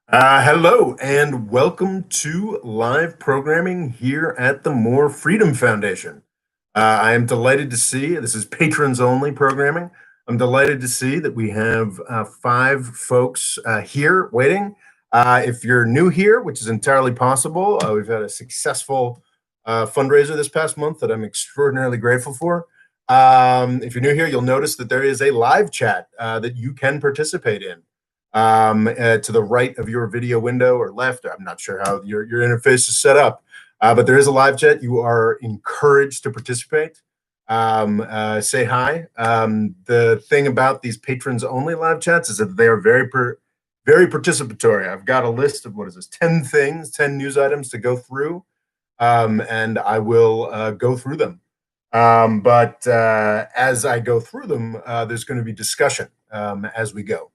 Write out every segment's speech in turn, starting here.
Hello and welcome to live programming here at the More Freedom Foundation. I am delighted to see this is patrons only programming. I'm delighted to see that we have five folks here waiting. If you're new here, which is entirely possible, we've had a successful fundraiser this past month that I'm extraordinarily grateful for. If you're new here, you'll notice that there is a live chat that you can participate in to the right of your video window or left. I'm not sure how your interface is set up, but there is a live chat. You are encouraged to participate. Say hi. The thing about these patrons only live chats is that they are very participatory. I've got a list of 10 things, 10 news items to go through, and I will go through them. But as I go through them, there's going to be discussion as we go.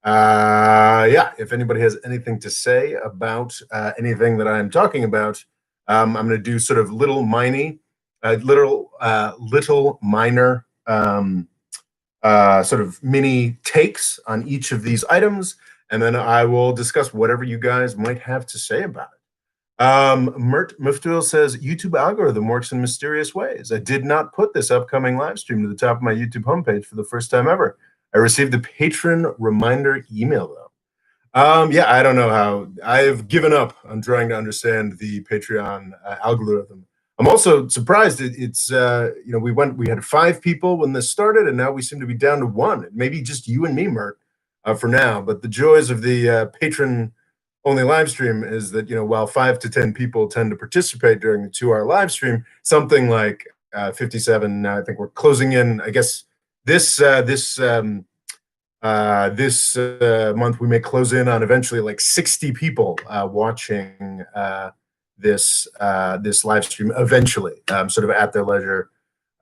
Yeah, if anybody has anything to say about anything that I'm talking about, I'm going to do sort of little minor sort of mini takes on each of these items, and then I will discuss whatever you guys might have to say about it. Mert Muftul says YouTube algorithm works in mysterious ways. I did not put this upcoming live stream to the top of my YouTube homepage for the first time ever. I received a patron reminder email though. Yeah, I don't know how. I've given up on trying to understand the Patreon algorithm. I'm also surprised it's we had five people when this started, and now we seem to be down to one. Maybe just you and me, Mert, for now. But the joys of the patron only live stream is that while 5 to 10 people tend to participate during the 2-hour live stream, something like 57. I think we're closing in. I guess this month we may close in on eventually like 60 people watching this live stream eventually, sort of at their leisure,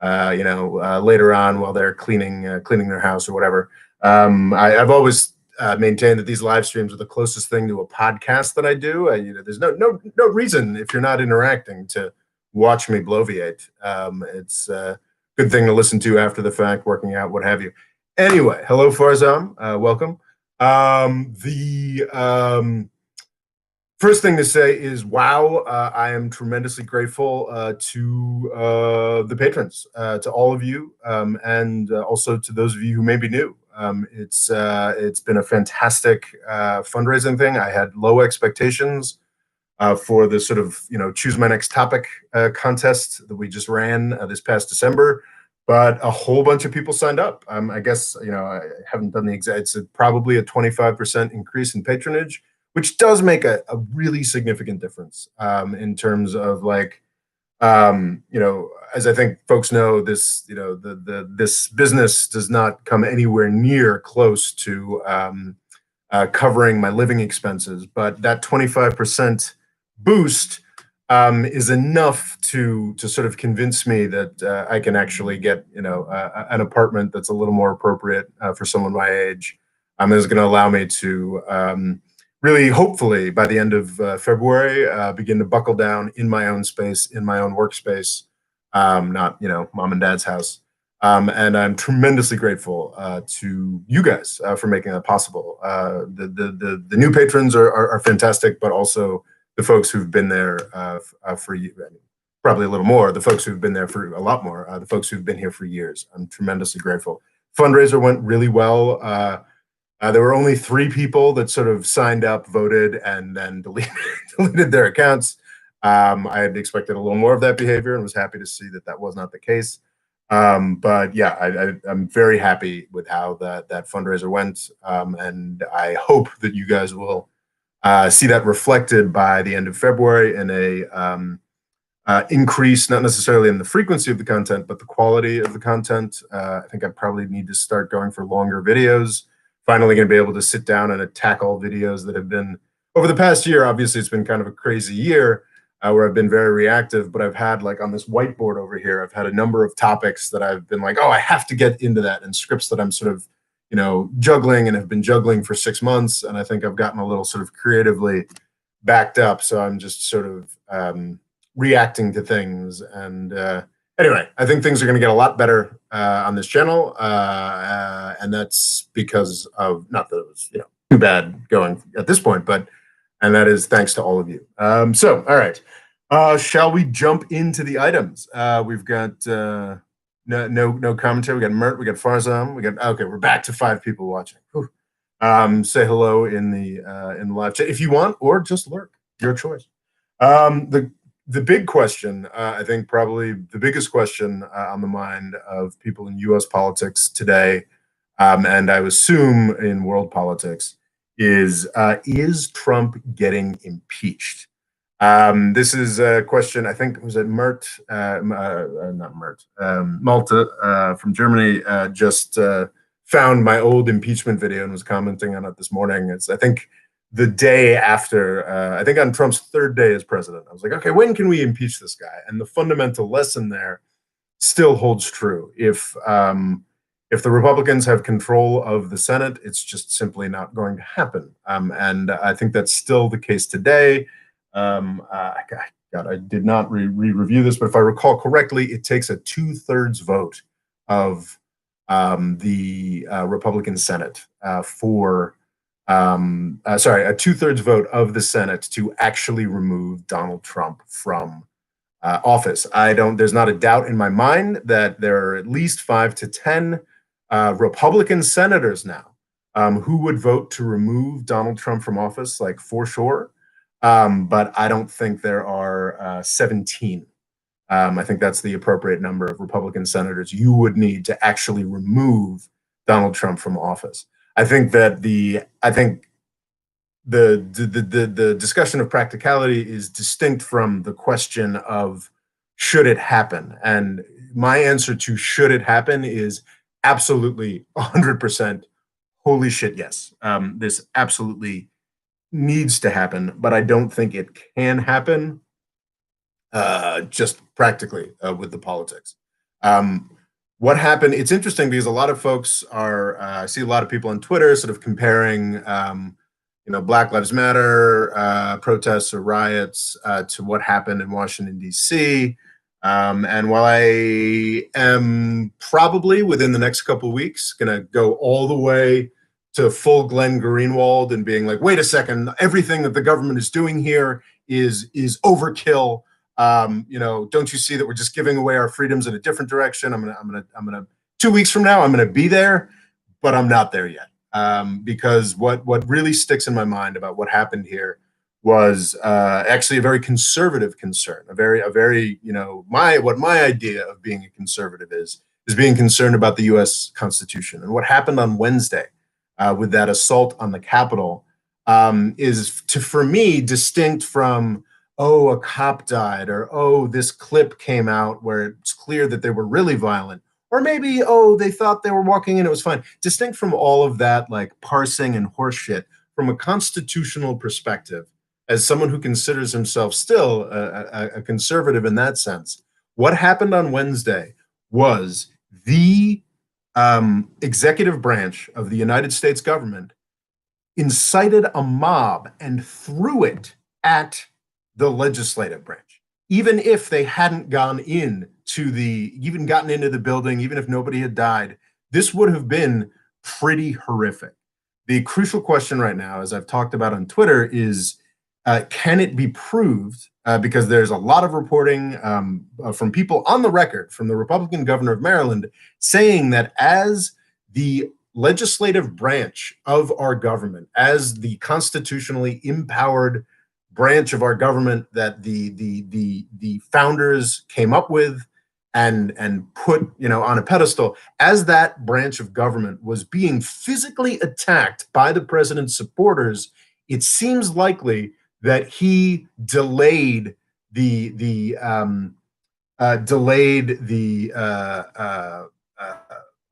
later on while they're cleaning their house or whatever. I've always maintained that these live streams are the closest thing to a podcast that I do. There's no reason if you're not interacting to watch me bloviate. It's a good thing to listen to after the fact, working out, what have you. Anyway, hello Farzam, welcome. The first thing to say is, wow, I am tremendously grateful to the patrons, to all of you, and also to those of you who may be new. It's been a fantastic fundraising thing. I had low expectations for the sort of choose my next topic contest that we just ran this past December, but a whole bunch of people signed up. I guess I haven't done the exact. It's probably a 25% increase in patronage, which does make a really significant difference in terms of as I think folks know, this this business does not come anywhere near close to covering my living expenses, but that 25% boost is enough to sort of convince me that I can actually get an apartment that's a little more appropriate for someone my age. Is going to allow me to really, hopefully, by the end of February, begin to buckle down in my own space, in my own workspace, not mom and dad's house. And I'm tremendously grateful to you guys for making that possible. The new patrons are fantastic, but also the folks who've been there for probably a little more. The folks who've been there for a lot more. The folks who've been here for years. I'm tremendously grateful. Fundraiser went really well. There were only 3 people that sort of signed up, voted, and then deleted their accounts. I had expected a little more of that behavior and was happy to see that was not the case. But yeah, I'm very happy with how that fundraiser went, and I hope that you guys will see that reflected by the end of February in a increase, not necessarily in the frequency of the content, but the quality of the content. I think I probably need to start going for longer videos. Finally going to be able to sit down and tackle videos that have been, over the past year, obviously it's been kind of a crazy year where I've been very reactive, but I've had on this whiteboard over here, I've had a number of topics that I've been like, oh, I have to get into that, and scripts that I'm sort of, juggling and have been juggling for 6 months. And I think I've gotten a little sort of creatively backed up. So I'm just sort of reacting to things. And anyway, I think things are going to get a lot better on this channel. And that's because of, not that it was, too bad going at this point, and that is thanks to all of you. So, all right, shall we jump into the items? We've got no commentary. We got Mert, we got Farzam, we got okay. We're back to 5 people watching. Whew. Say hello in the live chat if you want, or just lurk. Your choice. The big question, I think probably the biggest question on the mind of people in U.S. politics today, and I assume in world politics, is Trump getting impeached? This is a question, I think, was it Mert, not Mert, Malta from Germany, just found my old impeachment video and was commenting on it this morning. It's, I think, the day after, I think on Trump's 3rd day as president. I was like, okay, when can we impeach this guy? And the fundamental lesson there still holds true. If the Republicans have control of the Senate, it's just simply not going to happen. And I think that's still the case today. God, I did not review this, but if I recall correctly, it takes a 2/3 vote of the Republican Senate a 2/3 vote of the Senate to actually remove Donald Trump from office. There's not a doubt in my mind that there are at least 5 to 10 Republican senators now who would vote to remove Donald Trump from office, like for sure. But I don't think there are 17. I think that's the appropriate number of Republican senators you would need to actually remove Donald Trump from office. I think that the discussion of practicality is distinct from the question of should it happen. And my answer to should it happen is absolutely 100%. Holy shit, yes. This absolutely needs to happen, but I don't think it can happen just practically with the politics. What happened? It's interesting because a lot of folks I see a lot of people on Twitter sort of comparing, Black Lives Matter protests or riots to what happened in Washington, D.C. And while I am probably within the next couple of weeks going to go all the way to full Glenn Greenwald and being like, wait a second, everything that the government is doing here is overkill. Don't you see that we're just giving away our freedoms in a different direction? I'm gonna 2 weeks from now, I'm gonna be there, but I'm not there yet. Because what really sticks in my mind about what happened here was actually a very conservative concern, a very my idea of being a conservative is being concerned about the U.S. Constitution. And what happened on Wednesday with that assault on the Capitol is, for me, distinct from, oh, a cop died, or, oh, this clip came out where it's clear that they were really violent, or maybe, oh, they thought they were walking in, it was fine. Distinct from all of that, like, parsing and horseshit, from a constitutional perspective, as someone who considers himself still a conservative in that sense, what happened on Wednesday was the executive branch of the United States government incited a mob and threw it at the legislative branch. Even if they hadn't gotten into the building, even if nobody had died, this would have been pretty horrific. The crucial question right now, as I've talked about on Twitter, is can it be proved? Because there's a lot of reporting from people on the record, from the Republican governor of Maryland, saying that as the legislative branch of our government, as the constitutionally empowered branch of our government that the founders came up with and put on a pedestal, as that branch of government was being physically attacked by the president's supporters, it seems likely that he delayed the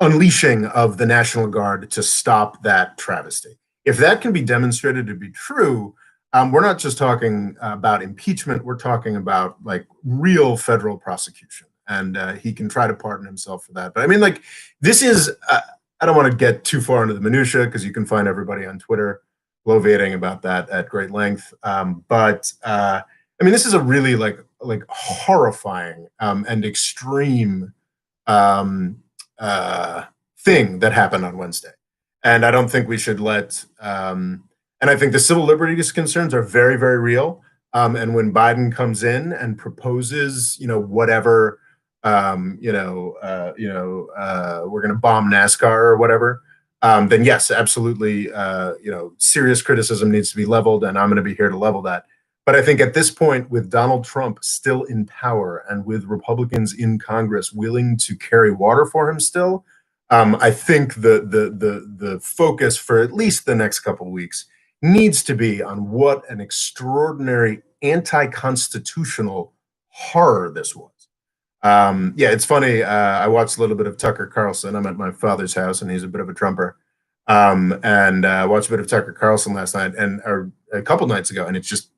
unleashing of the National Guard to stop that travesty. If that can be demonstrated to be true, we're not just talking about impeachment, we're talking about like real federal prosecution. And he can try to pardon himself for that. But I mean, like, this is, I don't want to get too far into the minutia because you can find everybody on Twitter bloviating about that at great length. But I mean, this is a really like horrifying and extreme thing that happened on Wednesday. And I don't think we should let. And I think the civil liberties concerns are very, very real. And when Biden comes in and proposes, whatever, we're going to bomb NASCAR or whatever, then yes, absolutely, serious criticism needs to be leveled, and I'm going to be here to level that. But I think at this point, with Donald Trump still in power and with Republicans in Congress willing to carry water for him still, I think the focus for at least the next couple of weeks needs to be on what an extraordinary anti-constitutional horror this was. Yeah, it's funny. I watched a little bit of Tucker Carlson. I'm at my father's house, and he's a bit of a Trumper. And watched a bit of Tucker Carlson last night, or a couple nights ago, and it's just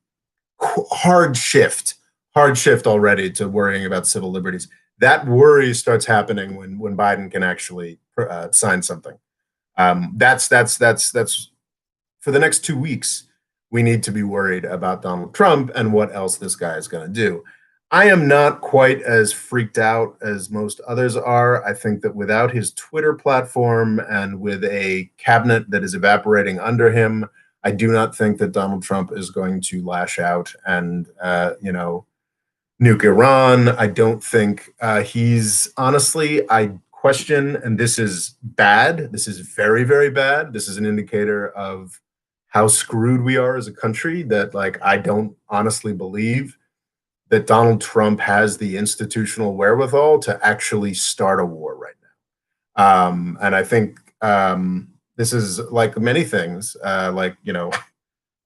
hard shift already to worrying about civil liberties. That worry starts happening when Biden can actually sign something. That's for the next 2 weeks. We need to be worried about Donald Trump and what else this guy is going to do. I am not quite as freaked out as most others are. I think that without his Twitter platform and with a cabinet that is evaporating under him, I do not think that Donald Trump is going to lash out and, nuke Iran. I don't think honestly, I question, and this is bad. This is very, very bad. This is an indicator of how screwed we are as a country, that I don't honestly believe that Donald Trump has the institutional wherewithal to actually start a war right now. And I think this is like many things,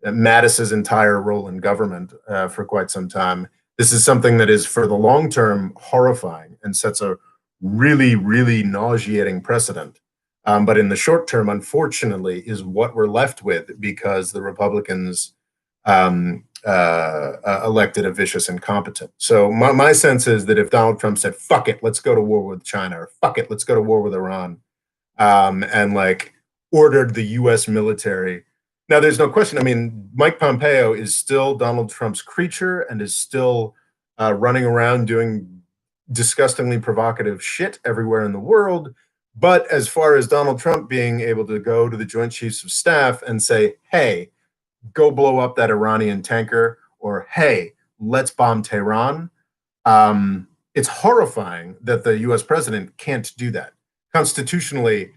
Mattis's entire role in government for quite some time. This is something that is, for the long term, horrifying and sets a really, really nauseating precedent. But in the short term, unfortunately, is what we're left with because the Republicans elected a vicious incompetent. So my sense is that if Donald Trump said, fuck it, let's go to war with China, or fuck it, let's go to war with Iran, and ordered the US military. Now, there's no question. I mean, Mike Pompeo is still Donald Trump's creature and is still running around doing disgustingly provocative shit everywhere in the world. But as far as Donald Trump being able to go to the Joint Chiefs of Staff and say, hey, go blow up that Iranian tanker, or hey, let's bomb Tehran, it's horrifying that the US president can't do that. Constitutionally,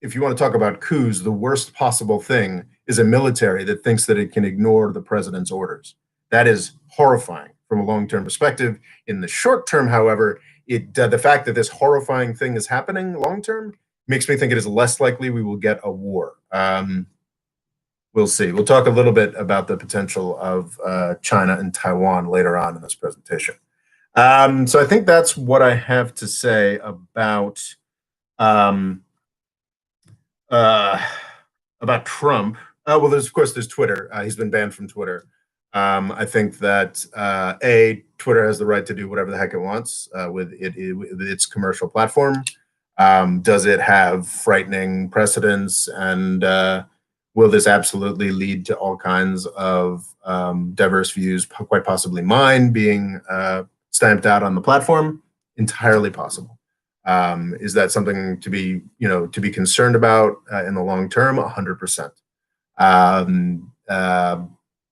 if you want to talk about coups, the worst possible thing is a military that thinks that it can ignore the president's orders. That is horrifying from a long-term perspective. In the short term, however, the fact that this horrifying thing is happening long-term makes me think it is less likely we will get a war. We'll see. We'll talk a little bit about the potential of China and Taiwan later on in this presentation. So I think that's what I have to say about Trump. Well, there's Twitter. He's been banned from Twitter. I think that Twitter has the right to do whatever the heck it wants with its commercial platform. Does it have frightening precedents, and will this absolutely lead to all kinds of diverse views, quite possibly mine, being stamped out on the platform? Entirely possible. Is that something to be concerned about in the long term? 100%.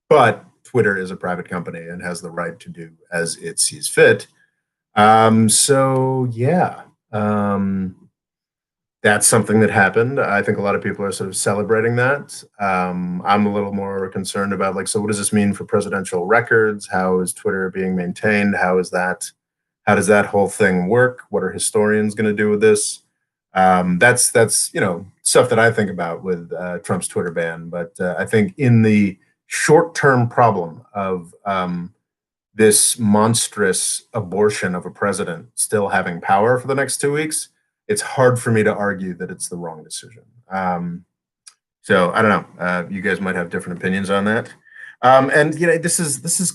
But Twitter is a private company and has the right to do as it sees fit. So yeah, that's something that happened. I think a lot of people are sort of celebrating that. I'm a little more concerned about so what does this mean for presidential records? How is Twitter being maintained? How does that whole thing work? What are historians going to do with this? That's stuff that I think about with Trump's Twitter ban. But I think in the short-term problem of this monstrous abortion of a president still having power for the next 2 weeks, it's hard for me to argue that it's the wrong decision. So I don't know. You guys might have different opinions on that. And this is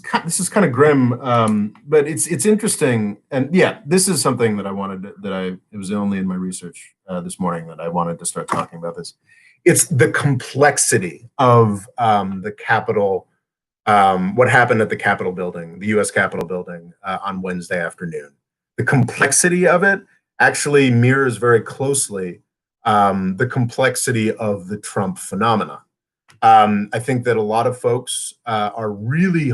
kind of grim, but it's interesting. And yeah, this is something that I wanted it was only in my research this morning that I wanted to start talking about this. It's the complexity of the Capitol, what happened at the Capitol building, the U.S. Capitol building on Wednesday afternoon. The complexity of it actually mirrors very closely the complexity of the Trump phenomena. I think that a lot of folks are really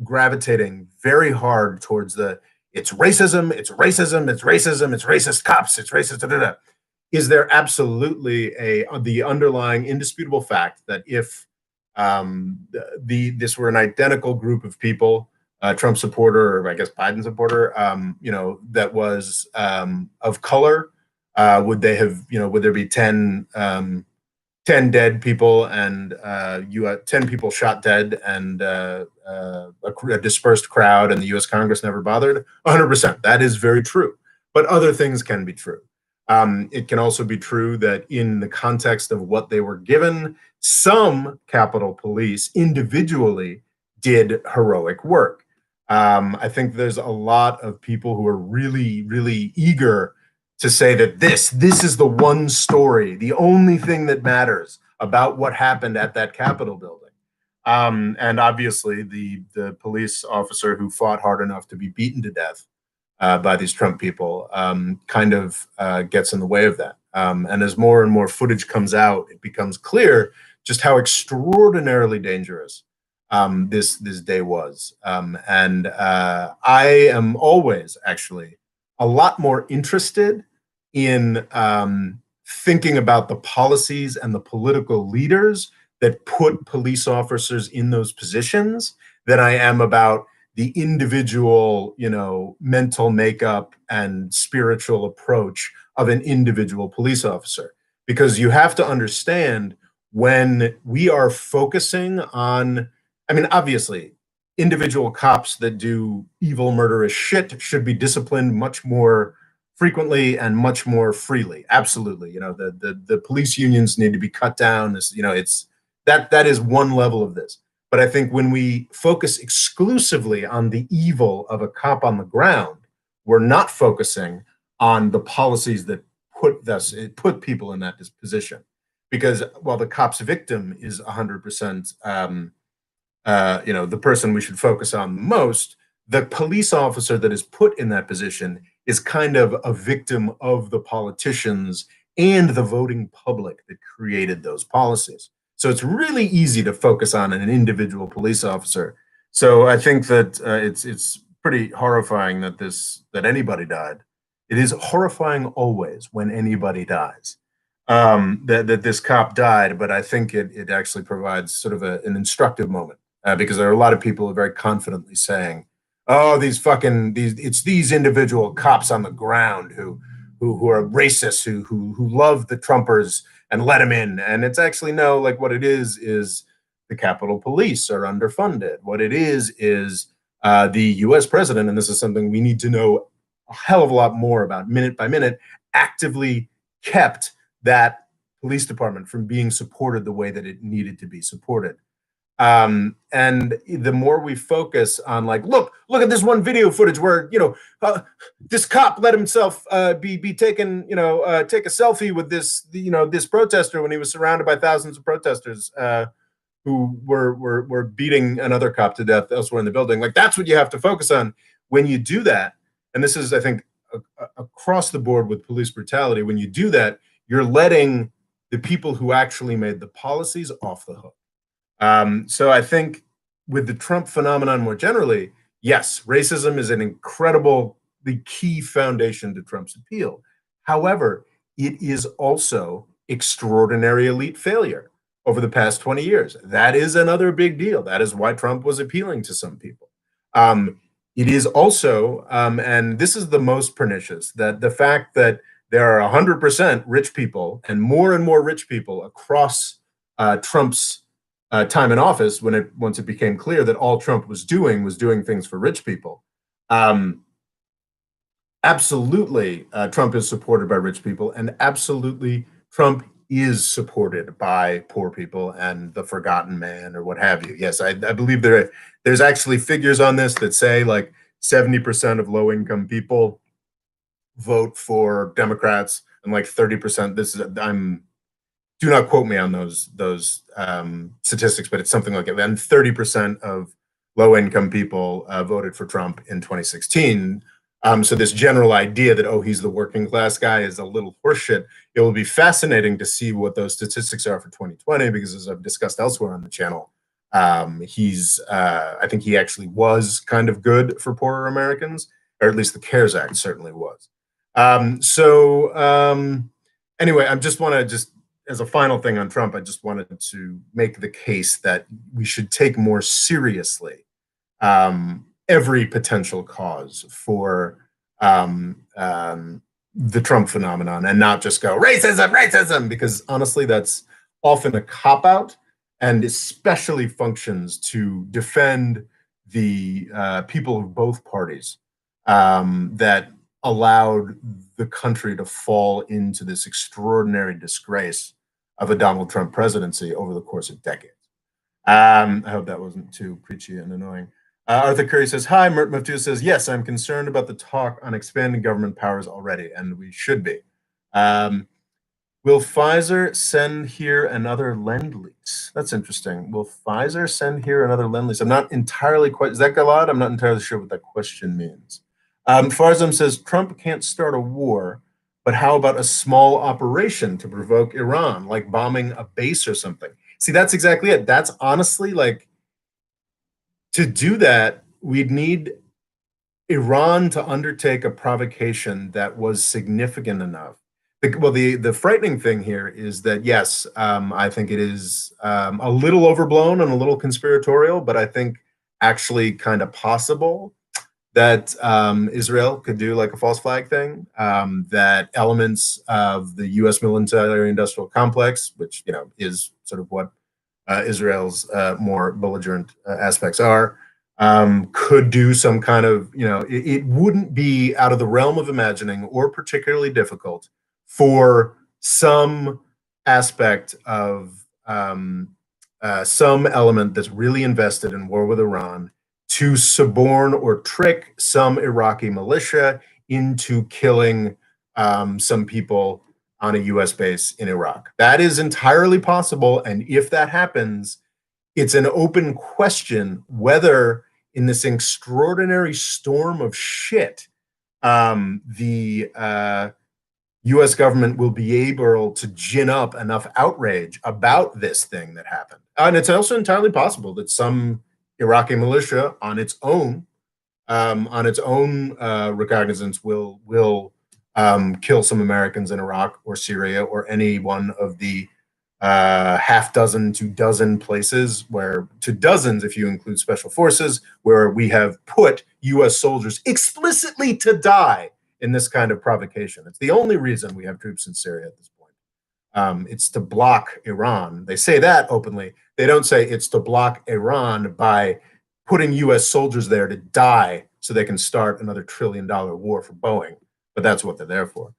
gravitating very hard towards the it's racism, it's racism, it's racism, it's racist cops, it's racist. Da, da, da. Is there absolutely the underlying indisputable fact that if this were an identical group of people, Trump supporter or I guess Biden supporter, that was of color, would they have would there be 10 dead people and you had 10 people shot dead and a dispersed crowd and the US Congress never bothered? 100%. That is very true. But other things can be true. It can also be true that in the context of what they were given, some Capitol Police individually did heroic work. I think there's a lot of people who are really, really eager to say that this is the one story, the only thing that matters about what happened at that Capitol building. And obviously, the police officer who fought hard enough to be beaten to death by these Trump people kind of gets in the way of that. And as more and more footage comes out, it becomes clear just how extraordinarily dangerous this day was. And I am always actually a lot more interested in thinking about the policies and the political leaders that put police officers in those positions than I am about the individual, mental makeup and spiritual approach of an individual police officer. Because you have to understand when we are focusing on, obviously, individual cops that do evil, murderous shit should be disciplined much more frequently and much more freely. Absolutely. The police unions need to be cut down. It's that is one level of this. But I think when we focus exclusively on the evil of a cop on the ground, we're not focusing on the policies that put people in that position. Because while the cop's victim is 100%, the person we should focus on most, the police officer that is put in that position is kind of a victim of the politicians and the voting public that created those policies. So it's really easy to focus on an individual police officer. So I think that it's pretty horrifying that anybody died. It is horrifying always when anybody dies. That this cop died, but I think it actually provides sort of an instructive moment because there are a lot of people who are very confidently saying, "Oh, it's these individual cops on the ground who are racist, who love the Trumpers and let them in." And it's actually no, like what it is the Capitol Police are underfunded. What it is the U.S. president, and this is something we need to know a hell of a lot more about minute by minute, actively kept that police department from being supported the way that it needed to be supported. And the more we focus on look at this one video footage where, this cop let himself be taken, take a selfie with this protester when he was surrounded by thousands of protesters who were beating another cop to death elsewhere in the building. That's what you have to focus on when you do that. And this is, I think, across the board with police brutality. When you do that, you're letting the people who actually made the policies off the hook. So I think with the Trump phenomenon more generally, yes, racism is an incredibly key foundation to Trump's appeal. However, it is also extraordinary elite failure over the past 20 years. That is another big deal. That is why Trump was appealing to some people. It is also, and this is the most pernicious, that the fact that there are 100% rich people and more rich people across Trump's time in office, once it became clear that all Trump was doing things for rich people. Absolutely, Trump is supported by rich people, and absolutely, Trump is supported by poor people and the forgotten man or what have you. Yes, I believe there's actually figures on this that say 70% of low-income people vote for Democrats, and 30%. Do not quote me on those statistics, but it's something like that. And 30% of low-income people voted for Trump in 2016. So this general idea that, oh, he's the working class guy is a little horseshit. It will be fascinating to see what those statistics are for 2020, because as I've discussed elsewhere on the channel, I think he actually was kind of good for poorer Americans, or at least the CARES Act certainly was. Anyway, I just want to just as a final thing on Trump, I just wanted to make the case that we should take more seriously every potential cause for the Trump phenomenon, and not just go racism, racism, because honestly, that's often a cop out, and especially functions to defend the people of both parties that allowed the country to fall into this extraordinary disgrace of a Donald Trump presidency over the course of decades. I hope that wasn't too preachy and annoying. Arthur Curry says, hi. Mert Maftu says, yes, I'm concerned about the talk on expanding government powers already, and we should be. Will Pfizer send here another Lend-Lease? That's interesting. Will Pfizer send here another Lend-Lease? I'm not entirely quite, is that Galad? I'm not entirely sure what that question means. Farzam says, Trump can't start a war, but how about a small operation to provoke Iran, like bombing a base or something? See, that's exactly it. That's honestly like, to do that, we'd need Iran to undertake a provocation that was significant enough. Well, the frightening thing here is that, yes, I think it is a little overblown and a little conspiratorial, but I think actually kind of possible that Israel could do like a false flag thing, that elements of the U.S. military-industrial complex, which is sort of what Israel's more belligerent aspects are, could do some kind of, it wouldn't be out of the realm of imagining or particularly difficult for some aspect of some element that's really invested in war with Iran to suborn or trick some Iraqi militia into killing some people on a US base in Iraq. That is entirely possible. And if that happens, it's an open question whether in this extraordinary storm of shit, the US government will be able to gin up enough outrage about this thing that happened. And it's also entirely possible that some Iraqi militia on its own recognizance will kill some Americans in Iraq or Syria or any one of the half dozen to dozen places, where to dozens if you include special forces, where we have put US soldiers explicitly to die in this kind of provocation. It's the only reason we have troops in Syria at this point. It's to block Iran. They say that openly. They don't say it's to block Iran by putting US soldiers there to die so they can start another $1 trillion war for Boeing. But that's what they're there for.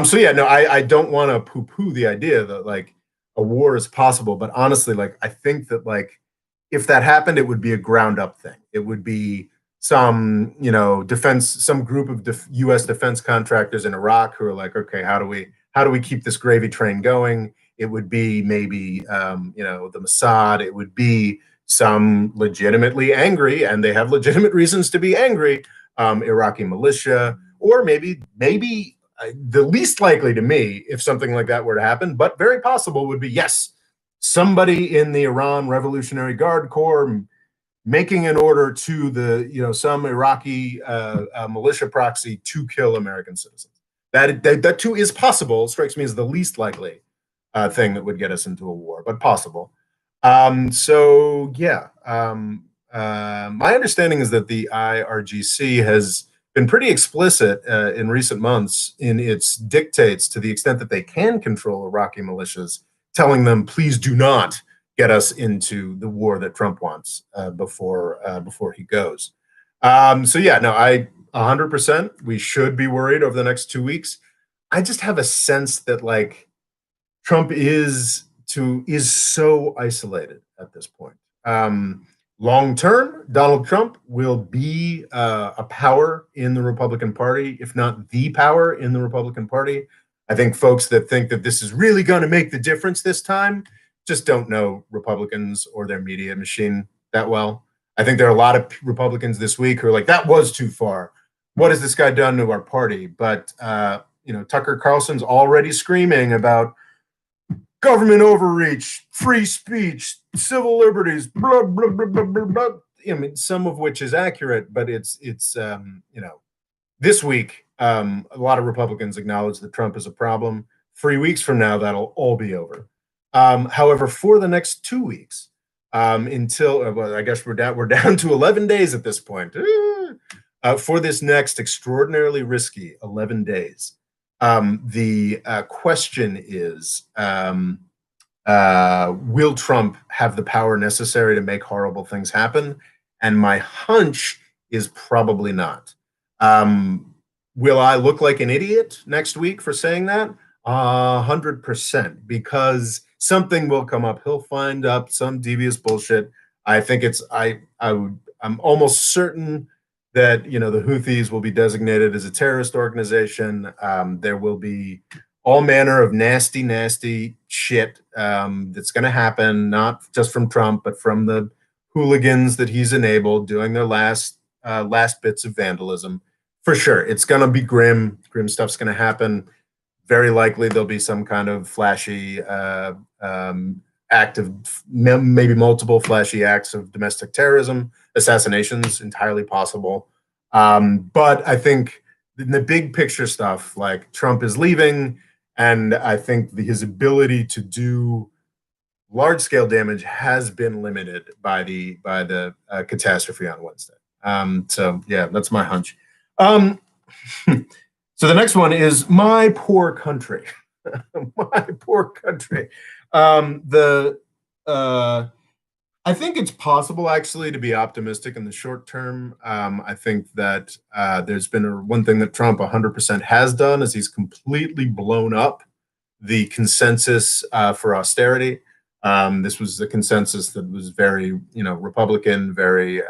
So yeah, no, I don't want to poo-poo the idea that like a war is possible, but honestly, like I think that like if that happened, it would be a ground up thing. It would be some, some group of US defense contractors in Iraq who are like, okay, how do we keep this gravy train going? It would be maybe the Mossad. It would be some legitimately angry, and they have legitimate reasons to be angry, Iraqi militia, or maybe the least likely to me, if something like that were to happen, but very possible, would be, yes, somebody in the Iran Revolutionary Guard Corps making an order to the, some Iraqi militia proxy to kill American citizens. That too is possible. Strikes me as the least likely thing that would get us into a war, but possible. So yeah, my understanding is that the IRGC has been pretty explicit in recent months in its dictates, to the extent that they can control Iraqi militias, telling them, please do not get us into the war that Trump wants before he goes. So yeah, no, 100%, we should be worried over the next 2 weeks. I just have a sense that like Trump is so isolated at this point. Long term, Donald Trump will be a power in the Republican Party, if not the power in the Republican Party. I think folks that think that this is really going to make the difference this time just don't know Republicans or their media machine that well. I think there are a lot of Republicans this week who are like, that was too far. what has this guy done to our party? But Tucker Carlson's already screaming about government overreach, free speech, civil liberties, blah blah blah blah blah. Blah. I mean, some of which is accurate, but it's this week a lot of Republicans acknowledge that Trump is a problem. 3 weeks from now, that'll all be over. However, for the next 2 weeks, until well, I guess we're down to 11 days at this point. For this next extraordinarily risky 11 days, the question is, will Trump have the power necessary to make horrible things happen? And my hunch is probably not. Will I look like an idiot next week for saying that? 100%, because something will come up. He'll find up some devious bullshit. I think I'm almost certain that the Houthis will be designated as a terrorist organization. There will be all manner of nasty, nasty shit that's going to happen, not just from Trump, but from the hooligans that he's enabled doing their last bits of vandalism. For sure, it's going to be grim. Grim stuff's going to happen. Very likely there'll be some kind of flashy act of maybe multiple flashy acts of domestic terrorism, assassinations, entirely possible. But I think in the big picture stuff, like Trump is leaving, and I think his ability to do large scale damage has been limited by the catastrophe on Wednesday. So yeah, that's my hunch. So the next one is my poor country. My poor country. I think it's possible actually to be optimistic in the short term. I think that there's been one thing that Trump 100% has done is he's completely blown up the consensus for austerity. This was the consensus that was very, Republican, very,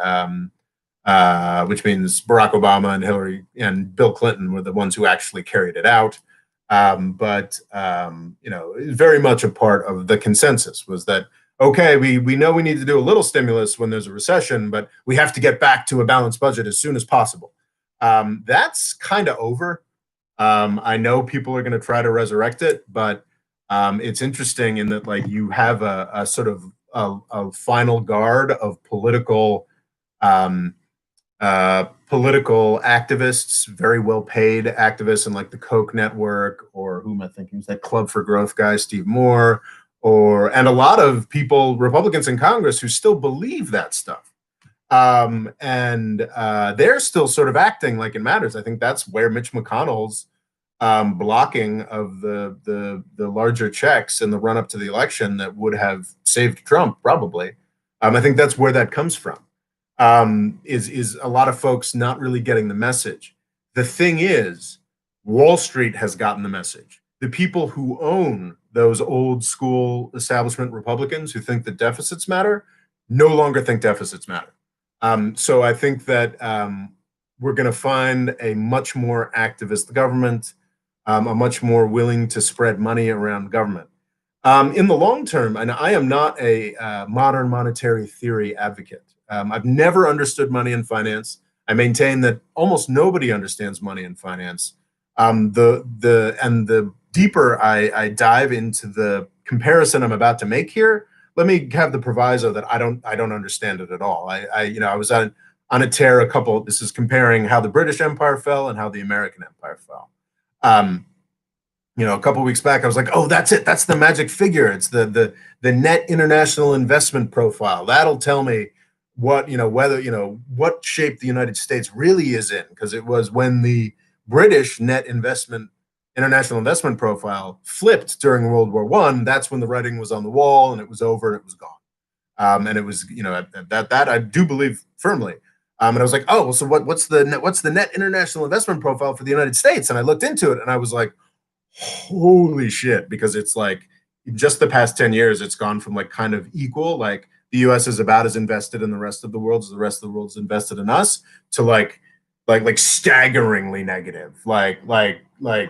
which means Barack Obama and Hillary and Bill Clinton were the ones who actually carried it out. But very much a part of the consensus was that, okay, we know we need to do a little stimulus when there's a recession, but we have to get back to a balanced budget as soon as possible. That's kind of over. I know people are going to try to resurrect it, but it's interesting in that you have a sort of a final guard of political activists, very well paid activists in the Koch network, or who am I thinking? Is that Club for Growth guy, Steve Moore, and a lot of people, Republicans in Congress, who still believe that stuff. And they're still sort of acting like it matters. I think that's where Mitch McConnell's blocking of the larger checks in the run up to the election that would have saved Trump, probably. I think that's where that comes from. Is a lot of folks not really getting the message. The thing is, Wall Street has gotten the message. The people who own those old school establishment Republicans who think that deficits matter no longer think deficits matter. So I think that we're going to find a much more activist government, a much more willing to spread money around government. In the long term, and I am not a modern monetary theory advocate. I've never understood money and finance. I maintain that almost nobody understands money and finance. The deeper I dive into the comparison I'm about to make here, let me have the proviso that I don't understand it at all. I was on a tear this is comparing how the British Empire fell and how the American Empire fell. A couple of weeks back, I was like, oh, that's it. That's the magic figure. It's the net international investment profile. That'll tell me what shape the United States really is in, because it was when the British international investment profile flipped during World War I. That's when the writing was on the wall and it was over and it was gone. And it was, that I do believe firmly. And I was like, oh, well, so what's the net international investment profile for the United States? And I looked into it and I was like, holy shit, because it's just the past 10 years, it's gone from kind of equal, the US is about as invested in the rest of the world as the rest of the world's invested in us, to staggeringly negative. The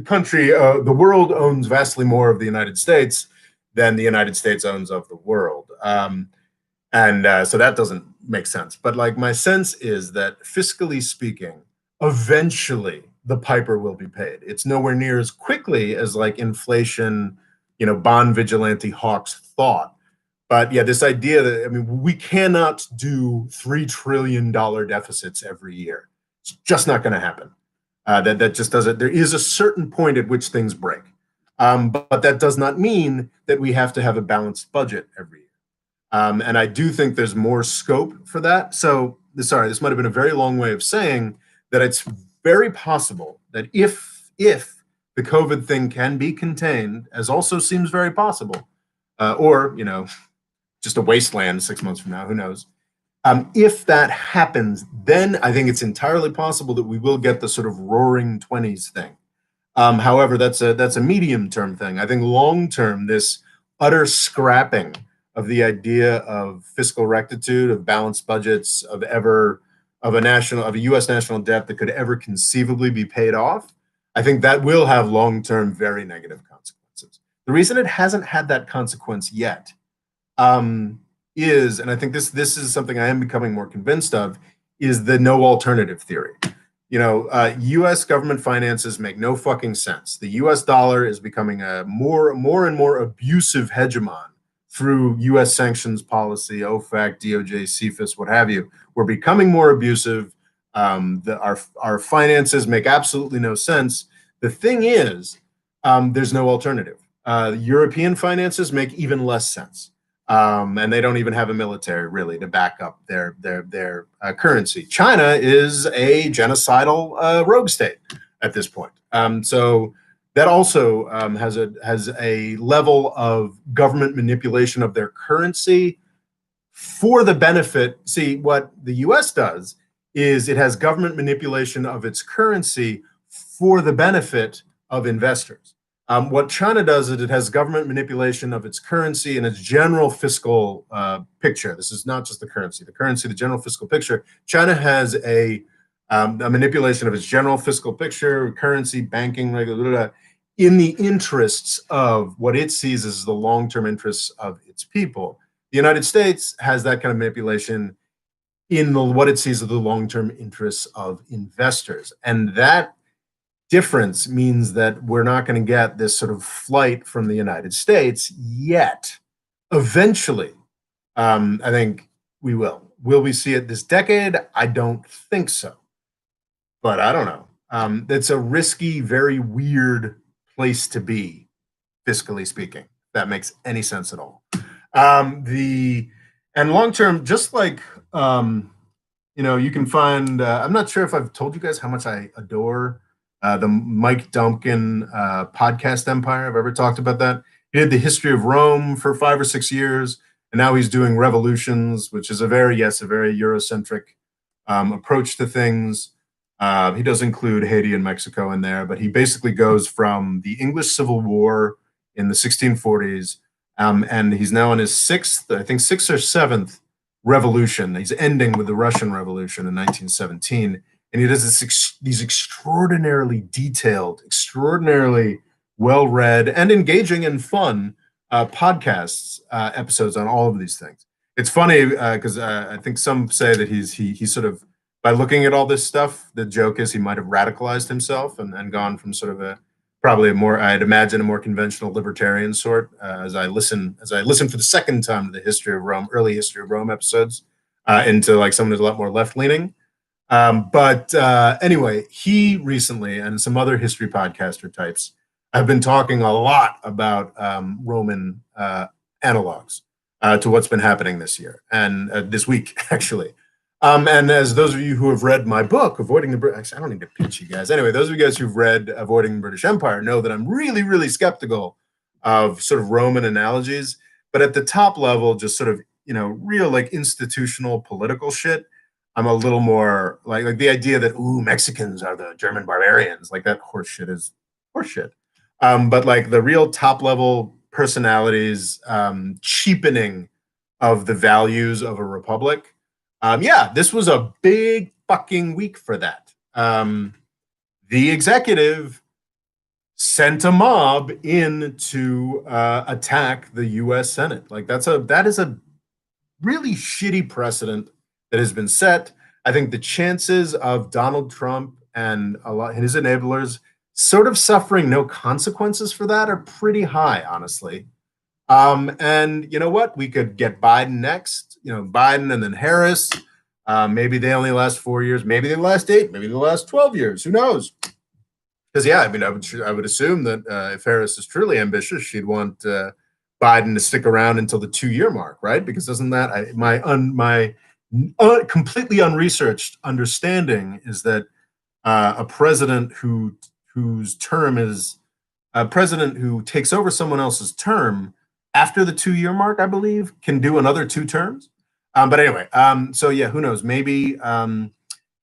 country, the world owns vastly more of the United States than the United States owns of the world. And so that doesn't make sense. But like my sense is that fiscally speaking, eventually the piper will be paid. It's nowhere near as quickly as like inflation, bond vigilante hawks thought. But yeah, this idea that, I mean, we cannot do $3 trillion deficits every year. It's just not going to happen. That just doesn't. There is a certain point at which things break, but that does not mean that we have to have a balanced budget every year. And I do think there's more scope for that. So, sorry, this might have been a very long way of saying that it's very possible that if the COVID thing can be contained, as also seems very possible, or just a wasteland 6 months from now, who knows? If that happens, then I think it's entirely possible that we will get the sort of roaring 20s thing. However, that's a medium term thing. I think long term, this utter scrapping of the idea of fiscal rectitude, of balanced budgets, of a U.S. national debt that could ever conceivably be paid off, I think that will have long term very negative consequences. The reason it hasn't had that consequence yet is, and I think this is something I am becoming more convinced of, is the no alternative theory. U.S. government finances make no fucking sense. The U.S. dollar is becoming a more and more abusive hegemon through U.S. sanctions policy, OFAC, DOJ, CFIUS, what have you. We're becoming more abusive. Our finances make absolutely no sense. The thing is, there's no alternative. European finances make even less sense. And they don't even have a military really to back up their currency. China is a genocidal rogue state at this point. So that also has a level of government manipulation of their currency for the benefit. See, what the U.S. does is it has government manipulation of its currency for the benefit of investors. What China does is it has government manipulation of its currency and its general fiscal picture. This is not just the currency, the general fiscal picture. China has a manipulation of its general fiscal picture, currency, banking, in the interests of what it sees as the long-term interests of its people. The United States has that kind of manipulation in what it sees as the long-term interests of investors. And that difference means that we're not going to get this sort of flight from the United States yet. Eventually, I think we will. Will we see it this decade? I don't think so. But I don't know. It's a risky, very weird place to be, fiscally speaking. If that makes any sense at all. And long term, just like you can find. I'm not sure if I've told you guys how much I adore the Mike Dumpkin podcast empire. I've ever talked about that. He did the history of Rome for 5 or 6 years, and now he's doing Revolutions, which is a very Eurocentric approach to things. He does include Haiti and Mexico in there, but he basically goes from the English Civil War in the 1640s, and he's now in his sixth or seventh revolution. He's ending with the Russian Revolution in 1917. And he does these extraordinarily detailed, extraordinarily well-read, and engaging and fun podcasts episodes on all of these things. It's funny because I think some say that he sort of, by looking at all this stuff, the joke is he might have radicalized himself and gone from sort of I'd imagine a more conventional libertarian sort. As I listen for the second time to the history of Rome, early history of Rome episodes, into like someone who's a lot more left-leaning. But anyway, he recently and some other history podcaster types have been talking a lot about Roman analogs to what's been happening this year and this week, actually. And as those of you who have read my book, Avoiding the British, I don't need to pitch you guys. Anyway, those of you guys who've read Avoiding the British Empire know that I'm really, really skeptical of sort of Roman analogies. But at the top level, just sort of, real like institutional political shit, I'm a little more like the idea that, Mexicans are the German barbarians, like that horseshit is horseshit. But like the real top level personalities, cheapening of the values of a republic. This was a big fucking week for that. The executive sent a mob in to attack the U.S. Senate. Like that is a really shitty precedent that has been set. I think the chances of Donald Trump and a lot his enablers sort of suffering no consequences for that are pretty high, honestly. And you know what? We could get Biden next, Biden and then Harris. Maybe they only last 4 years, maybe they last 8, maybe they last 12 years. Who knows? Because yeah, I mean, I would assume that if Harris is truly ambitious, she'd want Biden to stick around until the 2 year mark, right? Because doesn't that my completely unresearched understanding is that a president whose term is a president who takes over someone else's term after the 2 year mark, I believe, can do another 2 terms. But anyway, so yeah, who knows? Maybe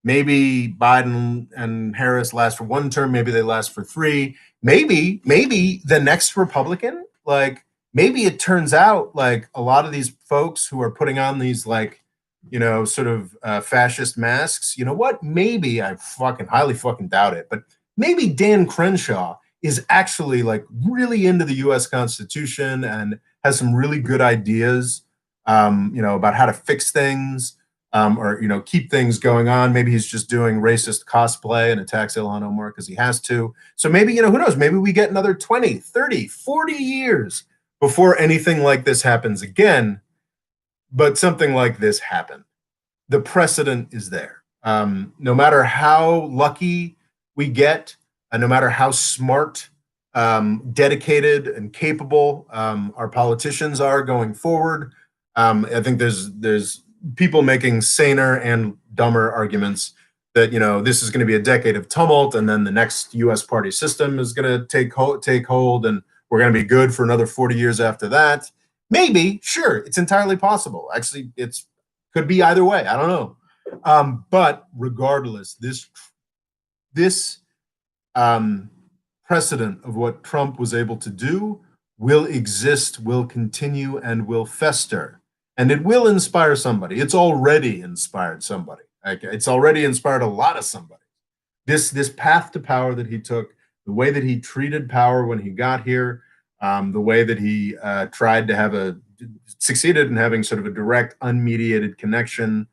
Biden and Harris last for 1 term, maybe they last for 3. Maybe the next Republican, like maybe it turns out like a lot of these folks who are putting on these like sort of fascist masks. You know what? Maybe I fucking highly fucking doubt it, but maybe Dan Crenshaw is actually like really into the U.S. Constitution and has some really good ideas, about how to fix things, or keep things going on. Maybe he's just doing racist cosplay and attacks Ilhan Omar because he has to. So maybe who knows? Maybe we get another 20, 30, 40 years before anything like this happens again. But something like this happened. The precedent is there. No matter how lucky we get, and no matter how smart, dedicated, and capable our politicians are going forward, I think there's people making saner and dumber arguments that this is going to be a decade of tumult, and then the next U.S. party system is going to take hold, and we're going to be good for another 40 years after that. Maybe, sure, it's entirely possible. Actually, it's could be either way. I don't know. But regardless, this precedent of what Trump was able to do will exist, will continue, and will fester. And it will inspire somebody. It's already inspired somebody. It's already inspired a lot of somebody. This path to power that he took, the way that he treated power when he got here, the way that he tried to succeeded in having sort of a direct, unmediated connection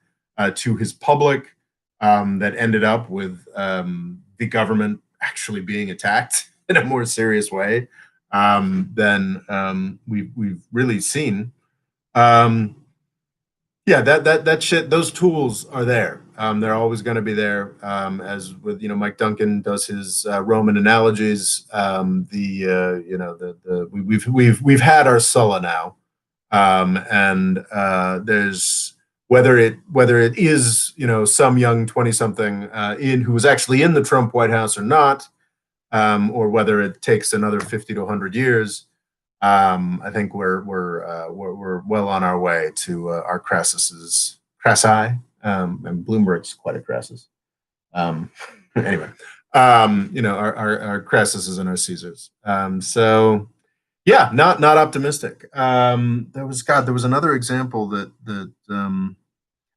to his public, that ended up with the government actually being attacked in a more serious way than we've really seen. Yeah, that shit. Those tools are there. They're always going to be there. As with Mike Duncan does his Roman analogies. We've had our Sulla now, and there's whether it is some young 20-something in who was actually in the Trump White House or not, or whether it takes another 50 to 100 years. I think we're well on our way to our Crassi, and Bloomberg's quite a Crassus. Anyway, our Crassuses and our Caesars. So yeah, not optimistic. There was another example that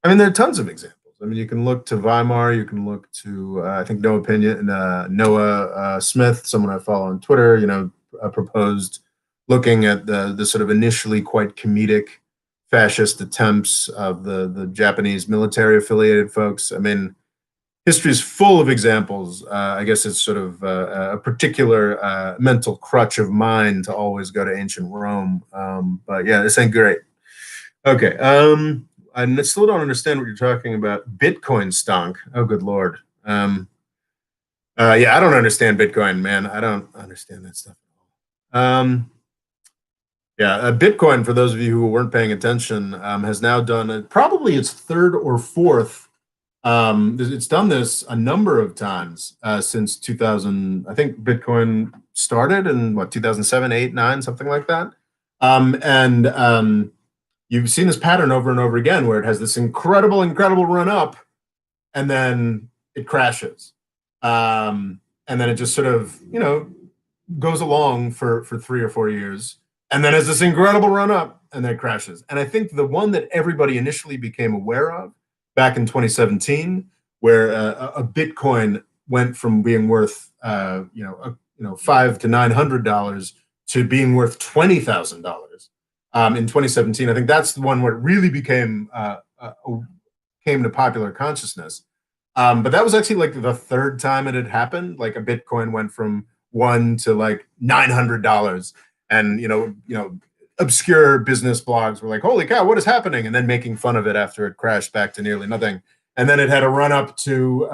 I mean, there are tons of examples. I mean, you can look to Weimar, you can look to I think Noah Smith, someone I follow on Twitter, proposed looking at the sort of initially quite comedic fascist attempts of the Japanese military affiliated folks. I mean, history is full of examples. I guess it's sort of a particular mental crutch of mine to always go to ancient Rome. But yeah, this ain't great. Okay. I still don't understand what you're talking about. Bitcoin stonk. Oh, good Lord. Yeah, I don't understand Bitcoin, man. I don't understand that stuff at all. Yeah, Bitcoin, for those of you who weren't paying attention, has now done probably its third or fourth. It's done this a number of times since 2000. I think Bitcoin started in 2007, 8, 9, something like that. And you've seen this pattern over and over again where it has this incredible run up, and then it crashes. And then it just sort of, goes along for 3 or 4 years, and then has this incredible run up, and then it crashes. And I think the one that everybody initially became aware of back in 2017, where a Bitcoin went from being worth $500 to $900 to being worth $20,000. in 2017. I think that's the one where it really came to popular consciousness. But that was actually like the third time it had happened. Like a Bitcoin went from one to like $900, and obscure business blogs were like, "Holy cow, what is happening?" And then making fun of it after it crashed back to nearly nothing. And then it had a run up to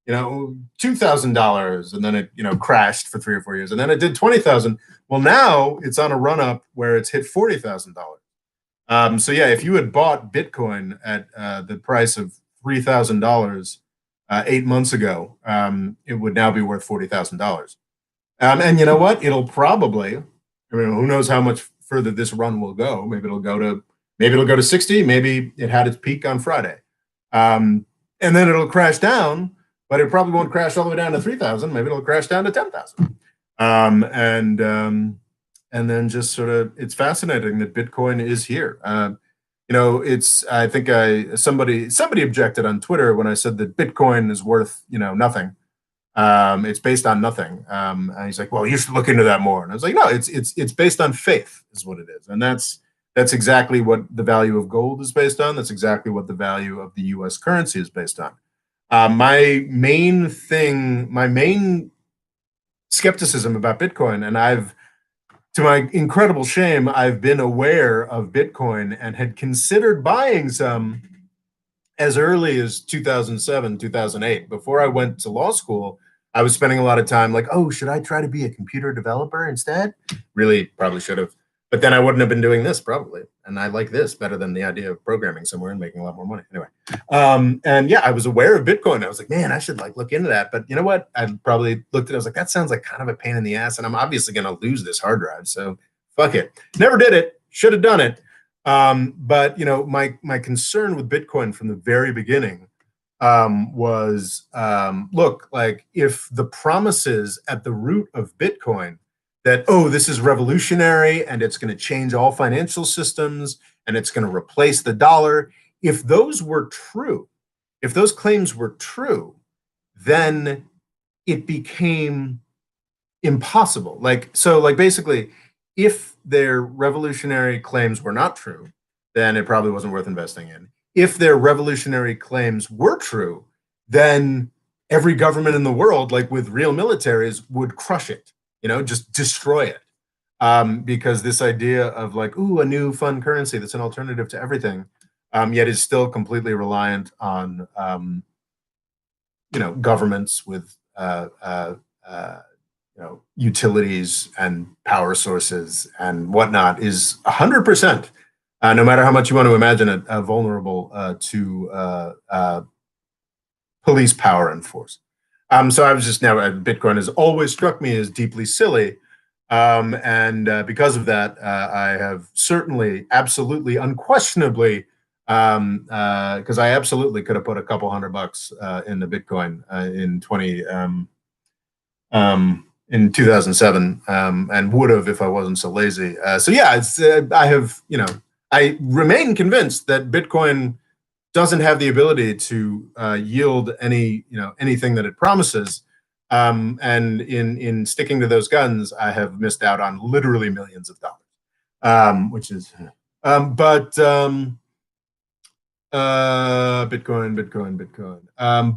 $2,000, and then it crashed for 3 or 4 years, and then it did 20,000. Well, now it's on a run up where it's hit $40,000. So yeah, if you had bought Bitcoin at the price of $3,000 8 months ago, it would now be worth $40,000. And you know what? It'll probably, I mean, who knows how much further this run will go? Maybe it'll go to 60. Maybe it had its peak on Friday, and then it'll crash down. But it probably won't crash all the way down to 3,000. Maybe it'll crash down to 10,000. And then just sort of, it's fascinating that Bitcoin is here. I think somebody objected on Twitter when I said that Bitcoin is worth nothing. It's based on nothing. And he's like, well, you should look into that more. And I was like, no, it's based on faith is what it is. And that's exactly what the value of gold is based on. That's exactly what the value of the US currency is based on. My main skepticism about Bitcoin, and to my incredible shame, I've been aware of Bitcoin and had considered buying some as early as 2007, 2008. Before I went to law school, I was spending a lot of time like, oh, should I try to be a computer developer instead? Really, probably should have. But then I wouldn't have been doing this probably. And I like this better than the idea of programming somewhere and making a lot more money. Anyway, and yeah, I was aware of Bitcoin. I was like, man, I should look into that. But you know what? I probably looked at it. I was like, that sounds like kind of a pain in the ass. And I'm obviously going to lose this hard drive. So fuck it. Never did it. Should have done it. But my concern with Bitcoin from the very beginning was, look, like if the promises at the root of Bitcoin that, oh, this is revolutionary and it's going to change all financial systems and it's going to replace the dollar, if those were true, if those claims were true, then it became impossible. Basically, if their revolutionary claims were not true, then it probably wasn't worth investing in. If their revolutionary claims were true, then every government in the world, like with real militaries, would crush it, just destroy it. Because this idea of like, ooh, a new fun currency that's an alternative to everything, yet is still completely reliant on, governments with, utilities and power sources and whatnot is 100%, no matter how much you want to imagine it, vulnerable to police power and force. So I was just Bitcoin has always struck me as deeply silly. And because of that, I have certainly, absolutely, unquestionably, because I absolutely could have put a couple $100 into Bitcoin in 2007, and would have if I wasn't so lazy. So yeah, I remain convinced that Bitcoin doesn't have the ability to yield anything that it promises. And in sticking to those guns, I have missed out on literally millions of dollars, which is, Bitcoin.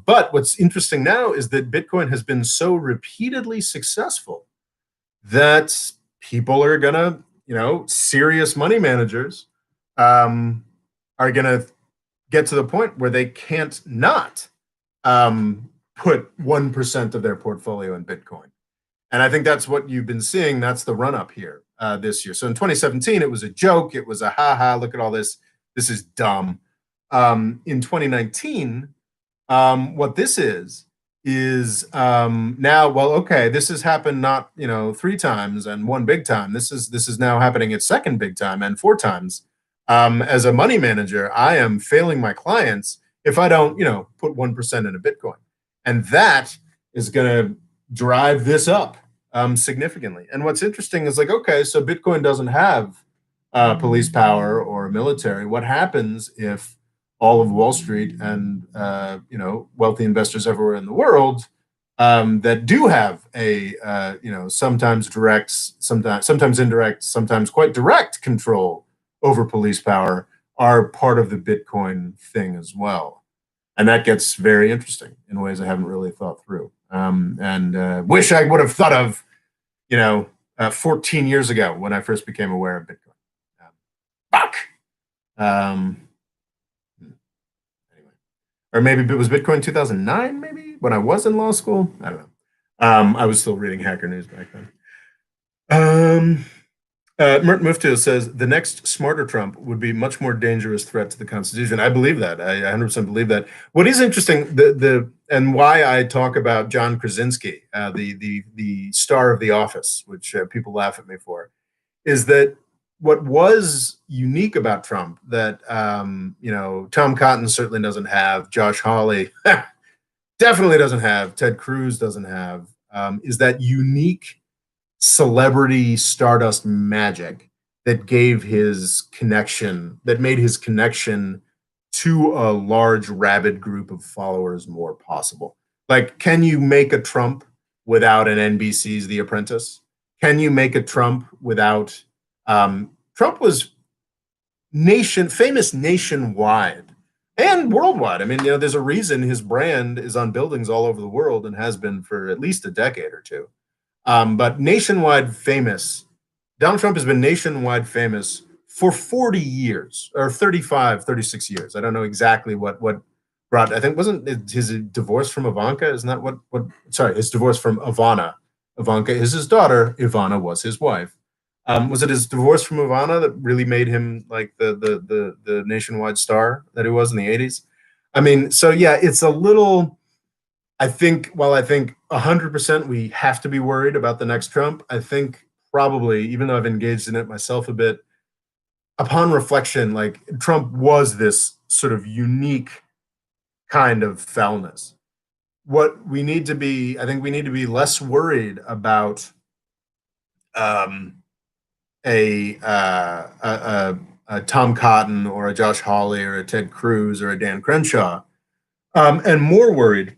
But what's interesting now is that Bitcoin has been so repeatedly successful that people are gonna, serious money managers are gonna get to the point where they can't not put 1% of their portfolio in Bitcoin. And I think that's what you've been seeing. That's the run up here this year. So in 2017, it was a joke. It was a ha, look at all this. This is dumb. In 2019, what this is now, well, okay, this has happened not 3 times and 1 big time. This is now happening its 2nd big time and 4 times. As a money manager, I am failing my clients if I don't put 1% into Bitcoin, and that is going to drive this up significantly. And what's interesting is okay, so Bitcoin doesn't have police power or military. What happens if all of Wall Street and wealthy investors everywhere in the world that do have a sometimes direct, sometimes indirect, sometimes quite direct control over police power are part of the Bitcoin thing as well, and that gets very interesting in ways I haven't really thought through, and wish I would have thought of 14 years ago when I first became aware of Bitcoin. Fuck. Um, anyway, or maybe it was Bitcoin 2009, maybe when I was in law school. I don't know. I was still reading Hacker News back then. Mert Muftil says the next smarter Trump would be a much more dangerous threat to the Constitution. I believe that. I 100% believe that. What is interesting, and why I talk about John Krasinski, the star of The Office, which people laugh at me for, is that what was unique about Trump that Tom Cotton certainly doesn't have, Josh Hawley definitely doesn't have, Ted Cruz doesn't have, is that unique celebrity stardust magic that gave his connection, that made his connection to a large rabid group of followers more possible. Like, can you make a Trump without an NBC's The Apprentice? Can you make a Trump without Trump was famous nationwide and worldwide. I mean, there's a reason his brand is on buildings all over the world and has been for at least a decade or two. But nationwide famous, Donald Trump has been nationwide famous for 40 years or 35, 36 years. I don't know exactly what brought, I think, wasn't his divorce from Ivanka? Isn't that sorry, his divorce from Ivana. Ivanka is his daughter. Ivana was his wife. Was it his divorce from Ivana that really made him like the nationwide star that he was in the 80s? I mean, so yeah, it's a little, I think 100% we have to be worried about the next Trump. I think probably, even though I've engaged in it myself a bit, upon reflection, like Trump was this sort of unique kind of foulness. What we need to be, I think we need to be less worried about a Tom Cotton or a Josh Hawley or a Ted Cruz or a Dan Crenshaw, and more worried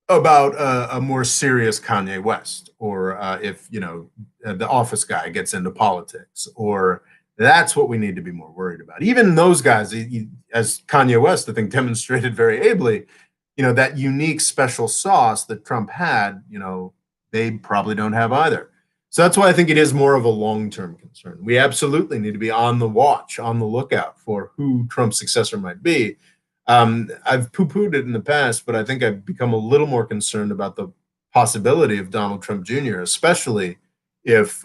about a more serious Kanye West, or if the office guy gets into politics, or that's what we need to be more worried about. Even those guys, as Kanye West, I think, demonstrated very ably, that unique special sauce that Trump had, they probably don't have either. So that's why I think it is more of a long-term concern. We absolutely need to be on the watch, on the lookout for who Trump's successor might be. I've poo-pooed it in the past, but I think I've become a little more concerned about the possibility of Donald Trump Jr., especially if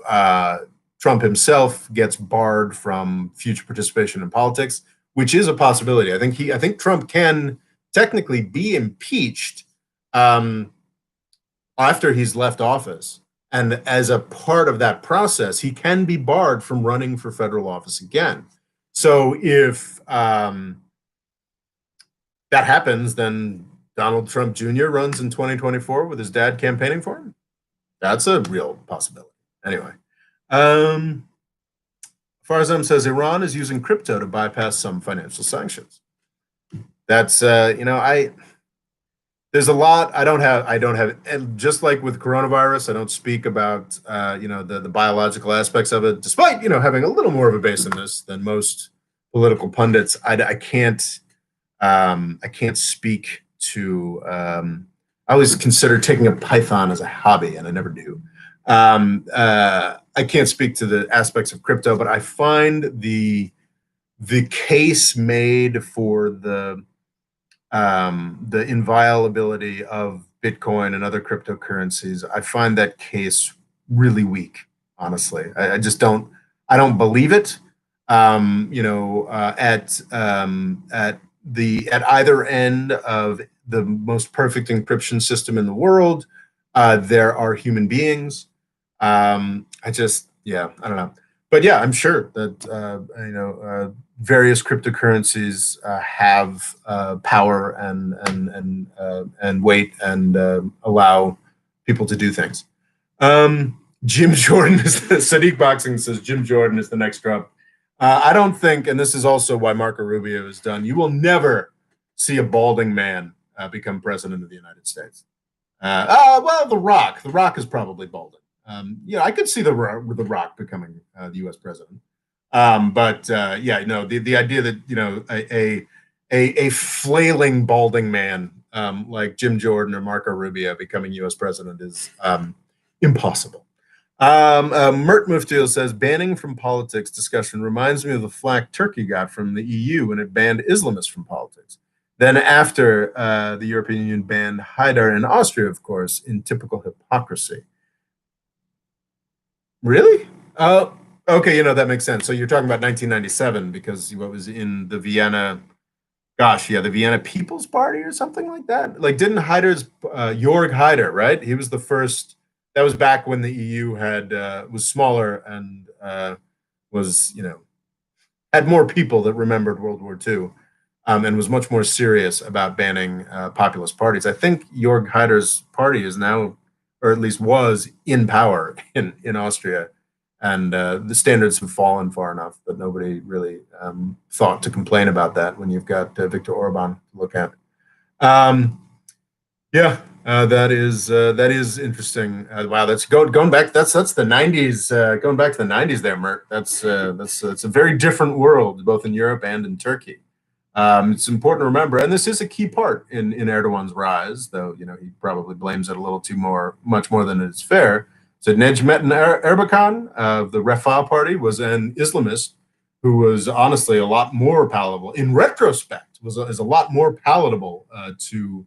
Trump himself gets barred from future participation in politics, which is a possibility. I think Trump can technically be impeached after he's left office. And as a part of that process, he can be barred from running for federal office again. So if that happens, then Donald Trump Jr. runs in 2024 with his dad campaigning for him. That's a real possibility. Anyway, Farzam says Iran is using crypto to bypass some financial sanctions. That's there's a lot I don't have, and just like with coronavirus, I don't speak about the biological aspects of it, despite having a little more of a base in this than most political pundits. I can't speak to. I always consider taking a Python as a hobby, and I never do. I can't speak to the aspects of crypto, but I find the case made for the inviolability of Bitcoin and other cryptocurrencies, I find that case really weak. Honestly, I just don't. I don't believe it. At either end of the most perfect encryption system in the world, there are human beings. I don't know. But yeah, I'm sure that various cryptocurrencies have power and weight and allow people to do things. Jim Jordan Sadiq Boxing says Jim Jordan is the next Trump. I don't think, and this is also why Marco Rubio is done. You will never see a balding man become president of the United States. Well, The Rock. The Rock is probably balding. Yeah, I could see the Rock becoming the U.S. president. But yeah, no, the idea that a flailing balding man like Jim Jordan or Marco Rubio becoming U.S. president is impossible. Mert Muftiel says banning from politics discussion reminds me of the flack Turkey got from the EU when it banned Islamists from politics. Then, after the European Union banned Haidar in Austria, of course, in typical hypocrisy. Really? Oh, okay. That makes sense. So you're talking about 1997 because what was in the Vienna, gosh, yeah, the Vienna People's Party or something like that. Like, didn't Haider's Jörg Haider, right? He was the first. That was back when the EU had was smaller and was had more people that remembered World War II, and was much more serious about banning populist parties. I think Jörg Haider's party is now, or at least was, in power in Austria, and the standards have fallen far enough that nobody really thought to complain about that when you've got Viktor Orban to look at. Um, yeah, that is interesting. Wow, that's going back. That's the '90s. Going back to the '90s, there, Mert. That's a very different world, both in Europe and in Turkey. It's important to remember, and this is a key part in Erdogan's rise, though he probably blames it a little much more than it's fair. So Necmettin Erbakan of the Refah Party was an Islamist who was honestly a lot more palatable, in retrospect, is a lot more palatable to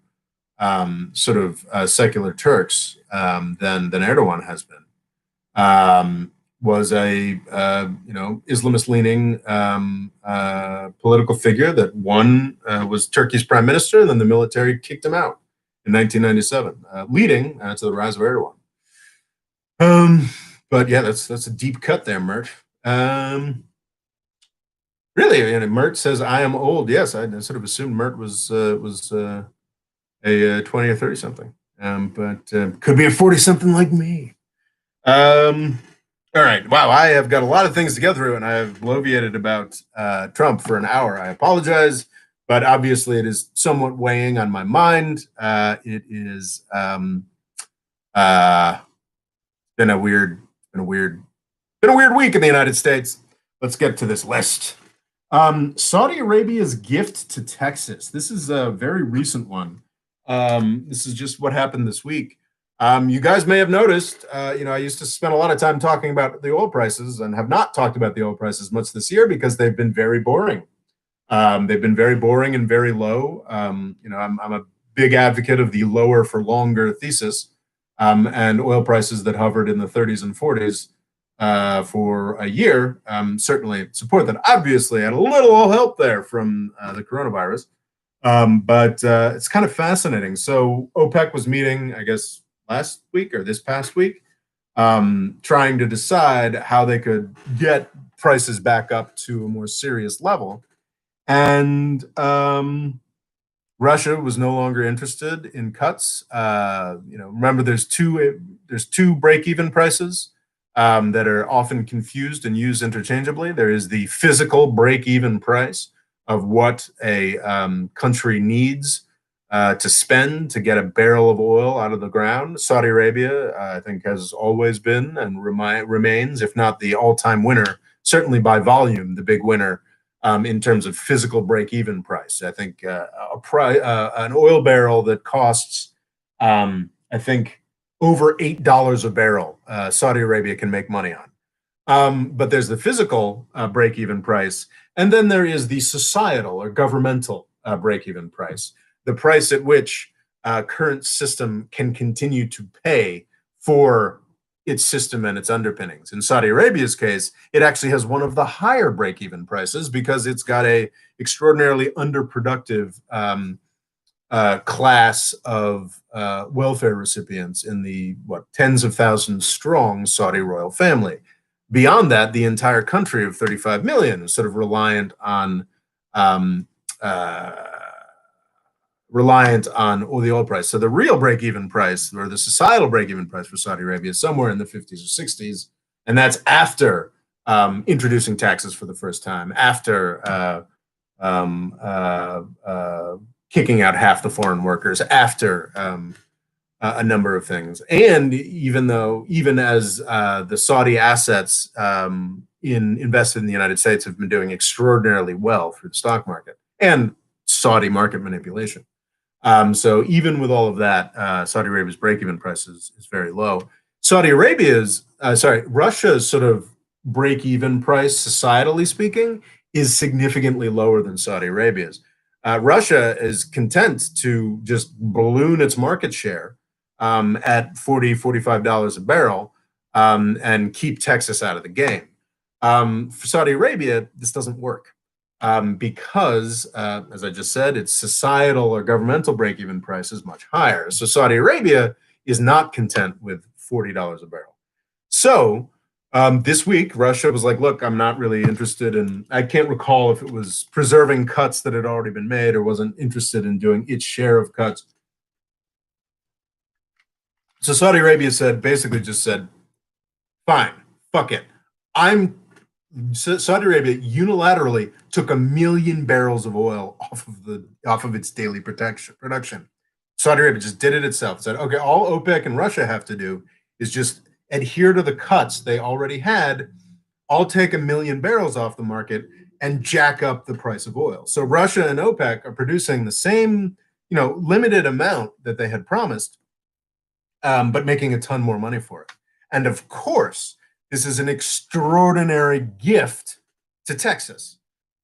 sort of secular Turks than Erdogan has been. Was a Islamist leaning political figure that was Turkey's prime minister, and then the military kicked him out in 1997, leading to the rise of Erdogan. But yeah, that's a deep cut there, Mert. Really, and Mert says I am old. Yes, I sort of assumed Mert was a 20 or 30 something, but could be a 40 something like me. All right. Wow. I have got a lot of things to get through, and I have bloviated about Trump for an hour. I apologize, but obviously it is somewhat weighing on my mind. It is been a weird week in the United States. Let's get to this list. Saudi Arabia's gift to Texas. This is a very recent one. This is just what happened this week. You guys may have noticed, I used to spend a lot of time talking about the oil prices and have not talked about the oil prices much this year because they've been very boring. They've been very boring and very low. I'm a big advocate of the lower for longer thesis, and oil prices that hovered in the 30s and 40s for a year certainly support that. Obviously, had a little help there from the coronavirus. But it's kind of fascinating. So OPEC was meeting, I guess, last week or this past week, trying to decide how they could get prices back up to a more serious level. And Russia was no longer interested in cuts. Remember, there's two break-even prices that are often confused and used interchangeably. There is the physical break-even price of what a country needs to spend to get a barrel of oil out of the ground. Saudi Arabia, I think, has always been and remains, if not the all-time winner, certainly by volume, the big winner in terms of physical break-even price. I think an oil barrel that costs, I think, over $8 a barrel, Saudi Arabia can make money on. But there's the physical break-even price, and then there is the societal or governmental break-even price, the price at which current system can continue to pay for its system and its underpinnings. In Saudi Arabia's case, it actually has one of the higher break-even prices because it's got a extraordinarily underproductive class of welfare recipients in the tens of thousands strong Saudi royal family. Beyond that, the entire country of 35 million is sort of reliant on the oil price. So the real break-even price, or the societal break-even price for Saudi Arabia, is somewhere in the 50s or 60s, and that's after introducing taxes for the first time, after kicking out half the foreign workers, after a number of things. And even as the Saudi assets invested in the United States have been doing extraordinarily well through the stock market and Saudi market manipulation. So even with all of that, Saudi Arabia's break-even price is very low. Russia's sort of break-even price, societally speaking, is significantly lower than Saudi Arabia's. Russia is content to just balloon its market share at $40, $45 a barrel and keep Texas out of the game. For Saudi Arabia, this doesn't work because, as I just said, its societal or governmental break-even price is much higher. So Saudi Arabia is not content with $40 a barrel. So this week, Russia was like, look, I'm not really interested in, I can't recall if it was preserving cuts that had already been made or wasn't interested in doing its share of cuts. So Saudi Arabia basically just said, fine, fuck it. Saudi Arabia unilaterally took 1 million barrels of oil off of its daily production. Saudi Arabia just did it itself. Said, okay, all OPEC and Russia have to do is just adhere to the cuts they already had. I'll take 1 million barrels off the market and jack up the price of oil. So Russia and OPEC are producing the same, limited amount that they had promised, but making a ton more money for it. And of course, this is an extraordinary gift to Texas.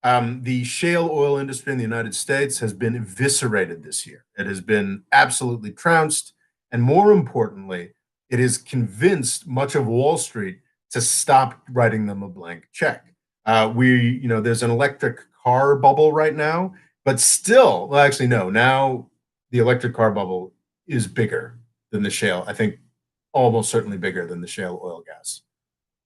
The shale oil industry in the United States has been eviscerated this year. It has been absolutely trounced. And more importantly, it has convinced much of Wall Street to stop writing them a blank check. There's an electric car bubble right now, but still, well, actually, no, now the electric car bubble is bigger than the shale. I think almost certainly bigger than the shale oil gas.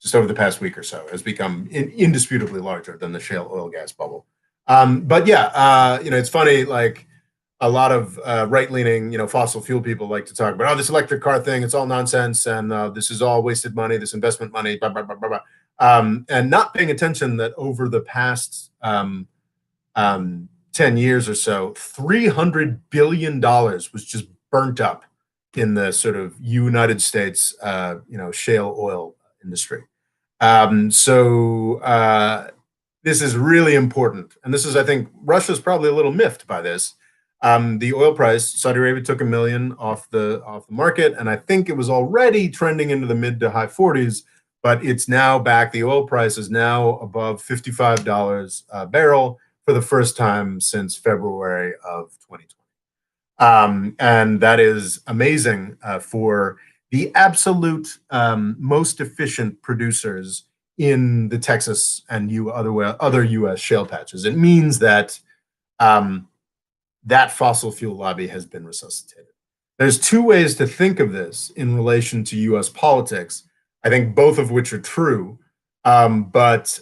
Just over the past week or so has become indisputably larger than the shale oil gas bubble. But yeah, it's funny, like a lot of right-leaning, fossil fuel people like to talk about, this electric car thing, it's all nonsense, and this is all wasted money, this investment money, blah, blah, blah, blah, blah. And not paying attention that over the past 10 years or so, $300 billion was just burnt up in the sort of United States, shale oil industry. This is really important. And this is, I think, Russia's probably a little miffed by this. The oil price, Saudi Arabia took 1 million off the market, and I think it was already trending into the mid to high 40s, but it's now back. The oil price is now above $55 a barrel for the first time since February of 2020. And that is amazing for the absolute most efficient producers in the Texas and other U.S. shale patches. It means that that fossil fuel lobby has been resuscitated. There's two ways to think of this in relation to U.S. politics, I think both of which are true. Both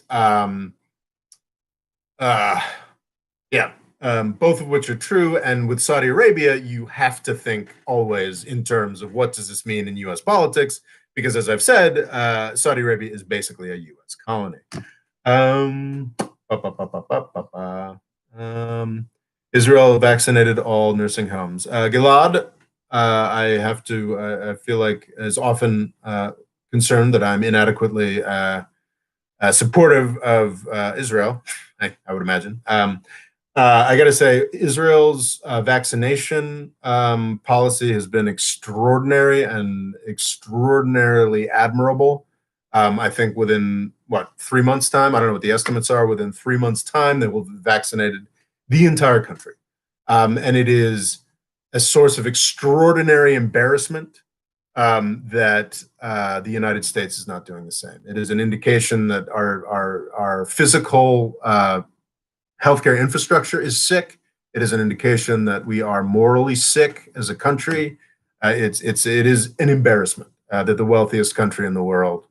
of which are true. And with Saudi Arabia, you have to think always in terms of what does this mean in U.S. politics? Because as I've said, Saudi Arabia is basically a U.S. colony. Israel vaccinated all nursing homes. Gilad, I feel like is often concerned that I'm inadequately supportive of Israel, I would imagine. I got to say, Israel's vaccination policy has been extraordinary and extraordinarily admirable. I think within, 3 months' time, I don't know what the estimates are, within 3 months' time, they will have vaccinated the entire country. And it is a source of extraordinary embarrassment that the United States is not doing the same. It is an indication that our physical healthcare infrastructure is sick. It is an indication that we are morally sick as a country. It is an embarrassment that the wealthiest country in the world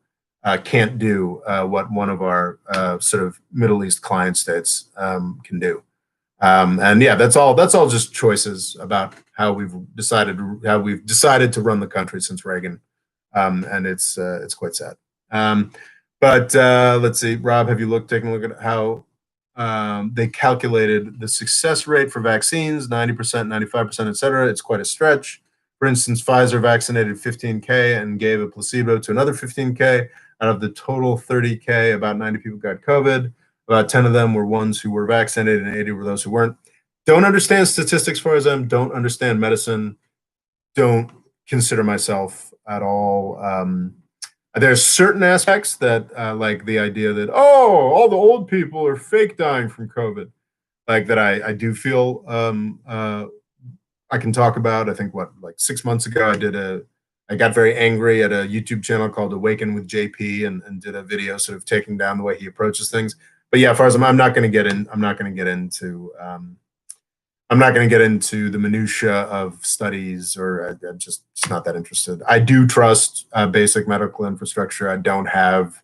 can't do what one of our sort of Middle East client states can do. And yeah, that's all just choices about how we've decided to run the country since Reagan. And it's quite sad. But let's see, Rob, have you taken a look at how they calculated the success rate for vaccines, 90%, 95%, et cetera? It's quite a stretch For instance, Pfizer vaccinated 15K and gave a placebo to another 15K. Out of the total 30K, about 90 people got COVID. About 10 of them were ones who were vaccinated, and 80 were those who weren't. Don't understand statistics as far as I'm, don't understand medicine, don't consider myself at all. There's certain aspects that, like the idea that, oh, all the old people are fake dying from COVID, like that I do feel I can talk about. I think like 6 months ago, I got very angry at a YouTube channel called Awaken with JP and did a video sort of taking down the way he approaches things. But yeah, as far as I'm not going to get in, I'm not going to get into the minutia of studies, or I'm just not that interested. I do trust basic medical infrastructure. I don't have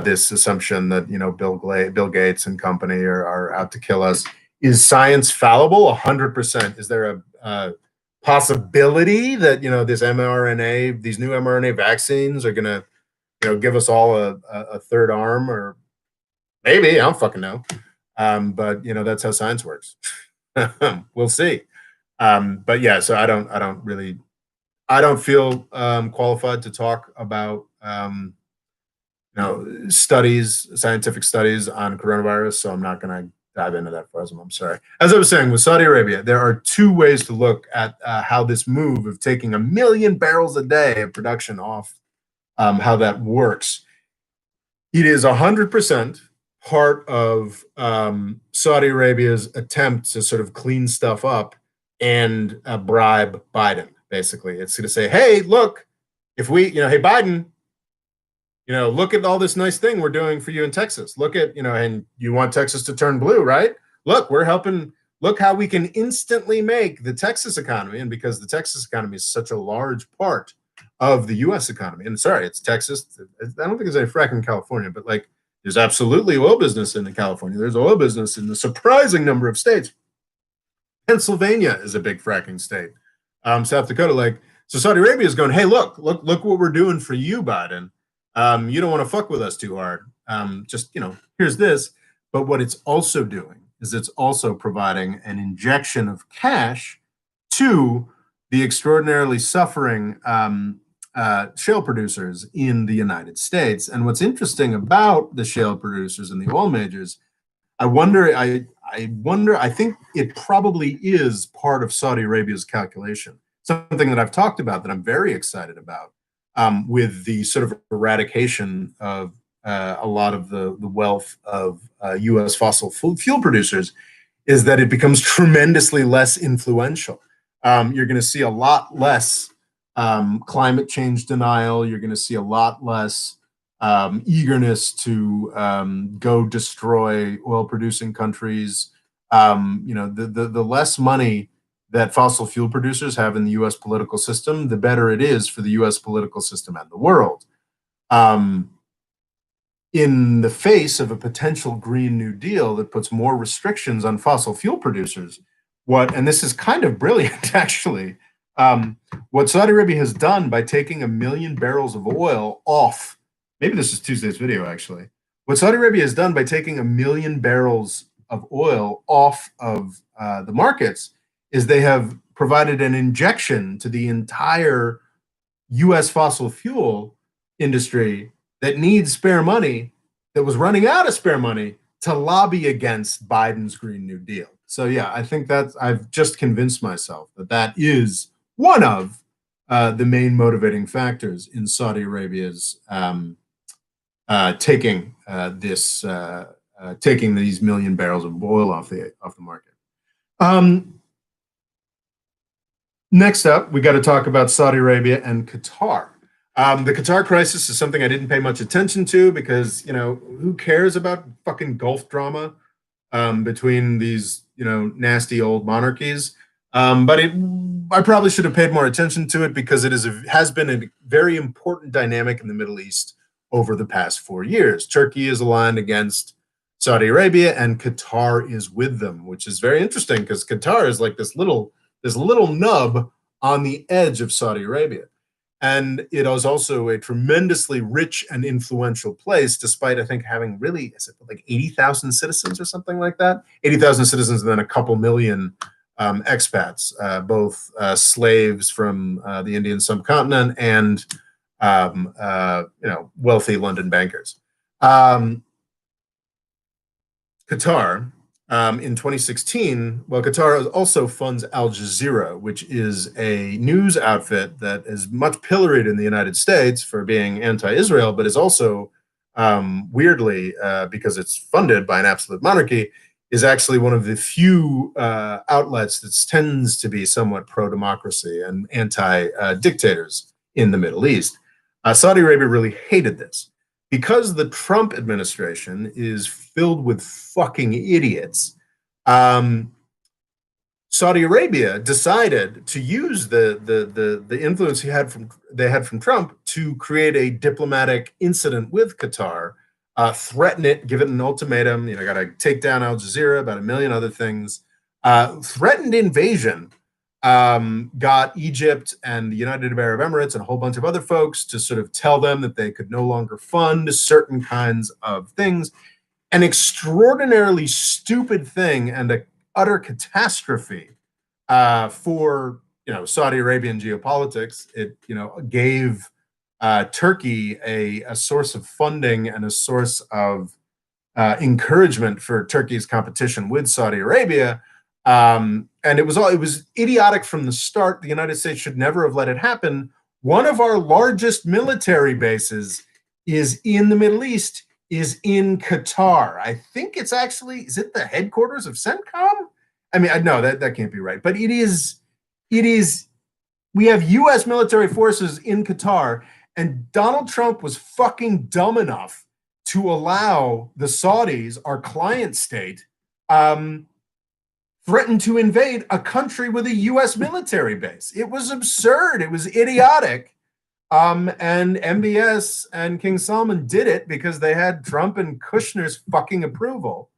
this assumption that Bill Gates and company are out to kill us. Is science fallible? 100%. Is there a possibility that these new mRNA vaccines are going to give us all a third arm, or maybe, I don't fucking know. But that's how science works. We'll see. But yeah, so I don't feel qualified to talk about scientific studies on coronavirus. So I'm not going to dive into that, Farzam. I'm sorry. As I was saying, with Saudi Arabia, there are two ways to look at how this move of taking 1 million barrels a day of production off, how that works. It is 100% part of Saudi Arabia's attempt to sort of clean stuff up and bribe Biden. Basically, it's going to say, "Hey, look, if we, hey Biden, look at all this nice thing we're doing for you in Texas. Look at, and you want Texas to turn blue, right? Look, we're helping. Look how we can instantly make the Texas economy, and because the Texas economy is such a large part of the U.S. economy, and sorry, it's Texas. I don't think there's any fracking in California, but like." There's absolutely oil business in California. There's oil business in a surprising number of states. Pennsylvania is a big fracking state. South Dakota, so Saudi Arabia is going, hey, look what we're doing for you, Biden. You don't want to fuck with us too hard. Here's this. But what it's also doing is it's also providing an injection of cash to the extraordinarily suffering shale producers in the United States. And what's interesting about the shale producers and the oil majors, I think it probably is part of Saudi Arabia's calculation. Something that I've talked about that I'm very excited about, with the sort of eradication of a lot of the wealth of U.S. fossil fuel producers, is that it becomes tremendously less influential. You're going to see a lot less climate change denial. You're going to see a lot less eagerness to go destroy oil-producing countries. The less money that fossil fuel producers have in the U.S. political system, the better it is for the U.S. political system and the world. In the face of a potential Green New Deal that puts more restrictions on fossil fuel producers, and this is kind of brilliant, actually, what Saudi Arabia has done by taking 1 million barrels of oil off, maybe this is Tuesday's video, actually. What Saudi Arabia has done by taking 1 million barrels of oil off of the markets is they have provided an injection to the entire U.S. fossil fuel industry that needs spare money, that was running out of spare money, to lobby against Biden's Green New Deal. So yeah, I think I've just convinced myself that is one of the main motivating factors in Saudi Arabia's taking these 1 million barrels of oil off the market. Next up, we got to talk about Saudi Arabia and Qatar. The Qatar crisis is something I didn't pay much attention to because, who cares about fucking Gulf drama between these, nasty old monarchies? But I probably should have paid more attention to it because it has been a very important dynamic in the Middle East over the past 4 years. Turkey is aligned against Saudi Arabia, and Qatar is with them, which is very interesting because Qatar is like this little nub on the edge of Saudi Arabia. And it is also a tremendously rich and influential place, despite, I think, having really, is it like 80,000 citizens or something like that? 80,000 citizens and then a couple million expats, both slaves from the Indian subcontinent and wealthy London bankers. Qatar, in 2016, well, Qatar also funds Al Jazeera, which is a news outfit that is much pilloried in the United States for being anti-Israel, but is also weirdly, because it's funded by an absolute monarchy, is actually one of the few outlets that tends to be somewhat pro-democracy and anti-dictators in the Middle East. Saudi Arabia really hated this. Because the Trump administration is filled with fucking idiots, Saudi Arabia decided to use the influence they had from Trump to create a diplomatic incident with Qatar, threaten it, give it an ultimatum. Got to take down Al Jazeera, about a million other things. Threatened invasion. Got Egypt and the United Arab Emirates and a whole bunch of other folks to sort of tell them that they could no longer fund certain kinds of things. An extraordinarily stupid thing and an utter catastrophe for Saudi Arabian geopolitics. It gave Turkey a source of funding and a source of encouragement for Turkey's competition with Saudi Arabia. And it was idiotic from the start. The United States should never have let it happen. One of our largest military bases is in the Middle East, is in Qatar. I think it's actually, is it the headquarters of CENTCOM? I mean, no, that can't be right. But it is, we have US military forces in Qatar, and Donald Trump was fucking dumb enough to allow the Saudis, our client state, threatened to invade a country with a U.S. military base. It was absurd. It was idiotic. And MBS and King Salman did it because they had Trump and Kushner's fucking approval.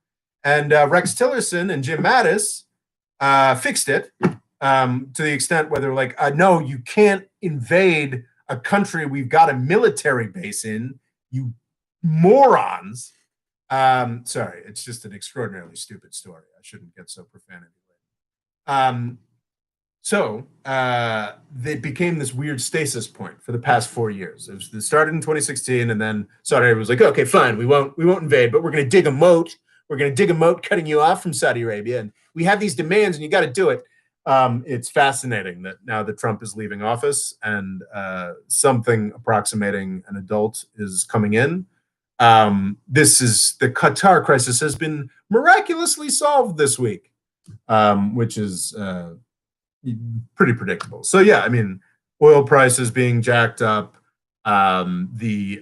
And Rex Tillerson and Jim Mattis fixed it to the extent where they're like, no, you can't invade a country we've got a military base in, you morons. Sorry, it's just an extraordinarily stupid story. I shouldn't get so profanity. So it became this weird stasis point for the past 4 years. It started in 2016, and then Saudi Arabia was like, okay, fine, we won't invade, but we're going to dig a moat. We're going to dig a moat cutting you off from Saudi Arabia, and we have these demands, and you got to do it. It's fascinating that now that Trump is leaving office and something approximating an adult is coming in. This is the Qatar crisis has been miraculously solved this week, which is pretty predictable. So yeah, I mean, oil prices being jacked up, the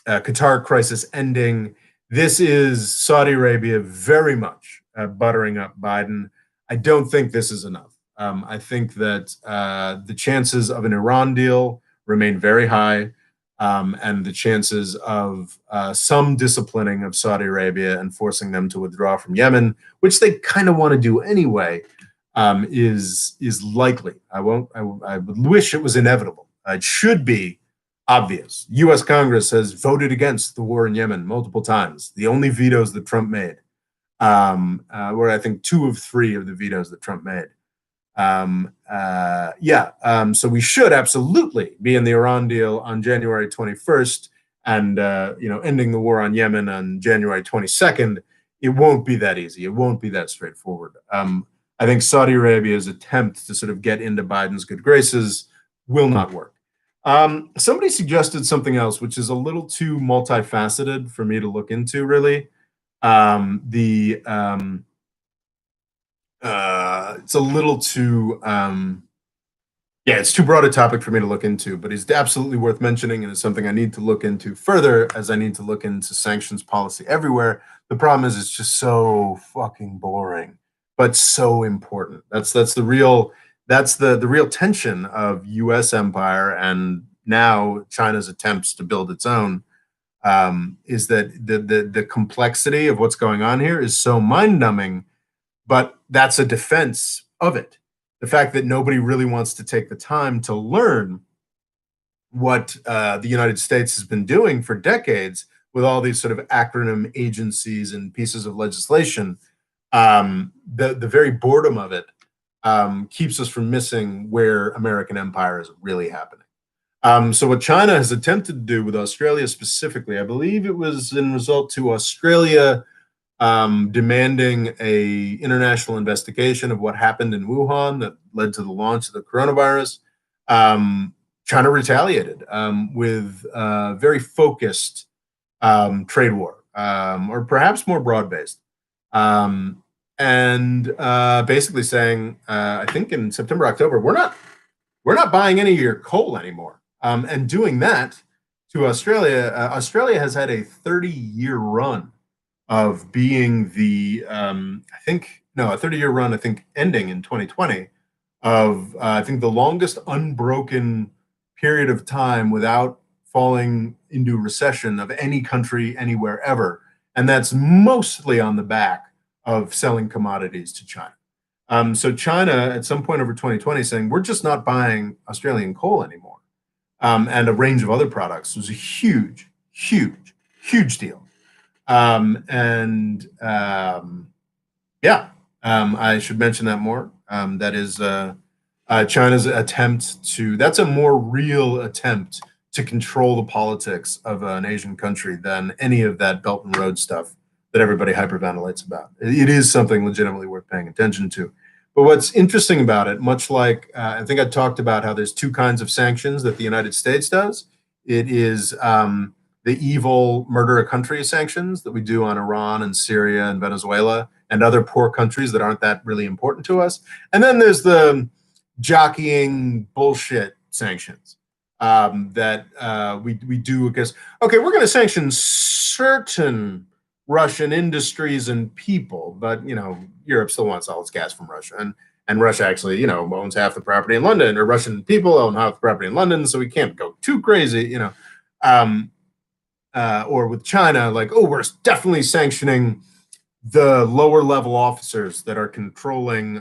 Qatar crisis ending. This is Saudi Arabia very much buttering up Biden. I don't think this is enough. I think that the chances of an Iran deal remain very high. And the chances of some disciplining of Saudi Arabia and forcing them to withdraw from Yemen, which they kind of want to do anyway, is likely. I would wish it was inevitable. It should be obvious. U.S. Congress has voted against the war in Yemen multiple times. The only vetoes that Trump made were, I think, 2 of 3 of the vetoes that Trump made. So we should absolutely be in the Iran deal on January 21st and, ending the war on Yemen on January 22nd. It won't be that easy. It won't be that straightforward. I think Saudi Arabia's attempt to sort of get into Biden's good graces will not work. Somebody suggested something else, which is a little too multifaceted for me to look into, really. It's a little too, it's too broad a topic for me to look into, but it's absolutely worth mentioning and is something I need to look into further as I need to look into sanctions policy everywhere. The problem is it's just so fucking boring, but so important. That's the real tension of U.S. empire and now China's attempts to build its own. Is that the complexity of what's going on here is so mind-numbing. But that's a defense of it. The fact that nobody really wants to take the time to learn what the United States has been doing for decades with all these sort of acronym agencies and pieces of legislation The very boredom of it keeps us from missing where American empire is really happening. So what China has attempted to do with Australia specifically, I believe it was in result to Australia demanding a international investigation of what happened in Wuhan that led to the launch of the coronavirus. China retaliated with very focused trade war, or perhaps more broad-based, and basically saying, I think in September, October, we're not buying any of your coal anymore, and doing that to Australia. Australia has had a 30-year run of being the I think no a 30-year run, I think ending in 2020, of I think the longest unbroken period of time without falling into recession of any country anywhere ever, and that's mostly on the back of selling commodities to China. So China at some point over 2020 saying we're just not buying Australian coal anymore, and a range of other products was a huge, huge, huge deal. And yeah, I should mention that more. That is China's attempt to, that's a more real attempt to control the politics of an Asian country than any of that Belt and Road stuff that everybody hyperventilates about. It is something legitimately worth paying attention to. But what's interesting about it, much like I think I talked about how there's two kinds of sanctions that the United States does. It is the evil murder a country sanctions that we do on Iran and Syria and Venezuela and other poor countries that aren't that really important to us. And then there's the jockeying bullshit sanctions that we do because, okay, we're going to sanction certain Russian industries and people, but Europe still wants all its gas from Russia, and Russia actually owns half the property in London, or Russian people own half the property in London, so we can't go too crazy, or with China, like, oh, we're definitely sanctioning the lower level officers that are controlling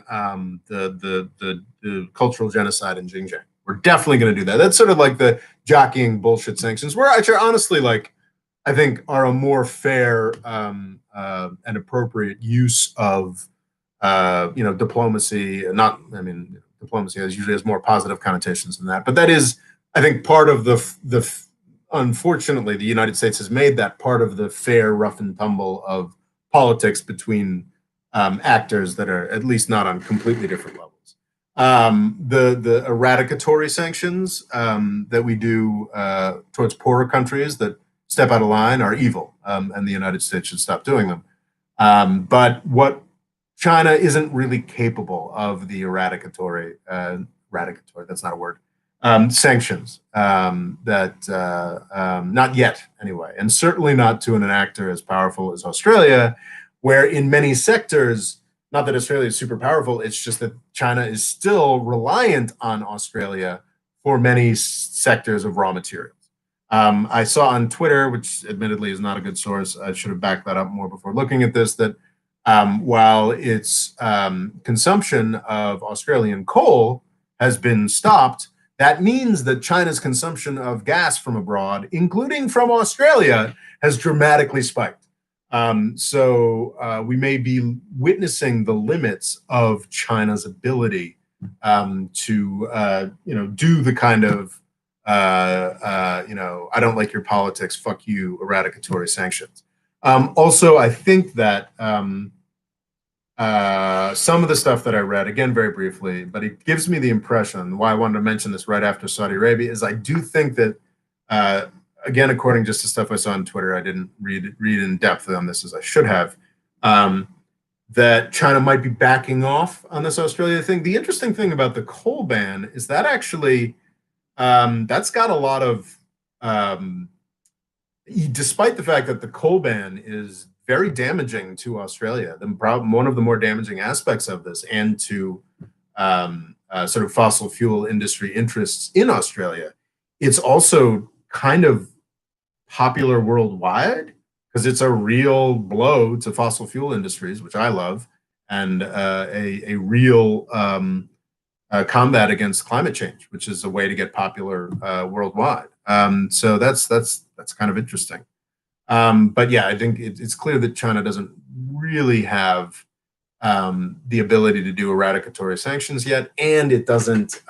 the cultural genocide in Xinjiang. We're definitely going to do that. That's sort of like the jockeying bullshit sanctions, where actually, honestly, like, I think are a more fair and appropriate use of diplomacy. Not, I mean, diplomacy usually has more positive connotations than that, but that is, I think, part of the unfortunately, the United States has made that part of the fair rough and tumble of politics between actors that are at least not on completely different levels. The eradicatory sanctions that we do towards poorer countries that step out of line are evil, and the United States should stop doing them. But what China isn't really capable of the eradicatory, that's not a word, sanctions that not yet anyway, and certainly not to an actor as powerful as Australia, where in many sectors, not that Australia is super powerful, it's just that China is still reliant on Australia for many sectors of raw materials. I saw on Twitter, which admittedly is not a good source, I should have backed that up more before looking at this, that while its consumption of Australian coal has been stopped, that means that China's consumption of gas from abroad, including from Australia, has dramatically spiked. So we may be witnessing the limits of China's ability to, do the kind of, I don't like your politics, fuck you, eradicatory sanctions. Also, I think that some of the stuff that I read, again, very briefly, but it gives me the impression, why I wanted to mention this right after Saudi Arabia, is I do think that, again, according just to stuff I saw on Twitter, I didn't read in depth on this as I should have, that China might be backing off on this Australia thing. The interesting thing about the coal ban is that actually, that's got a lot of, despite the fact that the coal ban is very damaging to Australia, one of the more damaging aspects of this, and to sort of fossil fuel industry interests in Australia, it's also kind of popular worldwide because it's a real blow to fossil fuel industries, which I love, and a real combat against climate change, which is a way to get popular worldwide. So that's kind of interesting. But yeah, I think it's clear that China doesn't really have the ability to do eradicatory sanctions yet, and it doesn't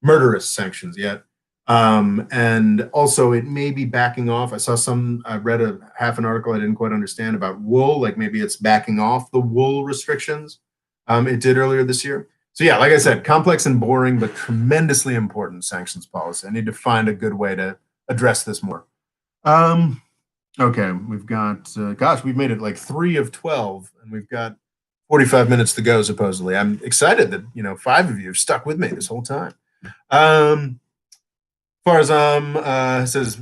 murderous sanctions yet. And also, it may be backing off. I read a half an article I didn't quite understand about wool, like maybe it's backing off the wool restrictions it did earlier this year. So yeah, like I said, complex and boring, but tremendously important sanctions policy. I need to find a good way to address this more. Okay, we've got, gosh, we've made it like 3 of 12, and we've got 45 minutes to go, supposedly. I'm excited that, 5 of you have stuck with me this whole time. Farzam says,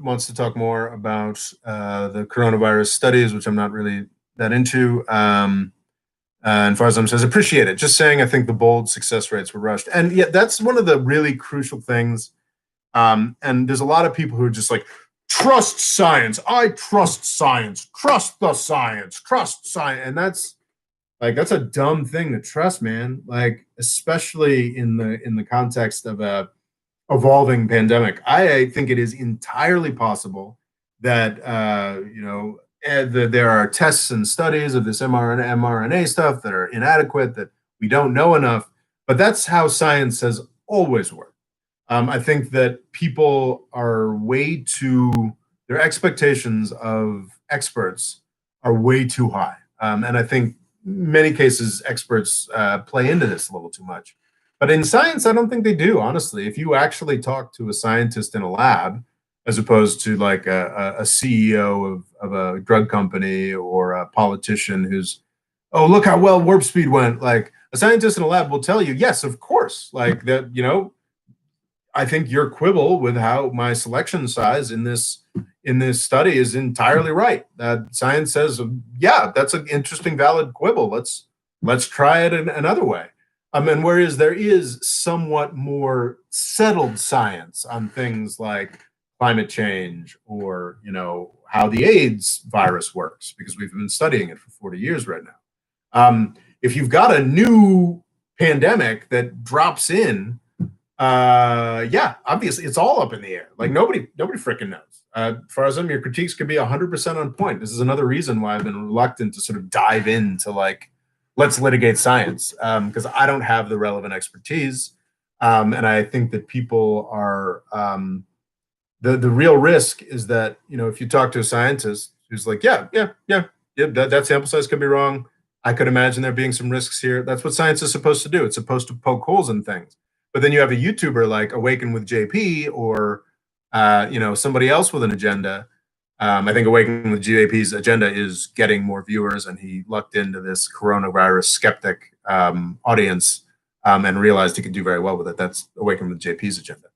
wants to talk more about the coronavirus studies, which I'm not really that into. And Farzam says, appreciate it. Just saying, I think the bold success rates were rushed. And yeah, that's one of the really crucial things. And there's a lot of people who are just like, trust science. I trust science. Trust the science. Trust science. And that's a dumb thing to trust, man. Like, especially in the context of a evolving pandemic. I think it is entirely possible that there are tests and studies of this mRNA stuff that are inadequate, that we don't know enough. But that's how science has always worked. I think that people are their expectations of experts are way too high. And I think many cases experts play into this a little too much. But in science, I don't think they do, honestly. If you actually talk to a scientist in a lab, as opposed to like a CEO of a drug company or a politician who's, oh, look how well warp speed went. Like, a scientist in a lab will tell you, yes, of course. Like that, I think your quibble with how my selection size in this study is entirely right. Science says, yeah, that's an interesting, valid quibble. Let's try it another way. And whereas there is somewhat more settled science on things like climate change or, how the AIDS virus works, because we've been studying it for 40 years right now. If you've got a new pandemic that drops in, yeah, obviously it's all up in the air. Like nobody freaking knows. Farzam, your critiques could be 100% on point. This is another reason why I've been reluctant to sort of dive into let's litigate science, because I don't have the relevant expertise. And I think that people are, the real risk is that, if you talk to a scientist who's like, yeah, that sample size could be wrong. I could imagine there being some risks here. That's what science is supposed to do. It's supposed to poke holes in things. But then you have a YouTuber like Awaken with JP or, somebody else with an agenda. I think Awaken with JP's agenda is getting more viewers, and he lucked into this coronavirus skeptic audience and realized he could do very well with it. That's Awaken with JP's agenda.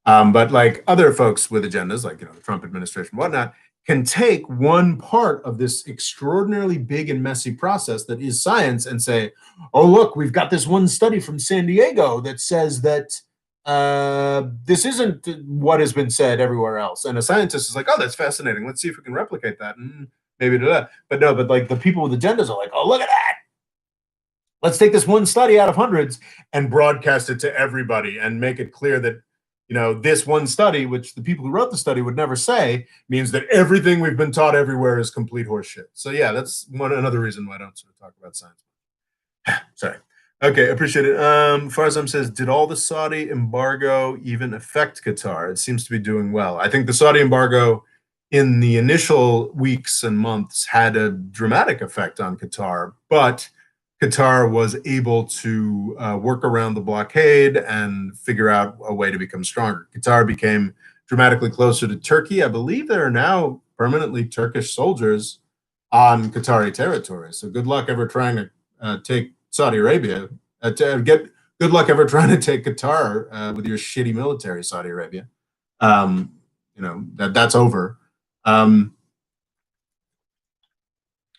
But like other folks with agendas, like the Trump administration, whatnot, can take one part of this extraordinarily big and messy process that is science and say, oh, look, we've got this one study from San Diego that says that this isn't what has been said everywhere else. And a scientist is like, oh, that's fascinating. Let's see if we can replicate that. And maybe do that. But no, but like the people with agendas are like, oh, look at that. Let's take this one study out of hundreds and broadcast it to everybody and make it clear that, this one study, which the people who wrote the study would never say, means that everything we've been taught everywhere is complete horseshit. So yeah, that's another reason why I don't sort of talk about science. Sorry. Okay, appreciate it. Farzam says, did all the Saudi embargo even affect Qatar? It seems to be doing well. I think the Saudi embargo in the initial weeks and months had a dramatic effect on Qatar, but Qatar was able to work around the blockade and figure out a way to become stronger. Qatar became dramatically closer to Turkey. I believe there are now permanently Turkish soldiers on Qatari territory. So good luck ever trying to take Saudi Arabia. Good luck ever trying to take Qatar with your shitty military, Saudi Arabia. That's over.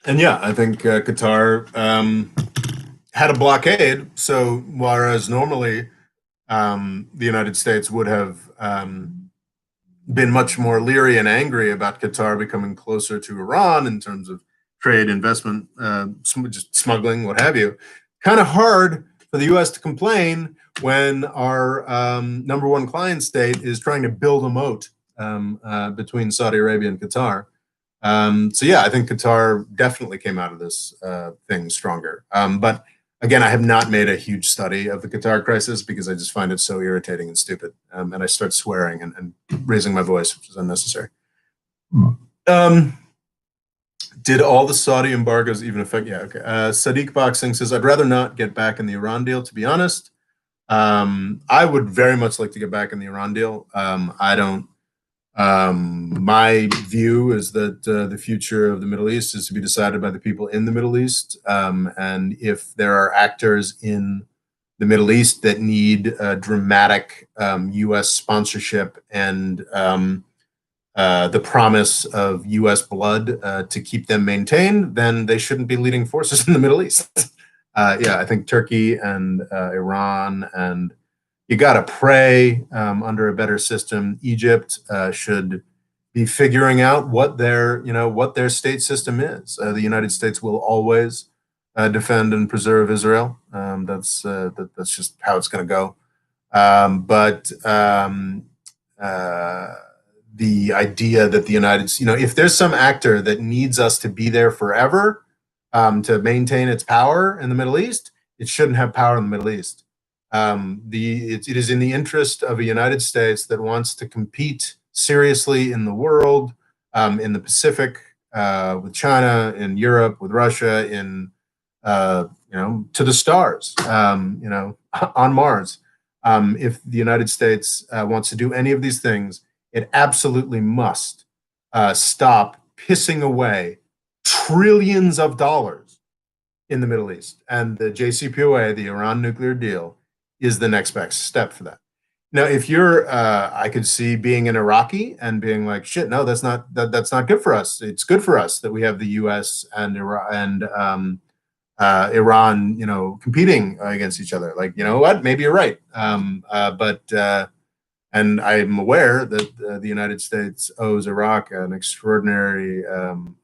And yeah, I think Qatar had a blockade. So whereas normally the United States would have been much more leery and angry about Qatar becoming closer to Iran in terms of trade, investment, just smuggling, what have you, kind of hard for the U.S. to complain when our number one client state is trying to build a moat between Saudi Arabia and Qatar. So yeah, I think Qatar definitely came out of this thing stronger. But again, I have not made a huge study of the Qatar crisis because I just find it so irritating and stupid, and I start swearing and raising my voice, which is unnecessary. Um, did all the Saudi embargoes even affect? Yeah, okay. Sadiq Boxing says, I'd rather not get back in the Iran deal, to be honest. I would very much like to get back in the Iran deal. I don't. My view is that the future of the Middle East is to be decided by the people in the Middle East. And if there are actors in the Middle East that need dramatic U.S. sponsorship and the promise of U.S. blood to keep them maintained, then they shouldn't be leading forces in the Middle East. Yeah, I think Turkey and Iran, and you got to pray under a better system. Egypt should be figuring out what their state system is. The United States will always defend and preserve Israel. That's just how it's going to go. But the idea that the if there's some actor that needs us to be there forever to maintain its power in the Middle East, it shouldn't have power in the Middle East. It is in the interest of a United States that wants to compete seriously in the world, in the Pacific, with China, in Europe, with Russia, to the stars, on Mars. If the United States wants to do any of these things, it absolutely must stop pissing away trillions of dollars in the Middle East. And the JCPOA, the Iran nuclear deal, is the next best step for that. Now, if I could see being an Iraqi and being like, shit, no, that's not good for us. It's good for us that we have the U.S. and Iran, competing against each other. Like, you know what? Maybe you're right. And I'm aware that the United States owes Iraq an extraordinary,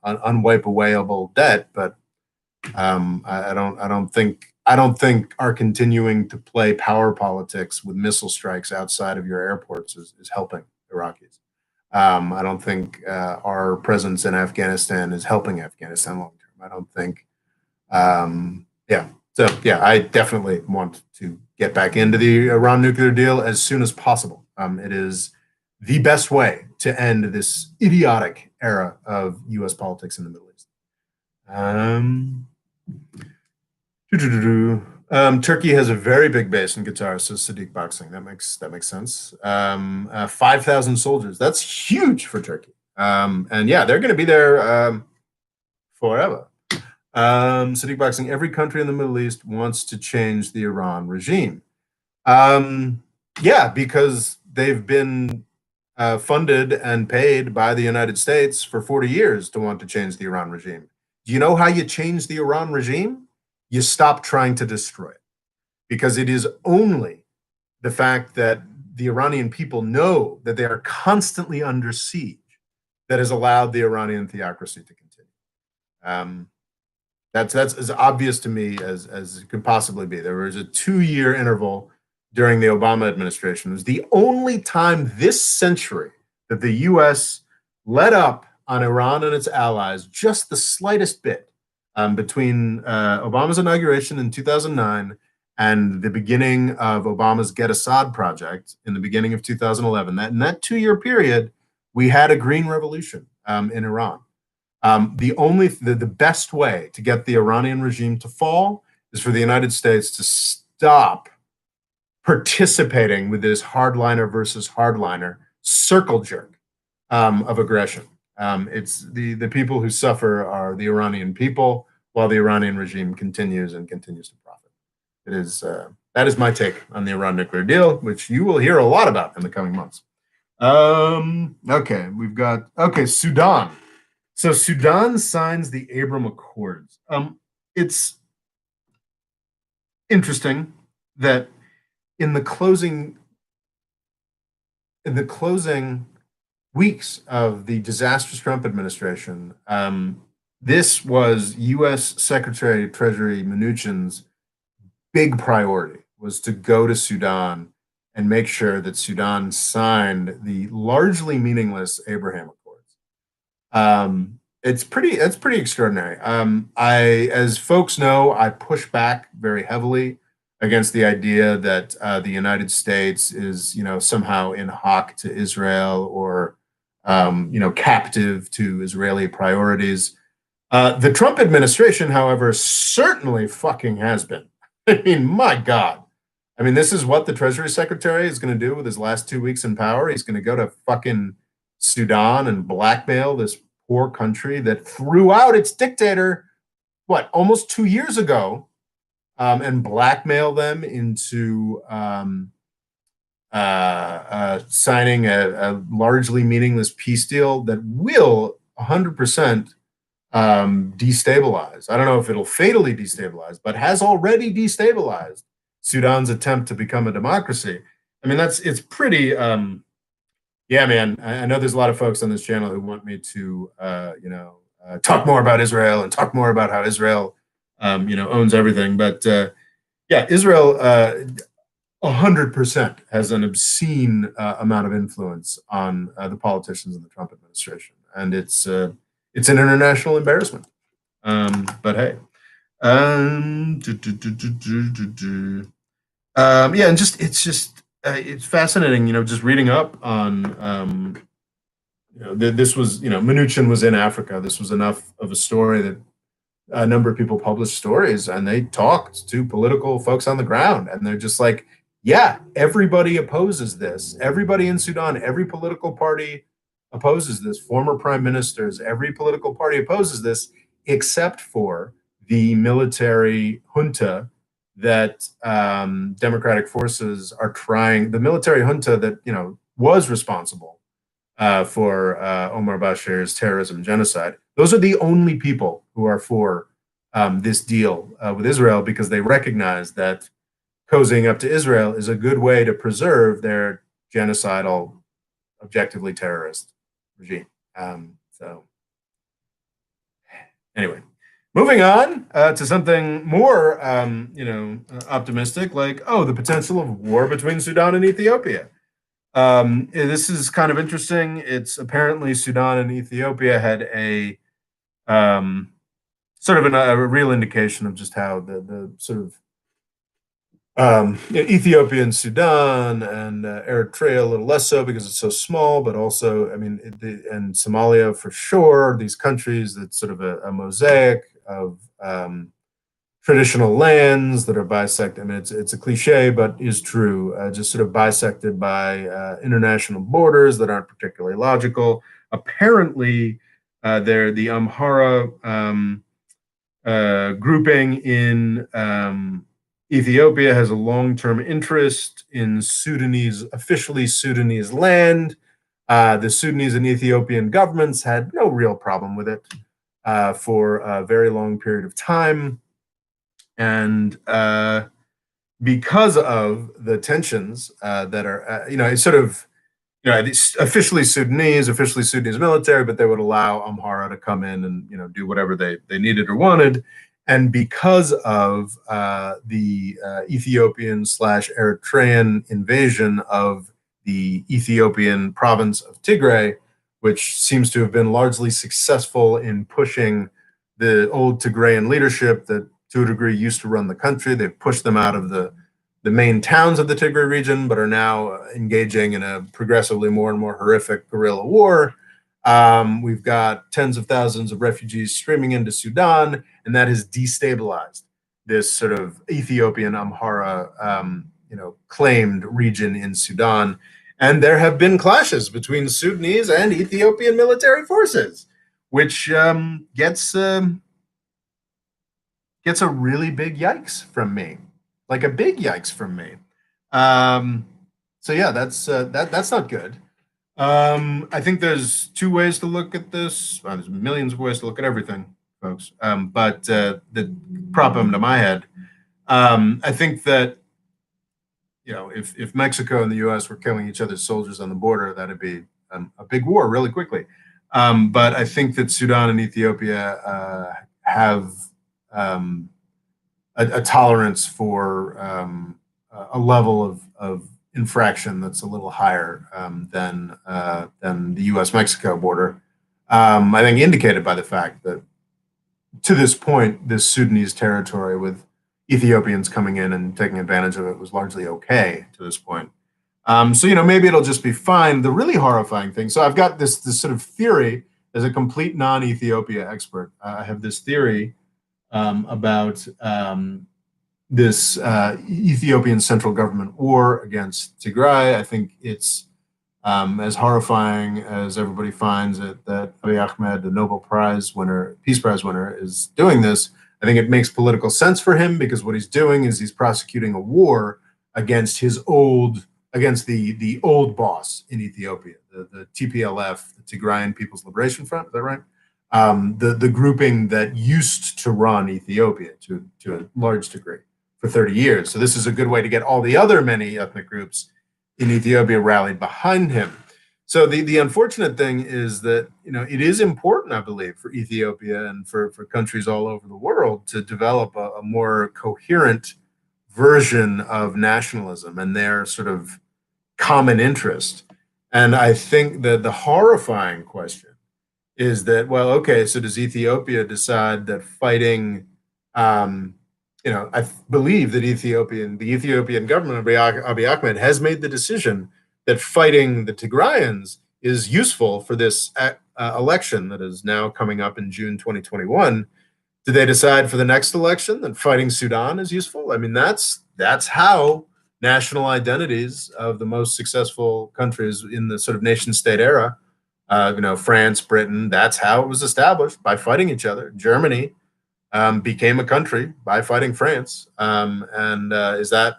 unwipeable debt, but I don't think our continuing to play power politics with missile strikes outside of your airports is helping Iraqis. I don't think our presence in Afghanistan is helping Afghanistan long term. I don't think. Yeah. So yeah, I definitely want to get back into the Iran nuclear deal as soon as possible. It is the best way to end this idiotic era of U.S. politics in the Middle East. Turkey has a very big base in Qatar, says Sadiq Boxing. That makes sense. 5,000 soldiers. That's huge for Turkey. And yeah, they're going to be there forever. Sadiq Boxing. Every country in the Middle East wants to change the Iran regime. Yeah, because they've been funded and paid by the United States for 40 years to want to change the Iran regime. Do you know how you change the Iran regime? You stop trying to destroy it, because it is only the fact that the Iranian people know that they are constantly under siege that has allowed the Iranian theocracy to continue. That's as obvious to me as it could possibly be. There was a 2-year interval during the Obama administration. It was the only time this century that the U.S. let up on Iran and its allies just the slightest bit. Between Obama's inauguration in 2009 and the beginning of Obama's Get Assad project in the beginning of 2011, in that 2-year period, we had a green revolution in Iran. The best way to get the Iranian regime to fall is for the United States to stop participating with this hardliner versus hardliner circle jerk of aggression. It's the people who suffer are the Iranian people, while the Iranian regime continues to profit. That is my take on the Iran nuclear deal, which you will hear a lot about in the coming months. Okay, we've got Sudan. So Sudan signs the Abraham Accords. It's interesting that in the closing weeks of the disastrous Trump administration, this was U.S. Secretary of Treasury Mnuchin's big priority, was to go to Sudan and make sure that Sudan signed the largely meaningless Abraham Accords. It's pretty extraordinary. As folks know, I push back very heavily against the idea that the United States is, somehow in hock to Israel or, captive to Israeli priorities. The Trump administration, however, certainly fucking has been. I mean, my God. I mean, this is what the Treasury Secretary is going to do with his last 2 weeks in power. He's going to go to fucking Sudan and blackmail this poor country that threw out its dictator, what, almost 2 years ago, and blackmail them into signing a largely meaningless peace deal that will 100% destabilize. I don't know if it'll fatally destabilize, but has already destabilized Sudan's attempt to become a democracy. I mean, it's pretty. Yeah, man. I know there's a lot of folks on this channel who want me to, talk more about Israel and talk more about how Israel, owns everything. But yeah, Israel 100% has an obscene amount of influence on the politicians in the Trump administration, and it's an international embarrassment. But hey, yeah, and it's fascinating, just reading up on, this was, Mnuchin was in Africa. This was enough of a story that a number of people published stories, and they talked to political folks on the ground, and they're just like, yeah, everybody opposes this. Everybody in Sudan, every political party opposes this. Former prime ministers, every political party opposes this, except for the military junta that democratic forces are trying. The military junta that was responsible for Omar Bashir's terrorism and genocide. Those are the only people who are for this deal with Israel, because they recognize that cozying up to Israel is a good way to preserve their genocidal, objectively terrorist regime. So anyway, moving on to something more, optimistic, like, the potential of war between Sudan and Ethiopia. This is kind of interesting. It's apparently Sudan and Ethiopia had a sort of a real indication of just how the sort of Ethiopia and Sudan and Eritrea a little less so because it's so small, but also, I mean, and Somalia for sure. These countries that's sort of a mosaic of traditional lands that are bisected. I mean, it's a cliche, but is true. Just sort of bisected by international borders that aren't particularly logical. Apparently, they're the Amhara grouping in Ethiopia has a long-term interest in officially Sudanese land. The Sudanese and Ethiopian governments had no real problem with it for a very long period of time. And because of the tensions that are, it's sort of, it's officially Sudanese military, but they would allow Amhara to come in and, do whatever they needed or wanted. And because of the Ethiopian/Eritrean invasion of the Ethiopian province of Tigray, which seems to have been largely successful in pushing the old Tigrayan leadership that, to a degree, used to run the country. They've pushed them out of the main towns of the Tigray region, but are now engaging in a progressively more and more horrific guerrilla war. We've got tens of thousands of refugees streaming into Sudan, and that has destabilized this sort of Ethiopian Amhara, claimed region in Sudan. And there have been clashes between Sudanese and Ethiopian military forces, which gets a really big yikes from me, like a big yikes from me. So yeah, that's not good. I think there's two ways to look at this. Well, there's millions of ways to look at everything, folks. But the problem to my head, I think that if Mexico and the U.S. were killing each other's soldiers on the border, that'd be a big war really quickly. But I think that Sudan and Ethiopia have a tolerance for a level of infraction that's a little higher than the U.S.-Mexico border. I think indicated by the fact that to this point, this Sudanese territory with Ethiopians coming in and taking advantage of it was largely okay to this point. So maybe it'll just be fine. The really horrifying thing. So I've got this sort of theory as a complete non-Ethiopia expert. I have this theory about this Ethiopian central government war against Tigray. I think it's as horrifying as everybody finds it that Abiy Ahmed, the Nobel Prize winner, Peace Prize winner, is doing this. I think it makes political sense for him because what he's doing is he's prosecuting a war against the old boss in Ethiopia, the TPLF, the Tigrayan People's Liberation Front. Is that right? The grouping that used to run Ethiopia to a large degree for 30 years. So this is a good way to get all the other many ethnic groups in Ethiopia rallied behind him. So the unfortunate thing is that it is important, I believe, for Ethiopia and for countries all over the world to develop a more coherent version of nationalism and their sort of common interest. And I think that the horrifying question is that, well, okay, so does Ethiopia decide that fighting, I believe that the Ethiopian government, Abiy Ahmed, has made the decision that fighting the Tigrayans is useful for this election that is now coming up in June 2021. Do they decide for the next election that fighting Sudan is useful? I mean, that's how national identities of the most successful countries in the sort of nation state era, France, Britain, that's how it was established, by fighting each other. Germany became a country by fighting France. And is that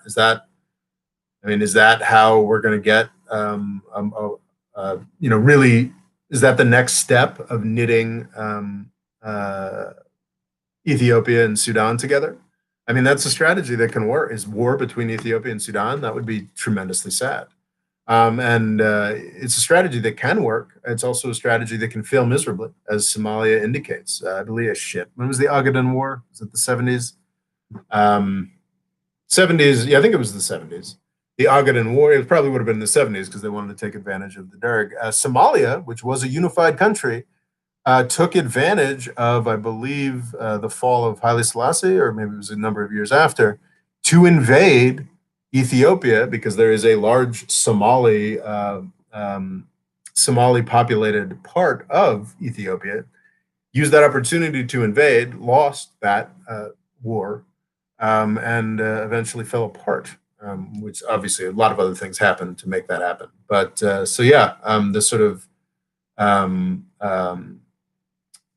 how we're going to get, really, is that the next step of knitting Ethiopia and Sudan together? I mean, that's a strategy that can work. Is war between Ethiopia and Sudan? That would be tremendously sad. And it's a strategy that can work. It's also a strategy that can fail miserably, as Somalia indicates. I believe, when was the Ogaden War? Was it the 70s? 70s, yeah, I think it was the 70s. The Ogaden War, it probably would have been in the 70s because they wanted to take advantage of the Derg. Somalia, which was a unified country, took advantage of, I believe, the fall of Haile Selassie, or maybe it was a number of years after, to invade Ethiopia, because there is a large Somali populated part of Ethiopia, used that opportunity to invade, lost that war, and eventually fell apart, which obviously a lot of other things happened to make that happen. But the sort of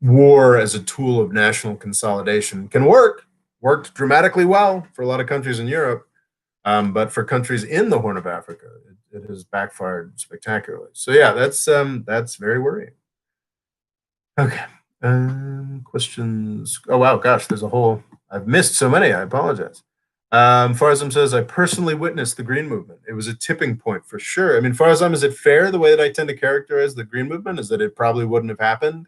war as a tool of national consolidation can worked dramatically well for a lot of countries in Europe. But for countries in the Horn of Africa, it has backfired spectacularly. So yeah, that's very worrying. Okay, questions. Oh wow, gosh, there's a whole. I've missed so many. I apologize. Farzam says, I personally witnessed the Green Movement. It was a tipping point for sure. I mean, Farzam, is it fair the way that I tend to characterize the Green Movement is that it probably wouldn't have happened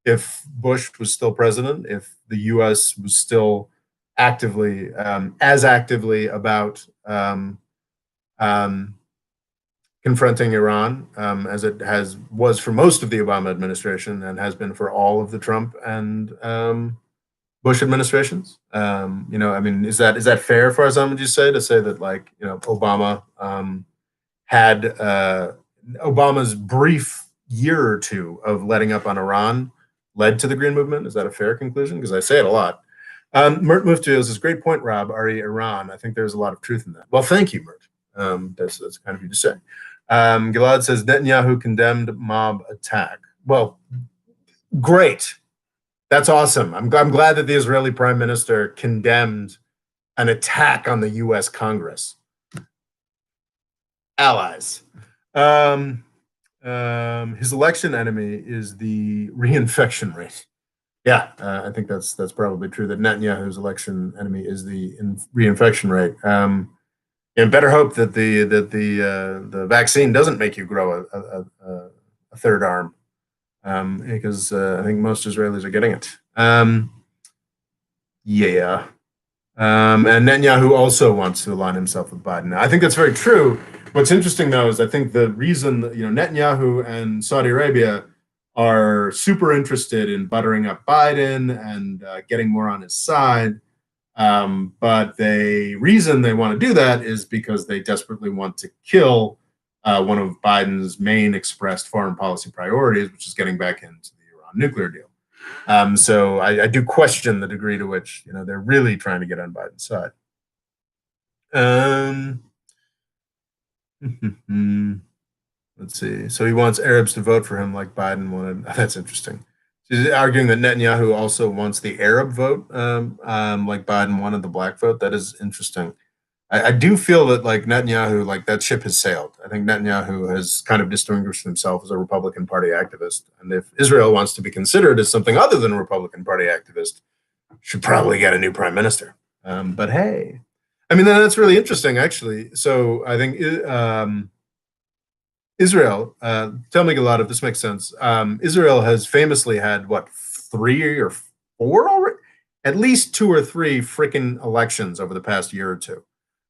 if Bush was still president, if the U.S. was still actively about confronting Iran, as it was for most of the Obama administration and has been for all of the Trump and Bush administrations. I mean, is that fair, Farzam, would you say, to say that, like, Obama had Obama's brief year or two of letting up on Iran led to the Green Movement? Is that a fair conclusion? Because I say it a lot. Mert Mufti says, great point, Rob, re Iran. I think there's a lot of truth in that. Well, thank you, Mert. That's kind of you to say. Gilad says, Netanyahu condemned mob attack. Well, great. That's awesome. I'm glad that the Israeli prime minister condemned an attack on the U.S. Congress. Allies. His election enemy is the reinfection rate. Yeah, I think that's probably true, that Netanyahu's election enemy is the reinfection rate. And better hope that the vaccine doesn't make you grow a third arm, because I think most Israelis are getting it. And Netanyahu also wants to align himself with Biden. I think that's very true. What's interesting, though, is I think the reason that, Netanyahu and Saudi Arabia are super interested in buttering up Biden and getting more on his side. But the reason they want to do that is because they desperately want to kill one of Biden's main expressed foreign policy priorities, which is getting back into the Iran nuclear deal. So I do question the degree to which they're really trying to get on Biden's side. Let's see. So he wants Arabs to vote for him like Biden wanted. That's interesting. He's arguing that Netanyahu also wants the Arab vote, like Biden wanted the black vote. That is interesting. I do feel that like Netanyahu, like that ship has sailed. I think Netanyahu has kind of distinguished himself as a Republican Party activist. And if Israel wants to be considered as something other than a Republican Party activist, should probably get a new prime minister. But hey, I mean, that's really interesting, actually. So I think Israel, tell me a lot if this makes sense. Israel has famously had what, 3 or 4 already? At least 2 or 3 freaking elections over the past year or two.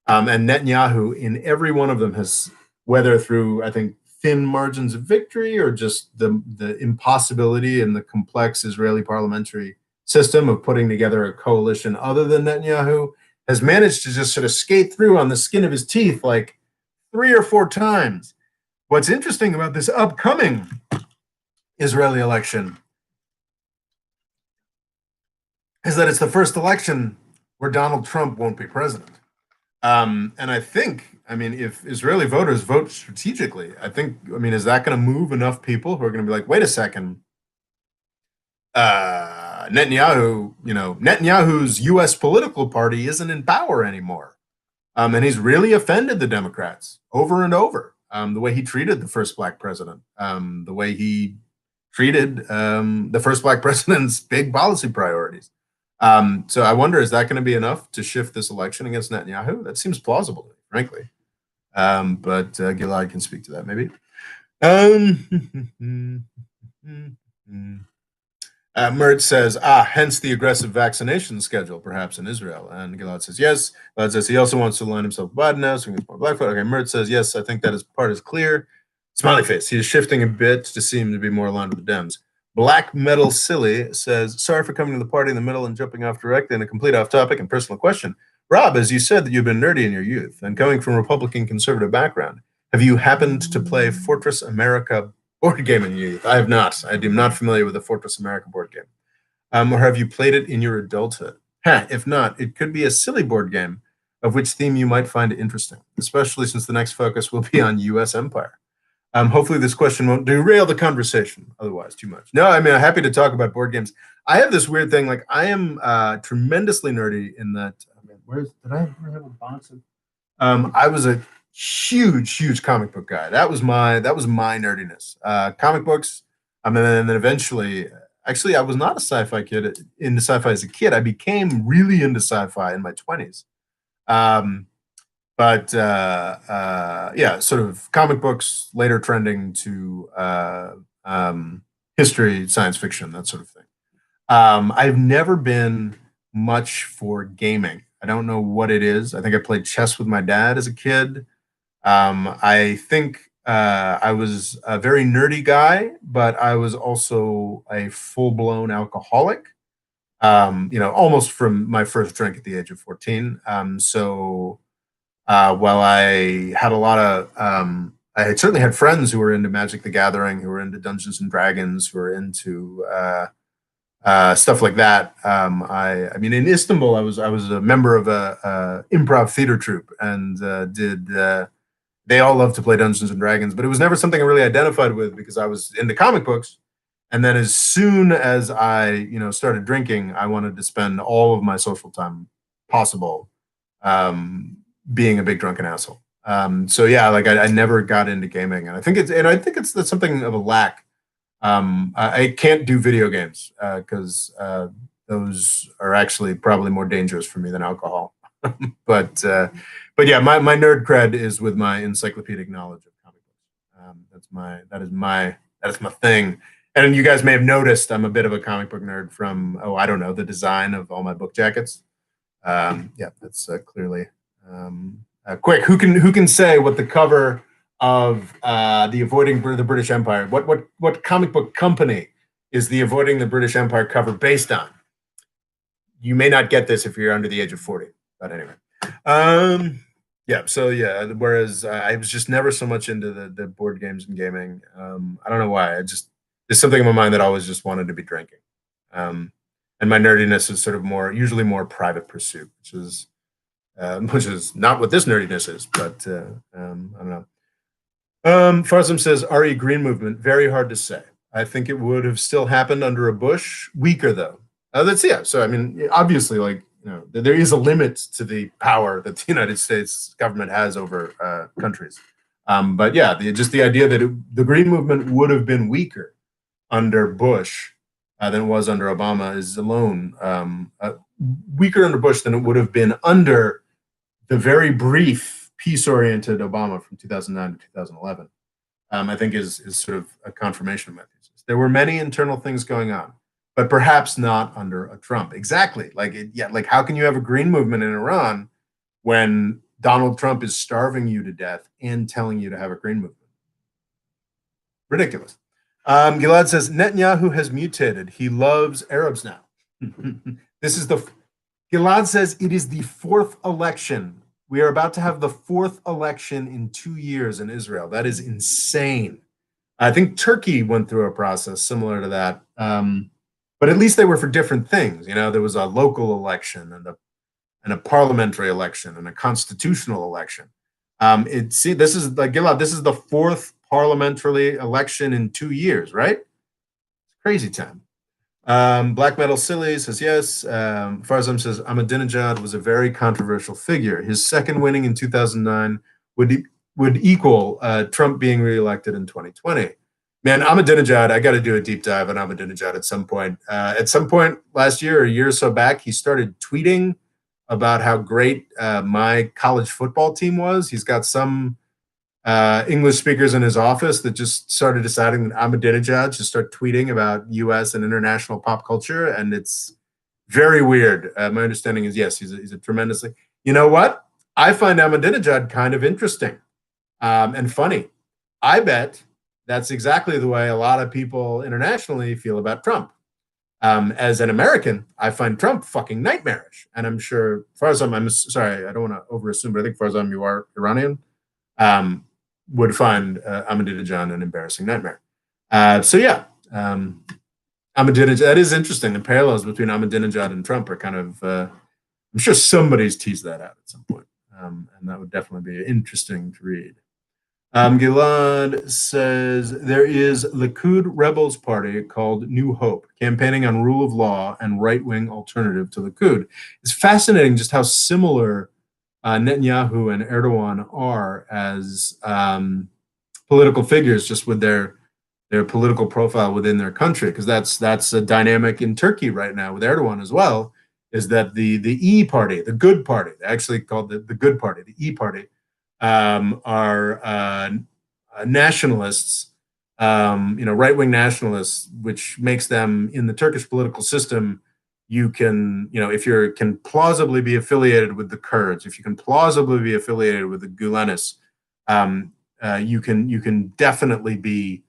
And Netanyahu in every one of them has, whether through, I think, thin margins of victory or just the impossibility in the complex Israeli parliamentary system of putting together a coalition other than Netanyahu, has managed to just sort of skate through on the skin of his teeth like 3 or 4 times. What's interesting about this upcoming Israeli election is that it's the first election where Donald Trump won't be president. And I think, I mean, if Israeli voters vote strategically, is that going to move enough people who are going to be like, wait a second, Netanyahu's U.S. political party isn't in power anymore. And he's really offended the Democrats over and over. The way he treated the first black president, the way he treated the first black president's big policy priorities. So I wonder, is that going to be enough to shift this election against Netanyahu? That seems plausible, frankly. But Gilad can speak to that, maybe. Mert says, hence the aggressive vaccination schedule, perhaps in Israel. And Gilad says, yes. Gilad says he also wants to align himself with Biden now, so he gets more black vote. Okay, Mert says, yes, I think that part is clear. Smiley face. He is shifting a bit to seem to be more aligned with the Dems. Black Metal Silly says, sorry for coming to the party in the middle and jumping off directly in a complete off-topic and personal question. Rob, as you said that you've been nerdy in your youth and coming from a Republican conservative background, have you happened to play Fortress America board game in your youth? I have not. I am not familiar with the Fortress America board game. Or have you played it in your adulthood? If not, it could be a silly board game of which theme you might find interesting, especially since the next focus will be on U.S. empire. Hopefully this question won't derail the conversation otherwise too much. No, I mean, I'm happy to talk about board games. I have this weird thing, like I am tremendously nerdy in that, did I ever have a box of, I was a huge comic book guy. That was my nerdiness. Comic books, and then eventually, actually, I was not a sci-fi kid into sci-fi as a kid. I became really into sci-fi in my 20s. Yeah, sort of comic books, later trending to history, science fiction, that sort of thing. I've never been much for gaming. I don't know what it is. I think I played chess with my dad as a kid. I think I was a very nerdy guy, but I was also a full-blown alcoholic, almost from my first drink at the age of 14. While I had a lot of, I certainly had friends who were into Magic the Gathering, who were into Dungeons and Dragons, who were into stuff like that. I mean, in Istanbul, I was a member of a improv theater troupe, and they all loved to play Dungeons and Dragons, but it was never something I really identified with because I was into comic books. And then as soon as I, started drinking, I wanted to spend all of my social time possible being a big drunken asshole. So yeah, like I never got into gaming, and I think that's something of a lack. I can't do video games because those are actually probably more dangerous for me than alcohol. But yeah, my nerd cred is with my encyclopedic knowledge of comic books. That is my thing. And you guys may have noticed I'm a bit of a comic book nerd from I don't know, the design of all my book jackets. Yeah, that's clearly quick. Who can say what the cover of the Avoiding the British Empire. What comic book company is the Avoiding the British Empire cover based on? You may not get this if you're under the age of 40, but anyway. Yeah, so yeah, whereas I was just never so much into the board games and gaming. I don't know why. There's something in my mind that I always just wanted to be drinking. And my nerdiness is sort of usually more private pursuit, which is not what this nerdiness is, but I don't know. Farzam says, RE Green Movement, very hard to say. I think it would have still happened under a Bush, weaker though. So I mean, obviously, like, there is a limit to the power that the United States government has over countries. But yeah, just the idea that the Green Movement would have been weaker under Bush than it was under Obama is alone weaker under Bush than it would have been under the very brief peace-oriented Obama from 2009 to 2011. I think is sort of a confirmation of my thesis. There were many internal things going on, but perhaps not under a Trump. Exactly. Like how can you have a green movement in Iran when Donald Trump is starving you to death and telling you to have a green movement? Ridiculous. Gilad says, Netanyahu has mutated. He loves Arabs now. Gilad says it is the fourth election. We are about to have the fourth election in 2 years in Israel. That is insane. I think Turkey went through a process similar to that. But at least they were for different things. There was a local election and a parliamentary election and a constitutional election. This is Gilad, this is the fourth parliamentary election in 2 years, right? It's crazy time. Black Metal Silly says yes. Farzam says Ahmadinejad was a very controversial figure. His second winning in 2009 would equal Trump being reelected in 2020. Man, Ahmadinejad, I got to do a deep dive on Ahmadinejad at some point. At some point last year or a year or so back, he started tweeting about how great my college football team was. He's got some English speakers in his office that just started deciding that Ahmadinejad should start tweeting about U.S. and international pop culture, and it's very weird. My understanding is, yes, he's a tremendously... You know what? I find Ahmadinejad kind of interesting and funny. I bet that's exactly the way a lot of people internationally feel about Trump. As an American, I find Trump fucking nightmarish. And I'm sure, Farzam, I'm sorry, I don't want to overassume, but I think Farzam, you are Iranian, would find Ahmadinejad an embarrassing nightmare. So yeah, Ahmadinejad, that is interesting. The parallels between Ahmadinejad and Trump are kind of, I'm sure somebody's teased that out at some point. And that would definitely be interesting to read. Gilad says, there is Likud Rebels Party called New Hope, campaigning on rule of law and right-wing alternative to Likud. It's fascinating just how similar Netanyahu and Erdogan are as political figures, just with their political profile within their country, because that's a dynamic in Turkey right now with Erdogan as well, is that the E party, the good party, they actually called the good party, the E party, are nationalists, right-wing nationalists, which makes them, in the Turkish political system, you can, if you can plausibly be affiliated with the Kurds, if you can plausibly be affiliated with the Gulanis, you can definitely be,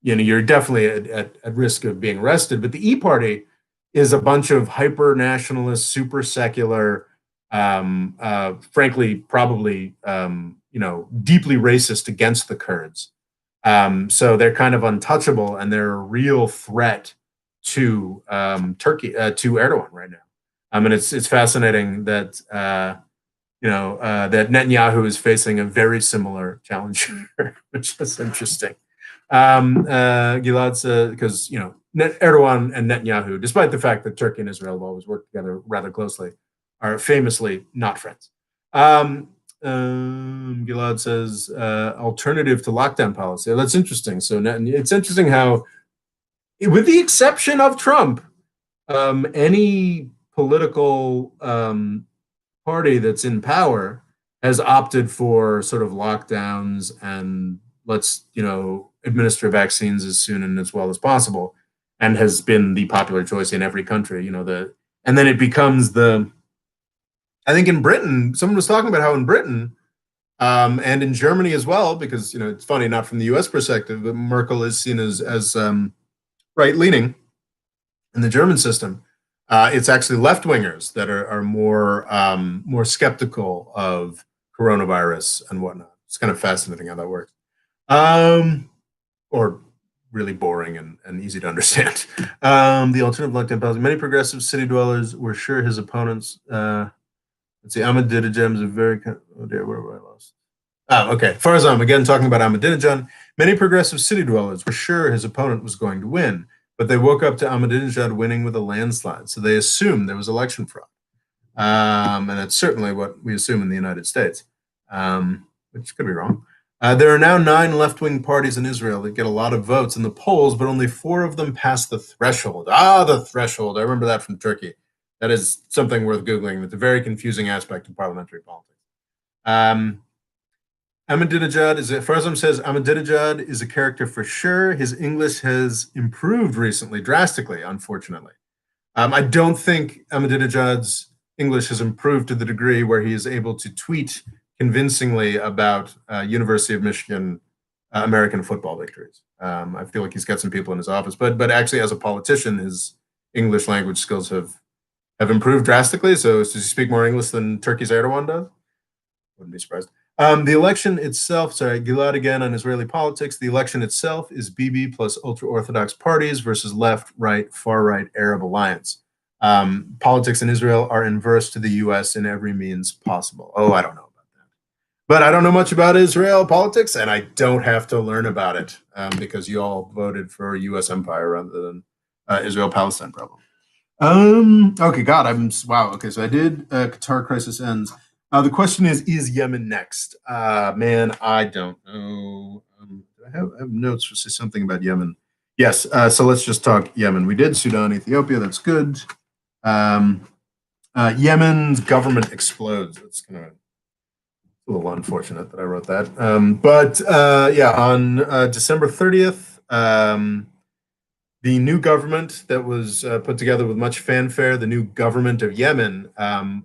you're definitely at risk of being arrested. But the E Party is a bunch of hyper-nationalist, super secular, frankly, probably, deeply racist against the Kurds. So they're kind of untouchable, and they're a real threat to Turkey, to Erdogan right now. And it's fascinating that that Netanyahu is facing a very similar challenge, which is interesting. Gilad says, because Erdogan and Netanyahu, despite the fact that Turkey and Israel have always worked together rather closely, are famously not friends. Gilad says, alternative to lockdown policy. That's interesting. So it's interesting how, with the exception of Trump, any political party that's in power has opted for sort of lockdowns and let's, administer vaccines as soon and as well as possible, and has been the popular choice in every country, and then it becomes I think in Britain, someone was talking about how in Britain, And in Germany as well, because it's funny, not from the U.S. perspective, but Merkel is seen as right leaning in the German system. It's actually left wingers that are more skeptical of coronavirus and whatnot. It's kind of fascinating how that works. Or really boring and easy to understand. The alternative lockdown policy. Many progressive city dwellers were sure his opponents. Let's see. Ahmadinejad is a very. Oh dear, where have I lost? Oh, okay. Farzam, again talking about Ahmadinejad. Many progressive city dwellers were sure his opponent was going to win, but they woke up to Ahmadinejad winning with a landslide, so they assumed there was election fraud. And that's certainly what we assume in the United States, which could be wrong. There are now 9 left-wing parties in Israel that get a lot of votes in the polls, but only 4 of them pass the threshold. The threshold. I remember that from Turkey. That is something worth Googling. It's a very confusing aspect of parliamentary politics. Ahmadinejad Farzam says Ahmadinejad is a character for sure. His English has improved recently, drastically, unfortunately. I don't think Ahmadinejad's English has improved to the degree where he is able to tweet convincingly about University of Michigan American football victories. I feel like he's got some people in his office, but actually as a politician, his English language skills have improved drastically. So does he speak more English than Turkey's Erdogan does? Wouldn't be surprised. The election itself, sorry, Gilad again on Israeli politics. The election itself is Bibi plus ultra-Orthodox parties versus left, right, far-right Arab alliance. Politics in Israel are inverse to the U.S. in every means possible. Oh, I don't know about that. But I don't know much about Israel politics, and I don't have to learn about it because you all voted for U.S. empire rather than Israel-Palestine problem. Okay, God, wow. Okay, so I did Qatar crisis ends. The question is Yemen next? Man, I don't know. I have notes for say something about Yemen. Yes, so let's just talk Yemen. We did Sudan, Ethiopia. That's good. Yemen's government explodes. That's kind of a little unfortunate that I wrote that. But yeah, on December 30th, the new government that was put together with much fanfare, the new government of Yemen.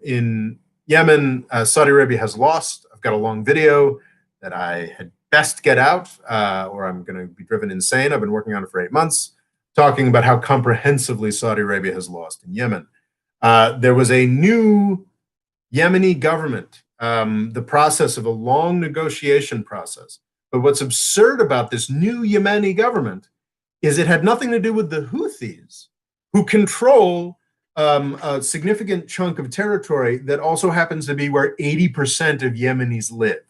In Yemen, Saudi Arabia has lost. I've got a long video that I had best get out, or I'm going to be driven insane. I've been working on it for 8 months, talking about how comprehensively Saudi Arabia has lost in Yemen. There was a new Yemeni government, the process of a long negotiation process. But what's absurd about this new Yemeni government is it had nothing to do with the Houthis, who control a significant chunk of territory that also happens to be where 80% of Yemenis live.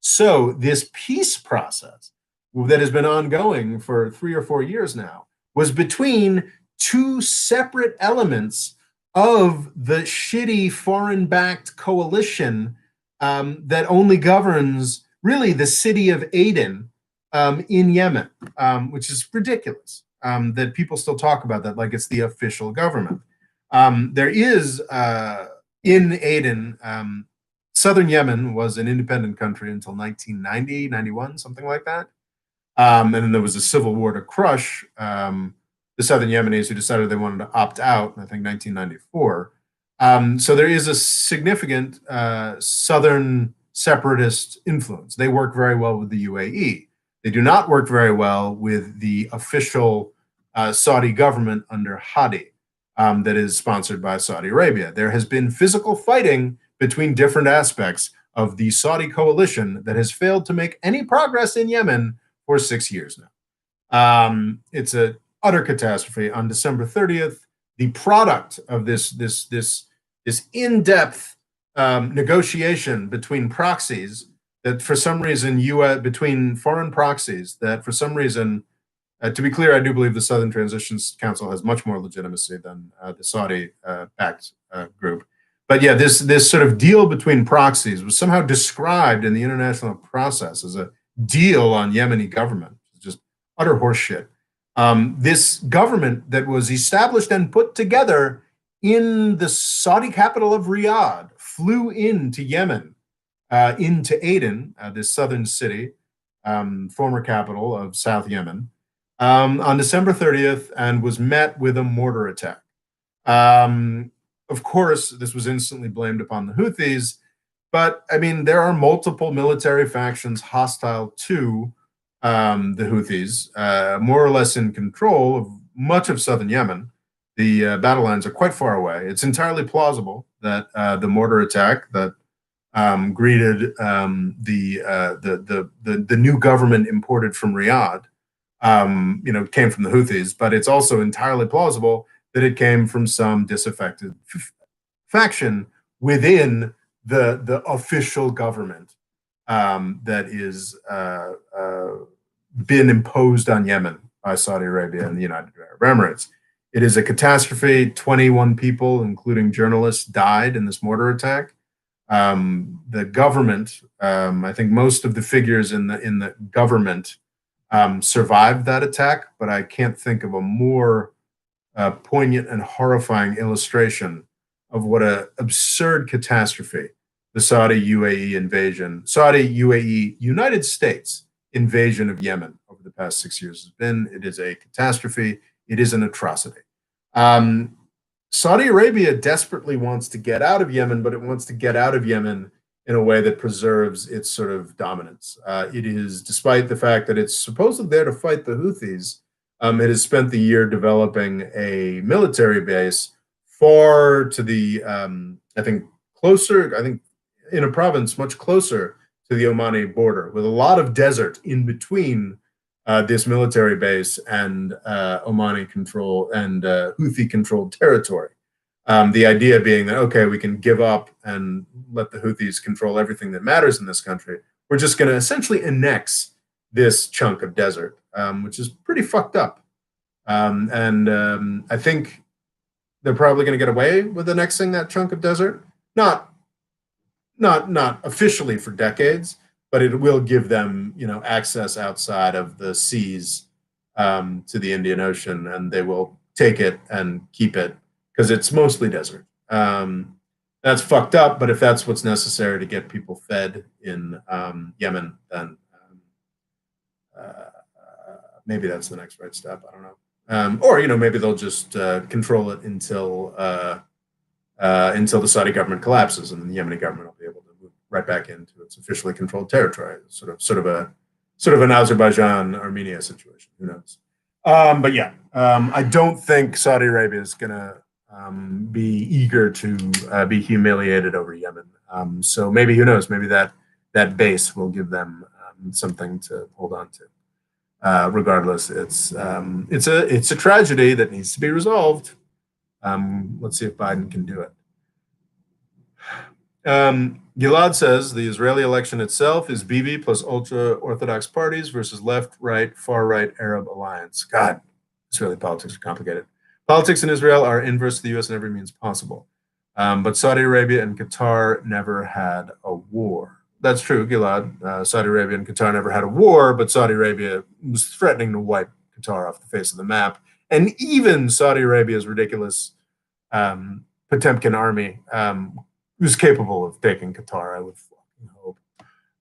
So this peace process that has been ongoing for 3 or 4 years now was between 2 separate elements of the shitty foreign-backed coalition that only governs really the city of Aden in Yemen, which is ridiculous that people still talk about that like it's the official government. There is in Aden, southern Yemen was an independent country until 1990, 91, something like that. And then there was a civil war to crush the southern Yemenis who decided they wanted to opt out, I think 1994. So there is a significant southern separatist influence. They work very well with the UAE. They do not work very well with the official Saudi government under Hadi that is sponsored by Saudi Arabia. There has been physical fighting between different aspects of the Saudi coalition that has failed to make any progress in Yemen for 6 years now. It's an utter catastrophe. On December 30th, the product of this in-depth negotiation between proxies that for some reason between foreign proxies that for some reason, to be clear, I do believe the Southern Transitions Council has much more legitimacy than the Saudi-backed group. But yeah, this sort of deal between proxies was somehow described in the international process as a deal on Yemeni government. Just utter horseshit. This government that was established and put together in the Saudi capital of Riyadh flew into Yemen, into Aden, this southern city, former capital of South Yemen, on December 30th and was met with a mortar attack. Of course, this was instantly blamed upon the Houthis. But I mean, there are multiple military factions hostile to the Houthis, more or less in control of much of southern Yemen. The battle lines are quite far away. It's entirely plausible that the mortar attack that greeted the new government imported from Riyadh, came from the Houthis, but it's also entirely plausible that it came from some disaffected faction within the official government that is been imposed on Yemen by Saudi Arabia and the United Arab Emirates. It is a catastrophe. 21 people, including journalists, died in this mortar attack. The government, I think most of the figures in the government survived that attack, but I can't think of a more poignant and horrifying illustration of what an absurd catastrophe the Saudi UAE invasion, Saudi UAE United States invasion of Yemen over the past 6 years has been. It is a catastrophe. It is an atrocity. Saudi Arabia desperately wants to get out of Yemen, but it wants to get out of Yemen in a way that preserves its sort of dominance. It is, despite the fact that it's supposedly there to fight the Houthis, it has spent the year developing a military base far to the, I think, closer, I think, in a province much closer to the Omani border, with a lot of desert in between this military base and Omani control and Houthi controlled territory. The idea being that, okay, we can give up and let the Houthis control everything that matters in this country. We're just going to essentially annex this chunk of desert, which is pretty fucked up. I think they're probably going to get away with annexing that chunk of desert. Not officially for decades, but it will give them, access outside of the seas to the Indian Ocean, and they will take it and keep it because it's mostly desert. That's fucked up, but if that's what's necessary to get people fed in Yemen, then maybe that's the next right step. I don't know. Or maybe they'll just control it until the Saudi government collapses, and then the Yemeni government will be able to move right back into its officially controlled territory. Sort of an Azerbaijan-Armenia situation. Who knows? But yeah, I don't think Saudi Arabia is going to be eager to be humiliated over Yemen. So maybe, who knows? Maybe that base will give them something to hold on to. Regardless, it's a tragedy that needs to be resolved. Let's see if Biden can do it. Gilad says the Israeli election itself is Bibi plus ultra-Orthodox parties versus left, right, far-right Arab alliance. God, Israeli politics are complicated. Politics in Israel are inverse to the U.S. in every means possible. But Saudi Arabia and Qatar never had a war. That's true, Gilad. Saudi Arabia and Qatar never had a war, but Saudi Arabia was threatening to wipe Qatar off the face of the map. And even Saudi Arabia's ridiculous Potemkin army was capable of taking Qatar, I would fucking hope.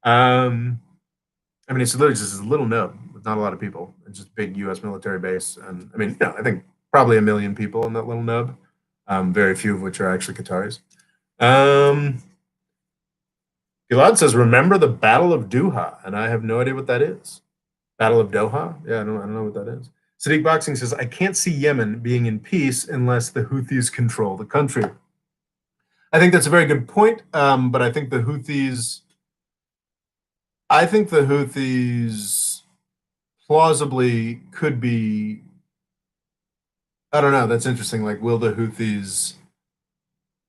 I mean, it's literally just a little nub with not a lot of people. It's just a big U.S. military base. And I mean, I think probably 1 million people in that little nub, very few of which are actually Qataris. Gilad says, remember the Battle of Doha? And I have no idea what that is. Battle of Doha? Yeah, I don't know what that is. Sadiq Boxing says, I can't see Yemen being in peace unless the Houthis control the country. I think that's a very good point, but I think the Houthis plausibly could be, I don't know, that's interesting. Like, will the Houthis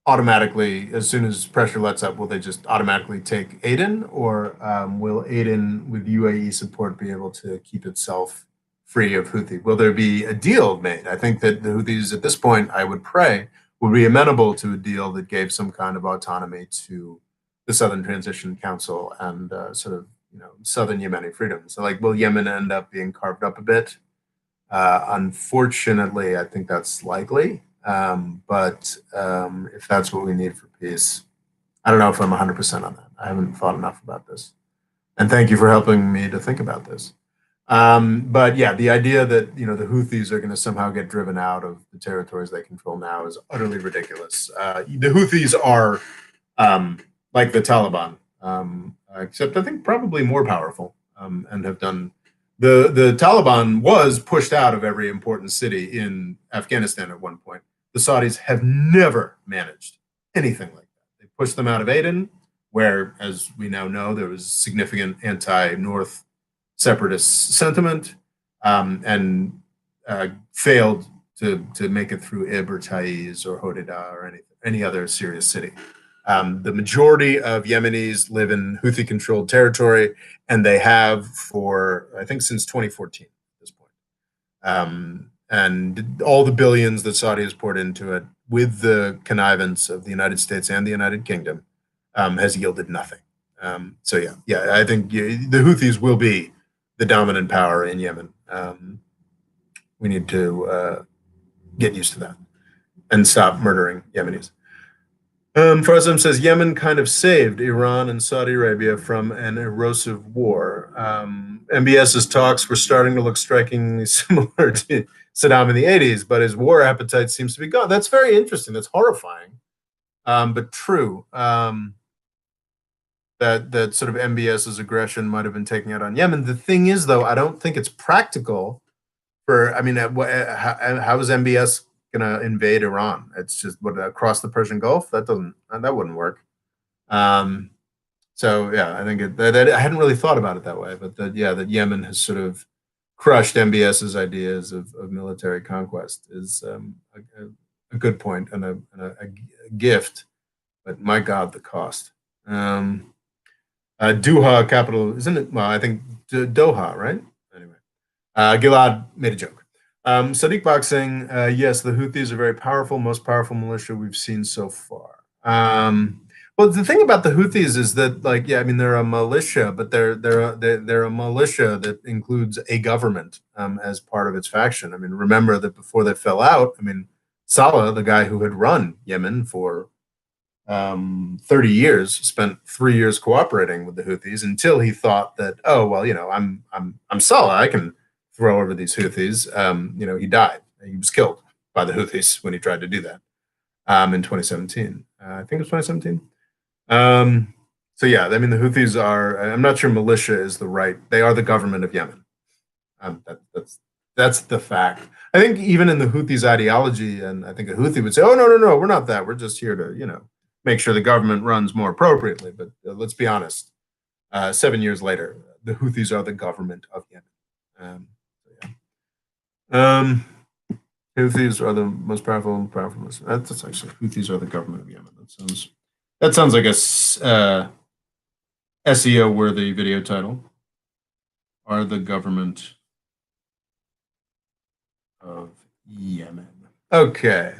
automatically, as soon as pressure lets up, will they just automatically take Aden, or will Aden, with UAE support, be able to keep itself free of Houthi? Will there be a deal made? I think that the Houthis at this point, I would pray, would be amenable to a deal that gave some kind of autonomy to the Southern Transition Council and Southern Yemeni freedom. So, like, will Yemen end up being carved up a bit? Unfortunately, I think that's likely. But if that's what we need for peace, I don't know if I'm 100% on that. I haven't thought enough about this. And thank you for helping me to think about this. But yeah, the idea that the Houthis are going to somehow get driven out of the territories they control now is utterly ridiculous. The Houthis are like the Taliban, except I think probably more powerful, and have done. The Taliban was pushed out of every important city in Afghanistan at one point. The Saudis have never managed anything like that. They pushed them out of Aden, where, as we now know, there was significant anti-North separatist sentiment, and failed to make it through Ib or Taiz or Hodeidah or any other serious city. The majority of Yemenis live in Houthi-controlled territory, and they have for, I think, since 2014 at this point. And all the billions that Saudi has poured into it, with the connivance of the United States and the United Kingdom, has yielded nothing. So yeah, I think the Houthis will be the dominant power in Yemen. We need to get used to that and stop murdering Yemenis. Farazim says Yemen kind of saved Iran and Saudi Arabia from an erosive war. MBS's talks were starting to look strikingly similar to Saddam in the 80s, but his war appetite seems to be gone. That's very interesting. That's horrifying, but true. That sort of MBS's aggression might have been taking out on Yemen. The thing is, though, I don't think it's practical for. I mean, how is MBS going to invade Iran? It's just across the Persian Gulf. That wouldn't work. So yeah, I think I hadn't really thought about it that way, but that Yemen has sort of crushed MBS's ideas of military conquest is a good point and a gift, but my God, the cost. Doha capital, isn't it? Well, I think Doha, right? Anyway, Gilad made a joke. Sadiq Bak saying, yes, the Houthis are very powerful, most powerful militia we've seen so far. Well, the thing about the Houthis is that, like, yeah, I mean, they're a militia, but they're a militia that includes a government as part of its faction. I mean, remember that before they fell out, I mean, Saleh, the guy who had run Yemen for 30 years, spent 3 years cooperating with the Houthis until he thought that, oh well, I'm Saleh, I can throw over these Houthis. He died. He was killed by the Houthis when he tried to do that in 2017. I think it was 2017. So yeah, I mean, the Houthis are. I'm not sure militia is the right. They are the government of Yemen. That's the fact. I think even in the Houthis' ideology, and I think a Houthi would say, "Oh no, we're not that. We're just here to make sure the government runs more appropriately." But let's be honest. 7 years later, the Houthis are the government of Yemen. Houthis are the most powerful. That's actually Houthis are the government of Yemen. That sounds like a SEO worthy video title. Are the government of Yemen. Okay.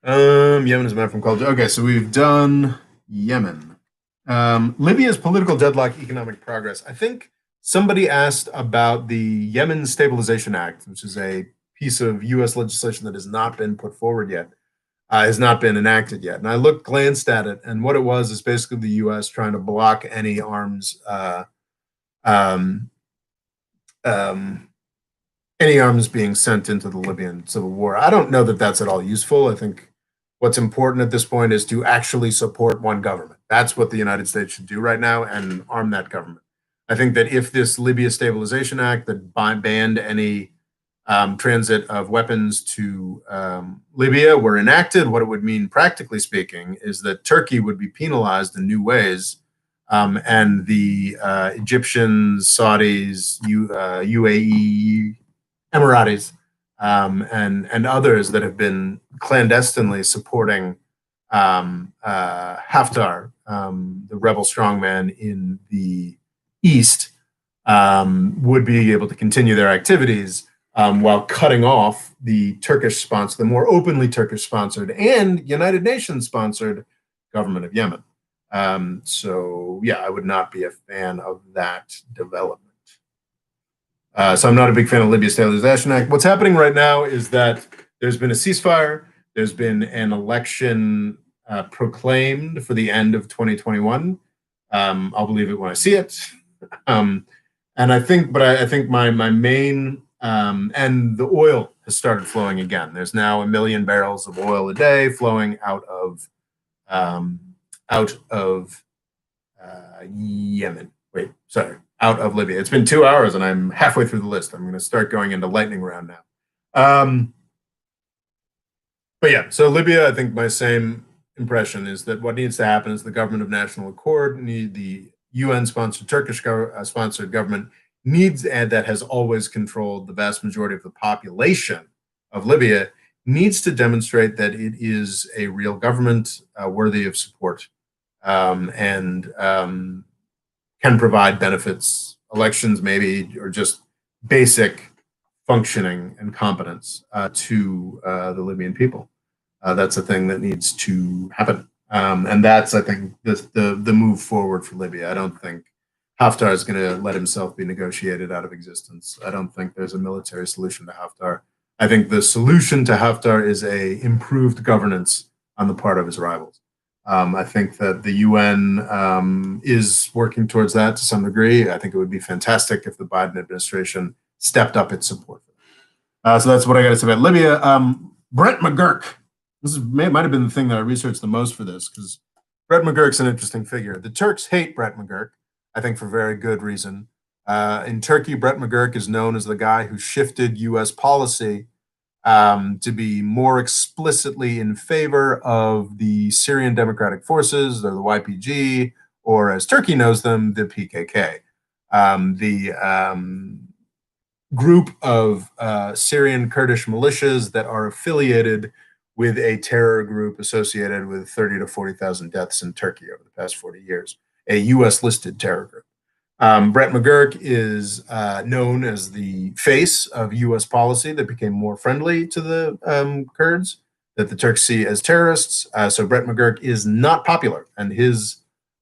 Yemen is a map from college. Okay, so we've done Yemen. Libya's political deadlock, economic progress. I think somebody asked about the Yemen Stabilization Act, which is a piece of U.S. legislation that has not been put forward yet, has not been enacted yet. And I glanced at it, and what it was is basically the U.S. trying to block any arms being sent into the Libyan civil war. I don't know that that's at all useful. I think what's important at this point is to actually support one government. That's what the United States should do right now, and arm that government. I think that if this Libya Stabilization Act that banned any transit of weapons to Libya were enacted, what it would mean, practically speaking, is that Turkey would be penalized in new ways, and the Egyptians, Saudis, UAE, Emiratis, and others that have been clandestinely supporting Haftar, the rebel strongman in the east, would be able to continue their activities while cutting off the the more openly Turkish-sponsored and United Nations-sponsored government of Yemen. So yeah, I would not be a fan of that development. So I'm not a big fan of Libya Stabilization Act. What's happening right now is that there's been a ceasefire. There's been an election proclaimed for the end of 2021. I'll believe it when I see it. And I think my main and the oil has started flowing again. There's now 1 million barrels of oil a day flowing out of Yemen. Wait, sorry, out of Libya. It's been 2 hours and I'm halfway through the list. I'm going to start going into lightning round now. But yeah, so Libya, I think my same impression is that what needs to happen is the government of national accord, the UN-sponsored Turkish-sponsored government needs, and that has always controlled the vast majority of the population of Libya, needs to demonstrate that it is a real government worthy of support and can provide benefits, elections maybe, or just basic functioning and competence to the Libyan people. That's a thing that needs to happen. And that's, I think, the move forward for Libya. I don't think Haftar is going to let himself be negotiated out of existence. I don't think there's a military solution to Haftar. I think the solution to Haftar is a improved governance on the part of his rivals. I think that the UN is working towards that to some degree. I think it would be fantastic if the Biden administration stepped up its support. So that's what I got to say about Libya. Brett McGurk. Might have been the thing that I researched the most for this, because Brett McGurk's an interesting figure. The Turks hate Brett McGurk, I think for very good reason. In Turkey, Brett McGurk is known as the guy who shifted U.S. policy to be more explicitly in favor of the Syrian Democratic Forces, or the YPG, or as Turkey knows them, the PKK. The group of Syrian Kurdish militias that are affiliated with a terror group associated with 30 to 40,000 deaths in Turkey over the past 40 years, a U.S. listed terror group. Brett McGurk is known as the face of U.S. policy that became more friendly to the Kurds, that the Turks see as terrorists. So Brett McGurk is not popular, and his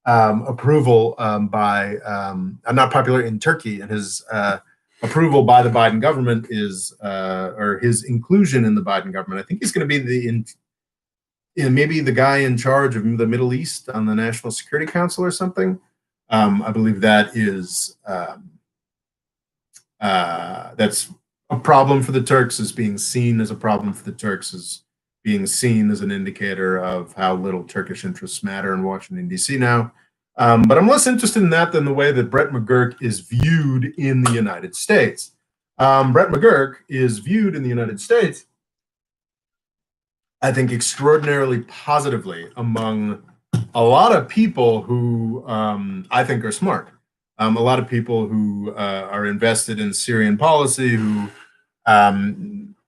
approval not popular in Turkey, and his approval by the Biden government is, or his inclusion in the Biden government. I think he's going to be maybe the guy in charge of the Middle East on the National Security Council or something. I believe that is that's a problem for the Turks, is being seen as a problem for the Turks, is being seen as an indicator of how little Turkish interests matter in Washington, D.C. now. But I'm less interested in that than the way that Brett McGurk is viewed in the United States. Brett McGurk is viewed in the United States, I think, extraordinarily positively among a lot of people who I think are smart. A lot of people who are invested in Syrian policy, who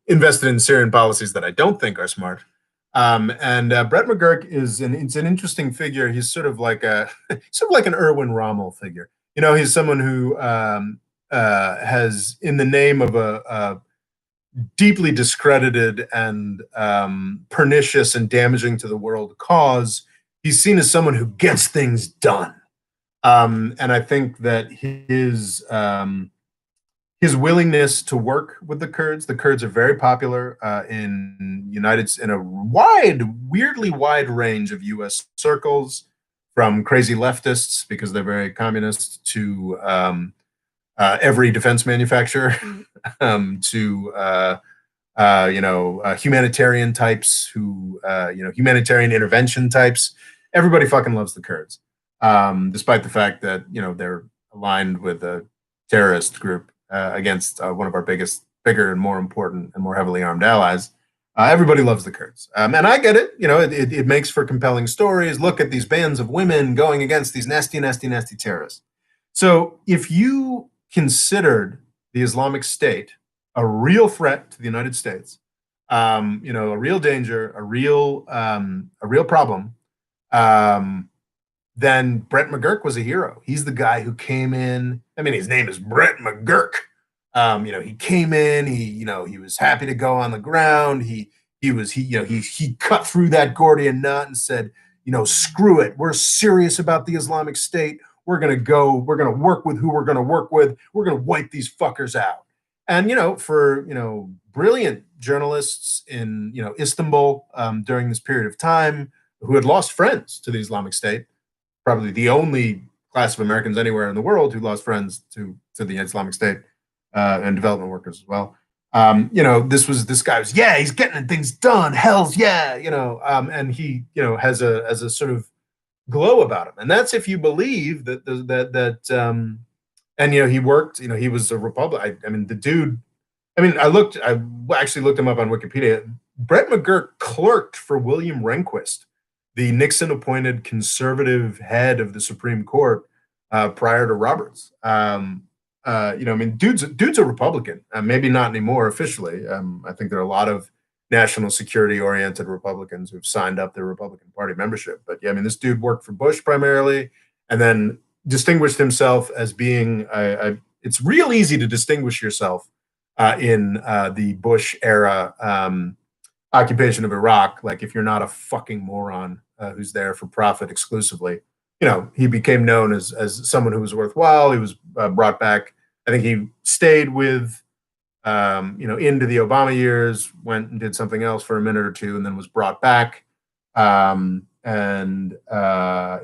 invested in Syrian policies that I don't think are smart. And Brett McGurk it's an interesting figure. He's sort of like an Erwin Rommel figure. You know, he's someone who has, in the name of a deeply discredited and pernicious and damaging to the world cause, he's seen as someone who gets things done. And I think that his willingness to work with the Kurds are very popular in a weirdly wide range of U.S. circles, from crazy leftists because they're very communist to every defense manufacturer, to humanitarian types who humanitarian intervention types. Everybody fucking loves the Kurds, despite the fact that they're aligned with a terrorist group against one of our bigger and more important and more heavily armed allies. Everybody loves the Kurds. And I get it. It makes for compelling stories. Look at these bands of women going against these nasty, nasty, nasty terrorists. So if you considered the Islamic State a real threat to the United States, a real danger, a real problem, then Brett McGurk was a hero. He's the guy who came in. I mean, his name is Brett McGurk. He came in. He was happy to go on the ground. He cut through that Gordian knot and said, screw it. We're serious about the Islamic State. We're gonna work with who we're gonna work with. We're gonna wipe these fuckers out. And for brilliant journalists in Istanbul during this period of time, who had lost friends to the Islamic State, probably the only class of Americans anywhere in the world who lost friends to the Islamic State, and development workers as well. This guy was, he's getting things done. Hell's yeah, and he, has a sort of glow about him. And that's if you believe and he worked, he was a Republican. I mean, the dude, I actually looked him up on Wikipedia. Brett McGurk clerked for William Rehnquist, the Nixon appointed conservative head of the Supreme Court prior to Roberts. Dude's a Republican. Maybe not anymore officially. I think there are a lot of national security oriented Republicans who've signed up their Republican Party membership. But yeah, this dude worked for Bush primarily, and then distinguished himself as being. It's real easy to distinguish yourself in the Bush era occupation of Iraq. Like if you're not a fucking moron who's there for profit exclusively, he became known as someone who was worthwhile. He was brought back. I think he stayed with, into the Obama years, went and did something else for a minute or two, and then was brought back, and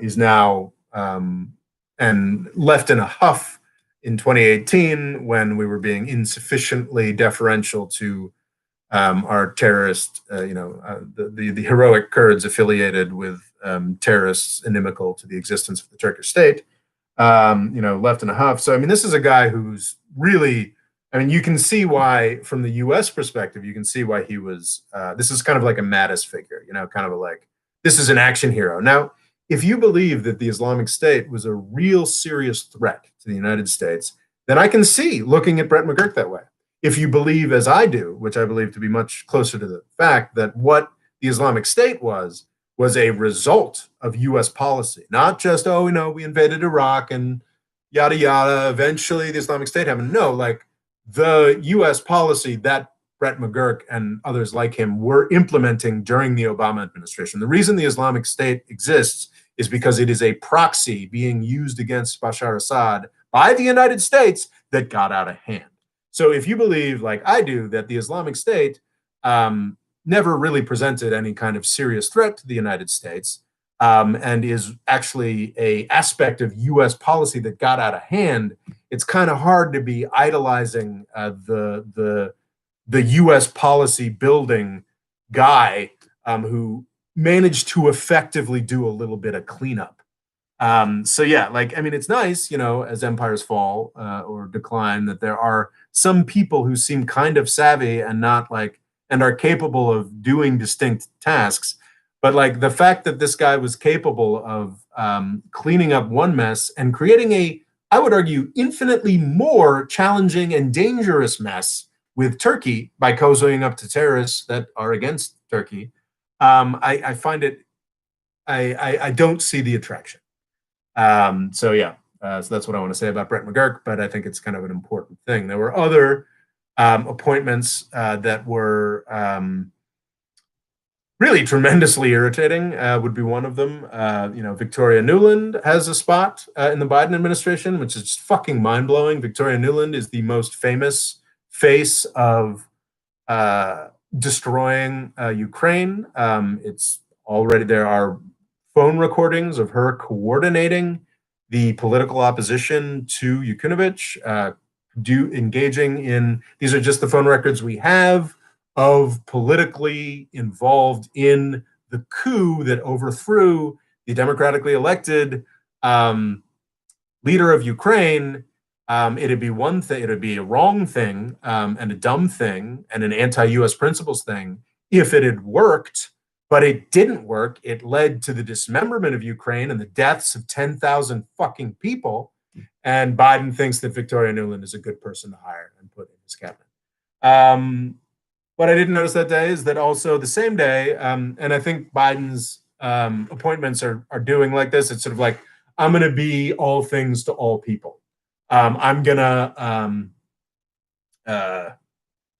is now and left in a huff in 2018 when we were being insufficiently deferential to our terrorist, the heroic Kurds affiliated with terrorists inimical to the existence of the Turkish state, left in a huff. So, this is a guy who's really, you can see why, from the U.S. perspective, you can see why he was, this is kind of like a Mattis figure, kind of like, this is an action hero. Now, if you believe that the Islamic State was a real serious threat to the United States, then I can see looking at Brett McGurk that way. If you believe, as I do, which I believe to be much closer to the fact, that what the Islamic State was a result of U.S. policy, not just, we invaded Iraq and yada, yada, eventually the Islamic State happened. No, like the U.S. policy that Brett McGurk and others like him were implementing during the Obama administration. The reason the Islamic State exists is because it is a proxy being used against Bashar Assad by the United States that got out of hand. So if you believe, like I do, that the Islamic State never really presented any kind of serious threat to the United States, and is actually a aspect of U.S. policy that got out of hand, it's kind of hard to be idolizing the U.S. policy building guy who managed to effectively do a little bit of cleanup. So yeah, it's nice, as empires fall or decline, that there are some people who seem kind of savvy and are capable of doing distinct tasks. But the fact that this guy was capable of cleaning up one mess and creating I would argue, infinitely more challenging and dangerous mess with Turkey by cozying up to terrorists that are against Turkey, I find it, I don't see the attraction. So that's what I want to say about Brett McGurk, but I think it's kind of an important thing. There were other appointments that were really tremendously irritating, would be one of them. Victoria Nuland has a spot in the Biden administration, which is just fucking mind-blowing. Victoria Nuland is the most famous face of destroying Ukraine. It's already, there are phone recordings of her coordinating the political opposition to Yakunovich, engaging in, these are just the phone records we have, of politically involved in the coup that overthrew the democratically elected leader of Ukraine. It'd be one thing, it'd be a wrong thing and a dumb thing and an anti-US principles thing if it had worked, but it didn't work. It led to the dismemberment of Ukraine and the deaths of 10,000 fucking people. And Biden thinks that Victoria Nuland is a good person to hire and put in his cabinet. What I didn't notice that day is that also the same day, and I think Biden's appointments are doing like this. It's sort of like, I'm going to be all things to all people. I'm going to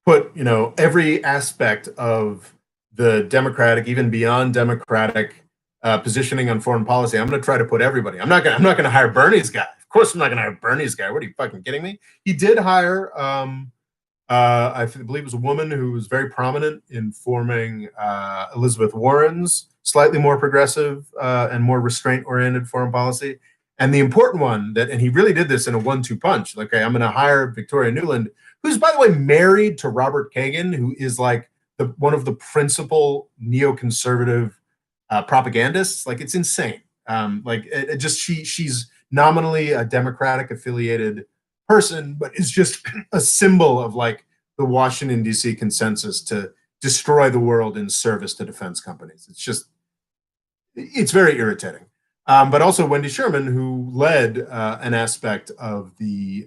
put, every aspect of the democratic, even beyond democratic positioning on foreign policy. I'm going to try to put everybody. I'm not going to hire Bernie's guy. Of course, I'm not going to hire Bernie's guy. What are you fucking kidding me? He did hire. I believe it was a woman who was very prominent in forming Elizabeth Warren's slightly more progressive and more restraint-oriented foreign policy. And the important one and he really did this in a 1-2 punch. Like, okay, I'm going to hire Victoria Nuland, who's, by the way, married to Robert Kagan, who is like one of the principal neoconservative propagandists. Like, it's insane. Like it just she's nominally a Democratic affiliated person, but is just a symbol of like the Washington D.C. consensus to destroy the world in service to defense companies. It's very irritating. But also Wendy Sherman, who led an aspect of the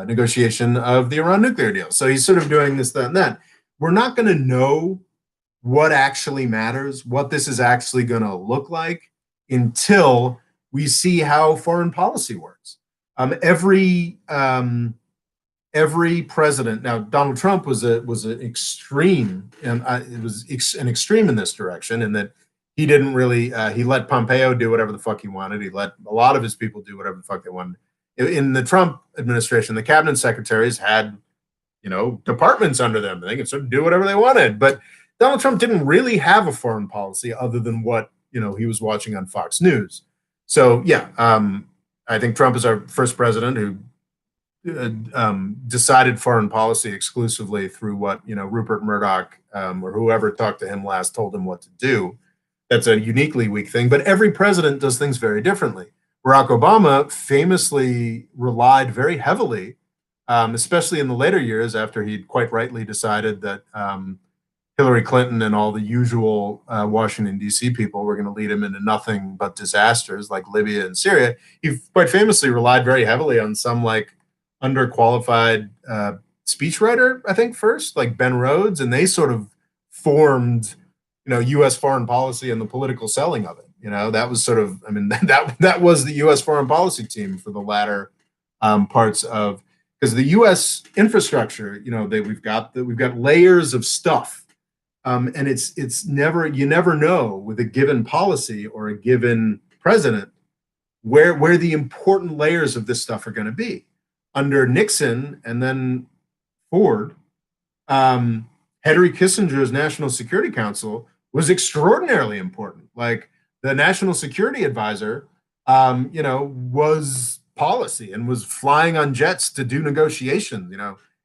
negotiation of the Iran nuclear deal. So he's sort of doing this, that, and that. We're not going to know what actually matters, what this is actually going to look like until we see how foreign policy works. Every president now, Donald Trump was an extreme, and it was an extreme in this direction, in that he didn't really he let Pompeo do whatever the fuck he wanted. He let a lot of his people do whatever the fuck they wanted. In the Trump administration, the cabinet secretaries had departments under them. They could sort of do whatever they wanted. But Donald Trump didn't really have a foreign policy other than what he was watching on Fox News. So yeah, I think Trump is our first president who decided foreign policy exclusively through what Rupert Murdoch or whoever talked to him last told him what to do. That's a uniquely weak thing. But every president does things very differently. Barack Obama famously relied very heavily, especially in the later years after he'd quite rightly decided that Hillary Clinton and all the usual Washington, D.C. people were going to lead him into nothing but disasters like Libya and Syria. He quite famously relied very heavily on some like underqualified speechwriter, I think, first, like Ben Rhodes, and they sort of formed U.S. foreign policy and the political selling of it. That was sort of, that was the U.S. foreign policy team for the latter parts of, because the U.S. infrastructure, we've got layers of stuff, and it's never, you never know with a given policy or a given president where the important layers of this stuff are going to be. Under Nixon and then Ford, Henry Kissinger's National Security Council was extraordinarily important. Like the National Security Advisor, was policy and was flying on jets to do negotiations.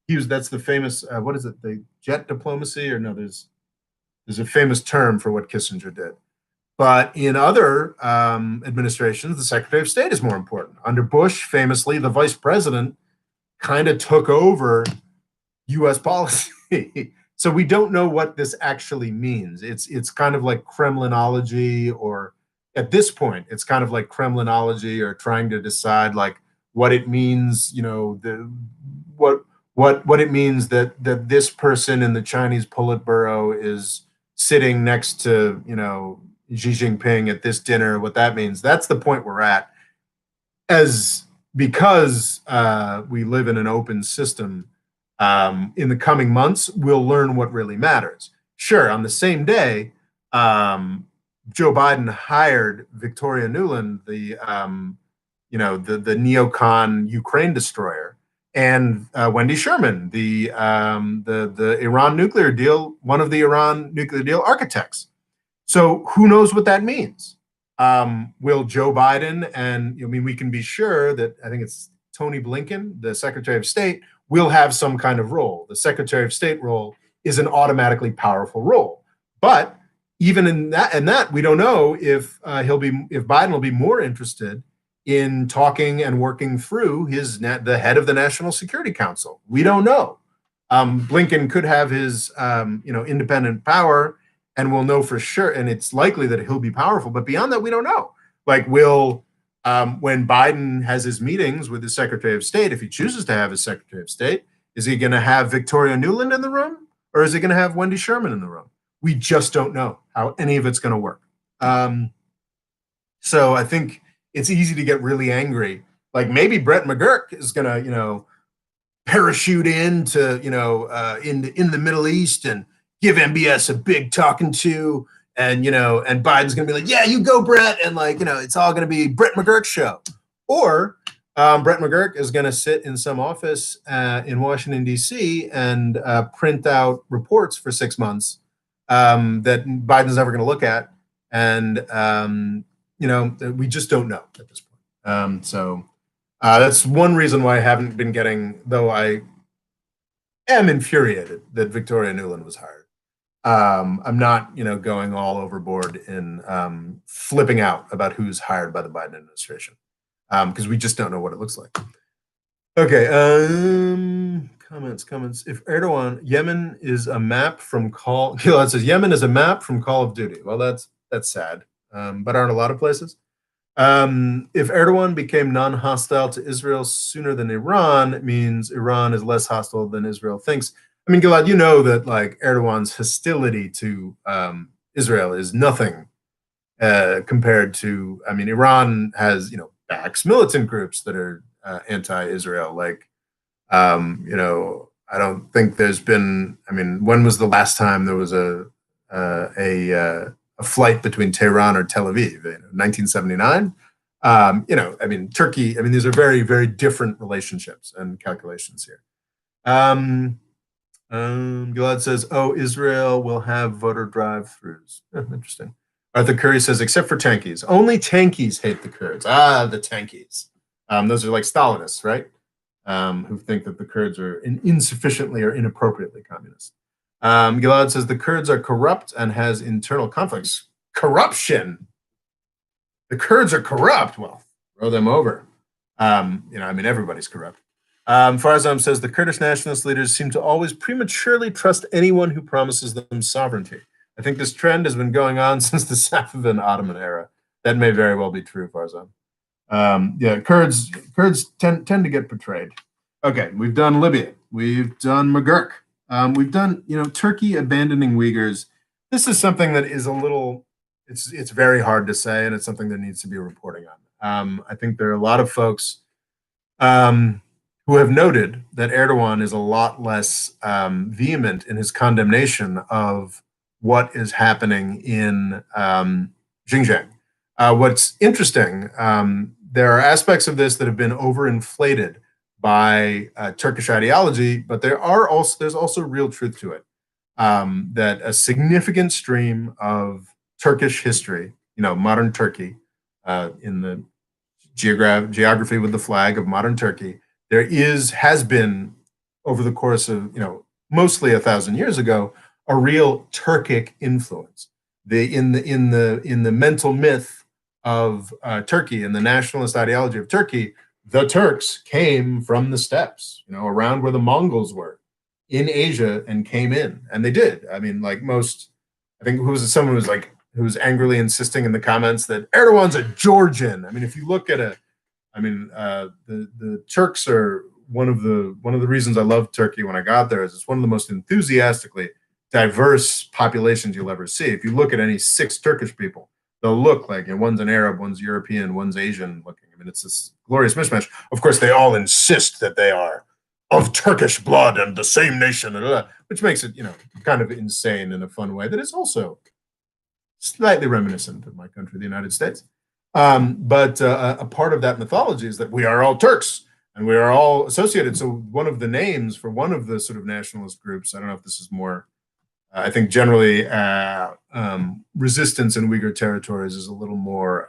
That's the famous what is it? The jet diplomacy, or no? There's a famous term for what Kissinger did. But in other administrations, the Secretary of State is more important. Under Bush, famously, the vice president kind of took over U.S. policy. So we don't know what this actually means. It's kind of like Kremlinology, or at this point, it's kind of like Kremlinology, or trying to decide like what it means, what it means that this person in the Chinese Politburo is sitting next to Xi Jinping at this dinner. What that means. That's the point we're at. Because we live in an open system. In the coming months, we'll learn what really matters. Sure, on the same day, Joe Biden hired Victoria Nuland, the neocon Ukraine destroyer, and Wendy Sherman, the Iran nuclear deal, one of the Iran nuclear deal architects. So who knows what that means? Will Joe Biden and we can be sure that I think it's Tony Blinken, the Secretary of State, will have some kind of role. The Secretary of State role is an automatically powerful role. But even in that, we don't know if Biden will be more interested in talking and working through the head of the National Security Council. We don't know. Blinken could have his independent power, and we'll know for sure. And it's likely that he'll be powerful. But beyond that, we don't know. Like, when Biden has his meetings with his Secretary of State, if he chooses to have his Secretary of State, is he going to have Victoria Nuland in the room, or is he going to have Wendy Sherman in the room? We just don't know how any of it's going to work. So I think it's easy to get really angry. Like maybe Brett McGurk is going to, parachute into, in the Middle East and give MBS a big talking to. And Biden's gonna be like, yeah, you go, Brett, and it's all gonna be Brett McGurk's show. Or Brett McGurk is gonna sit in some office in Washington D.C. and print out reports for 6 months that Biden's never gonna look at, and we just don't know at this point. So that's one reason why I haven't been getting, though I am infuriated that Victoria Nuland was hired. I'm not, going all overboard in flipping out about who's hired by the Biden administration because we just don't know what it looks like. Okay, comments. If Erdogan, Yemen is a map from Call. It says Yemen is a map from Call of Duty. Well, that's sad, but aren't a lot of places. If Erdogan became non-hostile to Israel sooner than Iran, it means Iran is less hostile than Israel thinks. I mean, Gilad, you know that like Erdogan's hostility to Israel is nothing compared to. I mean, Iran has backs militant groups that are anti-Israel. Like, I don't think there's been. I mean, when was the last time there was a flight between Tehran or Tel Aviv? 1979. I mean, Turkey. I mean, these are very, very different relationships and calculations here. Gilad says, "Oh, Israel will have voter drive-throughs." Interesting. Arthur Curry says, "Except for tankies, only tankies hate the Kurds." Ah, the tankies. Those are like Stalinists, right? Who think that the Kurds are insufficiently or inappropriately communist. Gilad says the Kurds are corrupt and has internal conflicts. Corruption. The Kurds are corrupt. Well, throw them over. I mean, everybody's corrupt. Farzam says the Kurdish nationalist leaders seem to always prematurely trust anyone who promises them sovereignty. I think this trend has been going on since the Safavid Ottoman era. That may very well be true, Farzam. Yeah, Kurds tend to get betrayed. Okay, we've done Libya. We've done McGurk. We've done, Turkey abandoning Uyghurs. This is something that is a little, it's very hard to say, and it's something that needs to be reporting on. I think there are a lot of folks who have noted that Erdogan is a lot less vehement in his condemnation of what is happening in Xinjiang. What's interesting, there are aspects of this that have been overinflated by Turkish ideology, but there's also real truth to it. That a significant stream of Turkish history, modern Turkey, in the geography with the flag of modern Turkey, has been over the course of mostly 1,000 years ago a real Turkic influence. In the mental myth of Turkey and the nationalist ideology of Turkey, the Turks came from the steppes, around where the Mongols were in Asia and came in, and they did. I mean, like most, I think someone who was angrily insisting in the comments that Erdogan's a Georgian. I mean, if you look at the Turks are one of the reasons I loved Turkey when I got there is it's one of the most enthusiastically diverse populations you'll ever see. If you look at any 6 Turkish people, they'll look like one's an Arab, one's European, one's Asian looking. I mean, it's this glorious mismatch. Of course, they all insist that they are of Turkish blood and the same nation, which makes it kind of insane in a fun way that is also slightly reminiscent of my country, the United States. But a part of that mythology is that we are all Turks and we are all associated. So one of the names for one of the sort of nationalist groups, I don't know if this is more, I think generally resistance in Uyghur territories is a little more,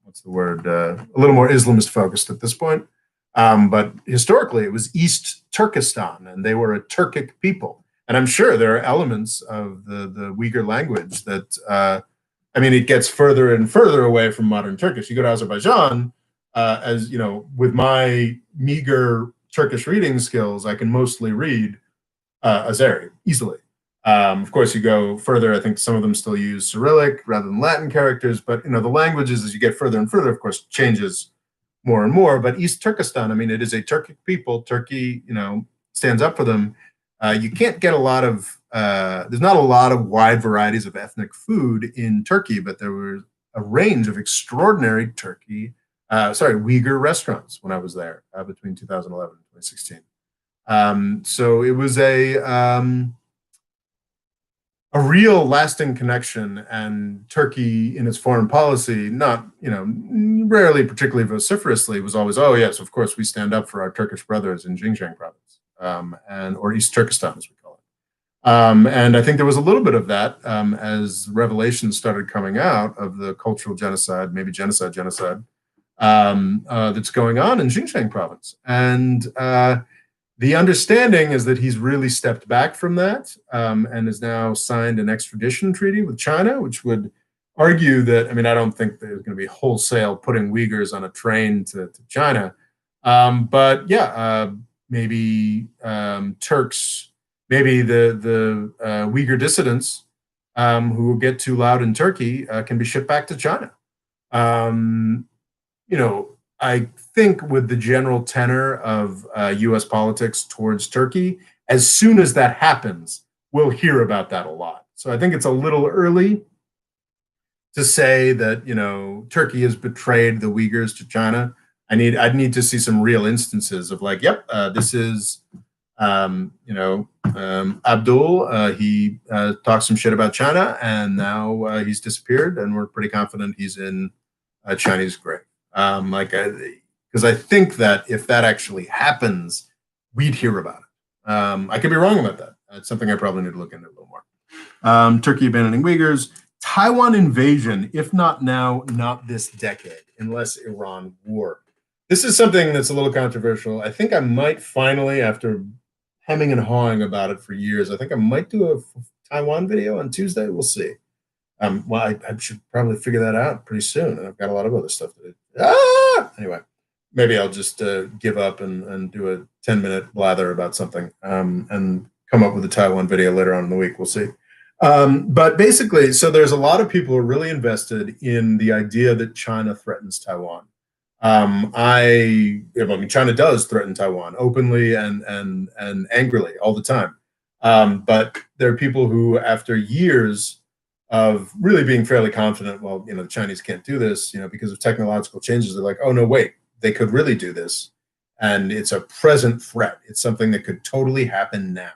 what's the word, a little more Islamist focused at this point. But historically it was East Turkestan and they were a Turkic people. And I'm sure there are elements of the Uyghur language that, it gets further and further away from modern Turkish. You go to Azerbaijan, with my meager Turkish reading skills, I can mostly read Azeri easily. Of course, you go further, I think some of them still use Cyrillic rather than Latin characters, but the languages as you get further and further, of course, changes more and more. But East Turkestan, it is a Turkic people. Turkey, stands up for them. You can't get a lot of, there's not a lot of wide varieties of ethnic food in Turkey, but there was a range of extraordinary Uyghur restaurants when I was there between 2011 and 2016. So it was a real lasting connection, and Turkey in its foreign policy, not, rarely particularly vociferously, was always, oh yes, of course we stand up for our Turkish brothers in Xinjiang province, or East Turkestan as we call it. And I think there was a little bit of that as revelations started coming out of the cultural genocide, maybe genocide, that's going on in Xinjiang province. And The understanding is that he's really stepped back from that and has now signed an extradition treaty with China, which would argue that, I mean, I don't think there's going to be wholesale putting Uyghurs on a train to China. But yeah, maybe Turks, maybe the Uyghur dissidents who get too loud in Turkey can be shipped back to China. Um, you know, I think with the general tenor of U.S. politics towards Turkey, as soon as that happens, we'll hear about that a lot. So I think it's a little early to say that Turkey has betrayed the Uyghurs to China. I'd need to see some real instances of like, yep, this is Abdul. He talked some shit about China, and now he's disappeared, and we're pretty confident he's in a Chinese grave. Because I think that if that actually happens, we'd hear about it. I could be wrong about that. It's something I probably need to look into a little more. Turkey abandoning Uyghurs. Taiwan invasion, if not now, not this decade, unless Iran war. This is something that's a little controversial. I think I might finally, after hemming and hawing about it for years, I think I might do a Taiwan video on Tuesday. We'll see. Well, I should probably figure that out pretty soon. And I've got a lot of other stuff to do. Anyway, maybe I'll just give up and do a 10-minute blather about something and come up with a Taiwan video later on in the week. We'll see. But basically, so there's a lot of people who are really invested in the idea that China threatens Taiwan. I mean, China does threaten Taiwan openly and angrily all the time. But there are people who, after years of really being fairly confident, well, the Chinese can't do this, because of technological changes, they're like, oh no, wait, they could really do this, and it's a present threat. It's something that could totally happen now.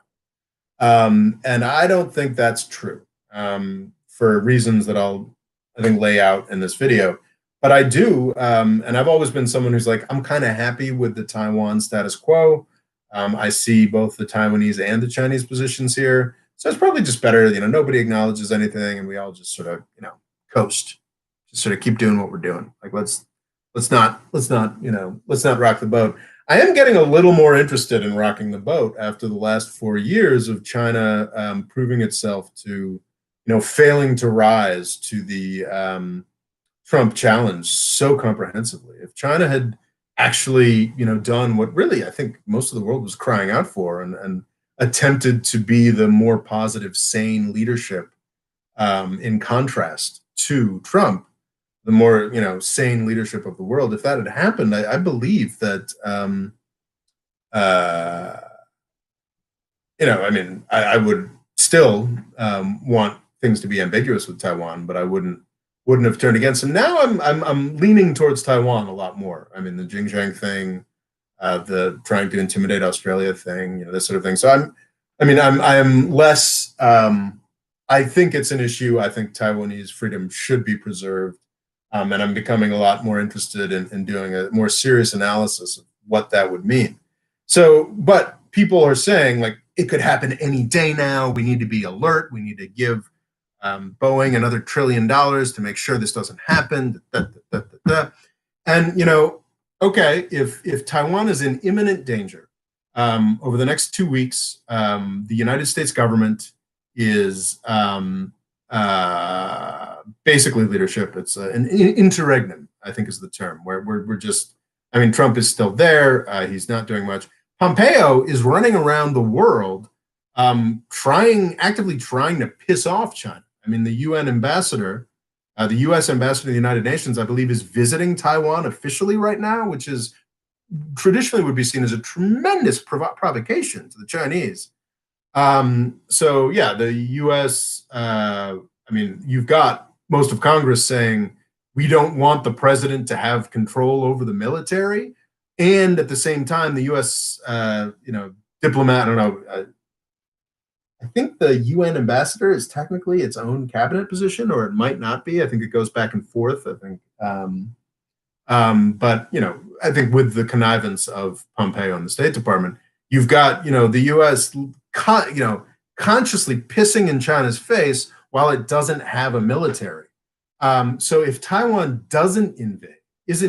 And I don't think that's true for reasons that I think, lay out in this video. But I do, and I've always been someone who's like, I'm kind of happy with the Taiwan status quo. I see both the Taiwanese and the Chinese positions here. So it's probably just better, nobody acknowledges anything, and we all just sort of, coast, just sort of keep doing what we're doing. Like, let's not rock the boat. I am getting a little more interested in rocking the boat after the last 4 years of China proving itself to, failing to rise to the Trump challenge so comprehensively. If China had actually, done what really I think most of the world was crying out for, and attempted to be the more positive, sane leadership in contrast to Trump, the more sane leadership of the world. If that had happened, I believe that I mean, I would still want things to be ambiguous with Taiwan, but I wouldn't have turned against him. Now I'm leaning towards Taiwan a lot more. I mean, the Xinjiang thing, the trying to intimidate Australia thing, this sort of thing. So I'm less. I think it's an issue. I think Taiwanese freedom should be preserved. And I'm becoming a lot more interested in doing a more serious analysis of what that would mean. So, but people are saying, like, it could happen any day now. We need to be alert. We need to give Boeing another $1 trillion to make sure this doesn't happen. And, okay, if Taiwan is in imminent danger, over the next 2 weeks, the United States government is basically leadership. It's an interregnum, I think is the term, where we're just, I mean, Trump is still there. He's not doing much. Pompeo is running around the world actively trying to piss off China. I mean, the UN ambassador, the U.S. ambassador to the United Nations, I believe, is visiting Taiwan officially right now, which is traditionally would be seen as a tremendous provocation to the Chinese. So yeah, the U.S., I mean, you've got most of Congress saying we don't want the president to have control over the military. And at the same time, the U.S., diplomat, I don't know, I think the UN ambassador is technically its own cabinet position, or it might not be. I think it goes back and forth. I think, but I think with the connivance of Pompeo and the State Department, you've got the U.S. Consciously pissing in China's face while it doesn't have a military. So if Taiwan isn't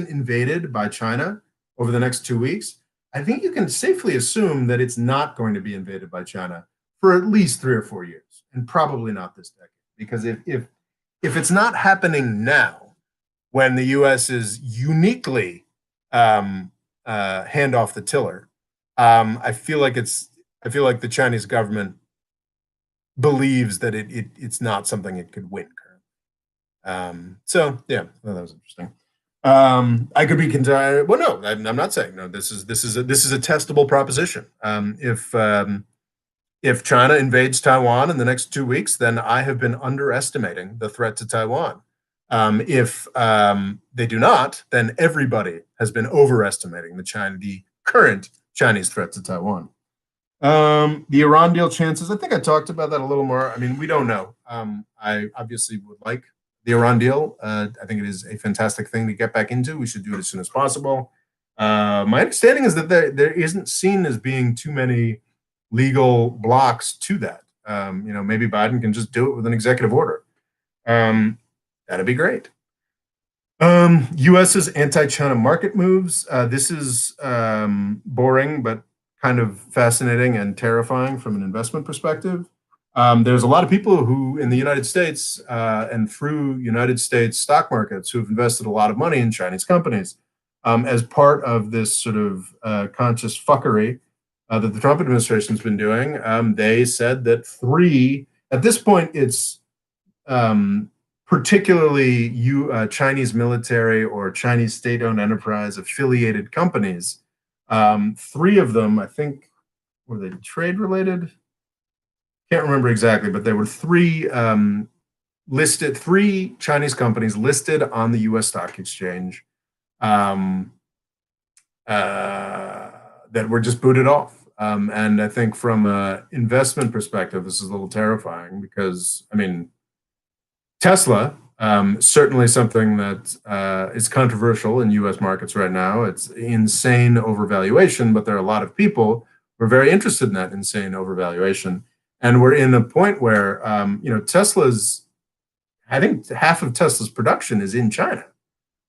invaded by China over the next 2 weeks, I think you can safely assume that it's not going to be invaded by China for at least 3 or 4 years, and probably not this decade. Because if it's not happening now, when the U.S. is uniquely hand off the tiller, I feel like the Chinese government believes that it's not something it could win currently. So yeah, well, that was interesting. I could be well, no, I'm not saying no. This is a testable proposition. If China invades Taiwan in the next 2 weeks, then I have been underestimating the threat to Taiwan. If they do not, then everybody has been overestimating the current Chinese threat to Taiwan. The Iran deal chances, I think I talked about that a little more. I mean, we don't know. I obviously would like the Iran deal. I think it is a fantastic thing to get back into. We should do it as soon as possible. My understanding is that there isn't seen as being too many legal blocks to that. Maybe Biden can just do it with an executive order. That'd be great. US's anti-China market moves. This is boring, but kind of fascinating and terrifying from an investment perspective. There's a lot of people who, in the United States and through United States stock markets, who have invested a lot of money in Chinese companies as part of this sort of conscious fuckery that the Trump administration has been doing. They said that at this point, it's particularly Chinese military or Chinese state-owned enterprise affiliated companies. 3 of them, I think, were they trade related? Can't remember exactly, but there were 3 Chinese companies listed on the U.S. stock exchange that were just booted off. And I think from an investment perspective, this is a little terrifying because, I mean, Tesla, certainly something that is controversial in U.S. markets right now. It's insane overvaluation, but there are a lot of people who are very interested in that insane overvaluation. And we're in a point where, I think half of Tesla's production is in China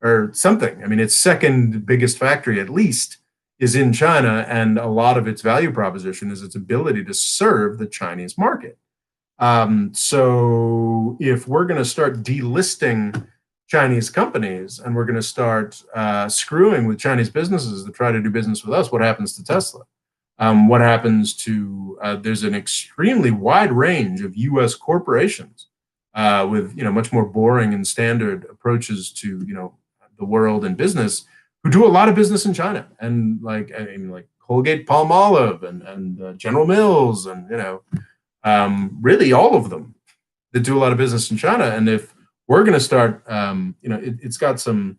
or something. I mean, its second biggest factory, at least, is in China. And a lot of its value proposition is its ability to serve the Chinese market. So if we're going to start delisting Chinese companies and we're going to start screwing with Chinese businesses that try to do business with us, what happens to Tesla? What happens to there's an extremely wide range of U.S. corporations with much more boring and standard approaches to the world and business who do a lot of business in China, and like Colgate Palmolive and General Mills and really all of them that do a lot of business in China. And if we're going to start, it's got some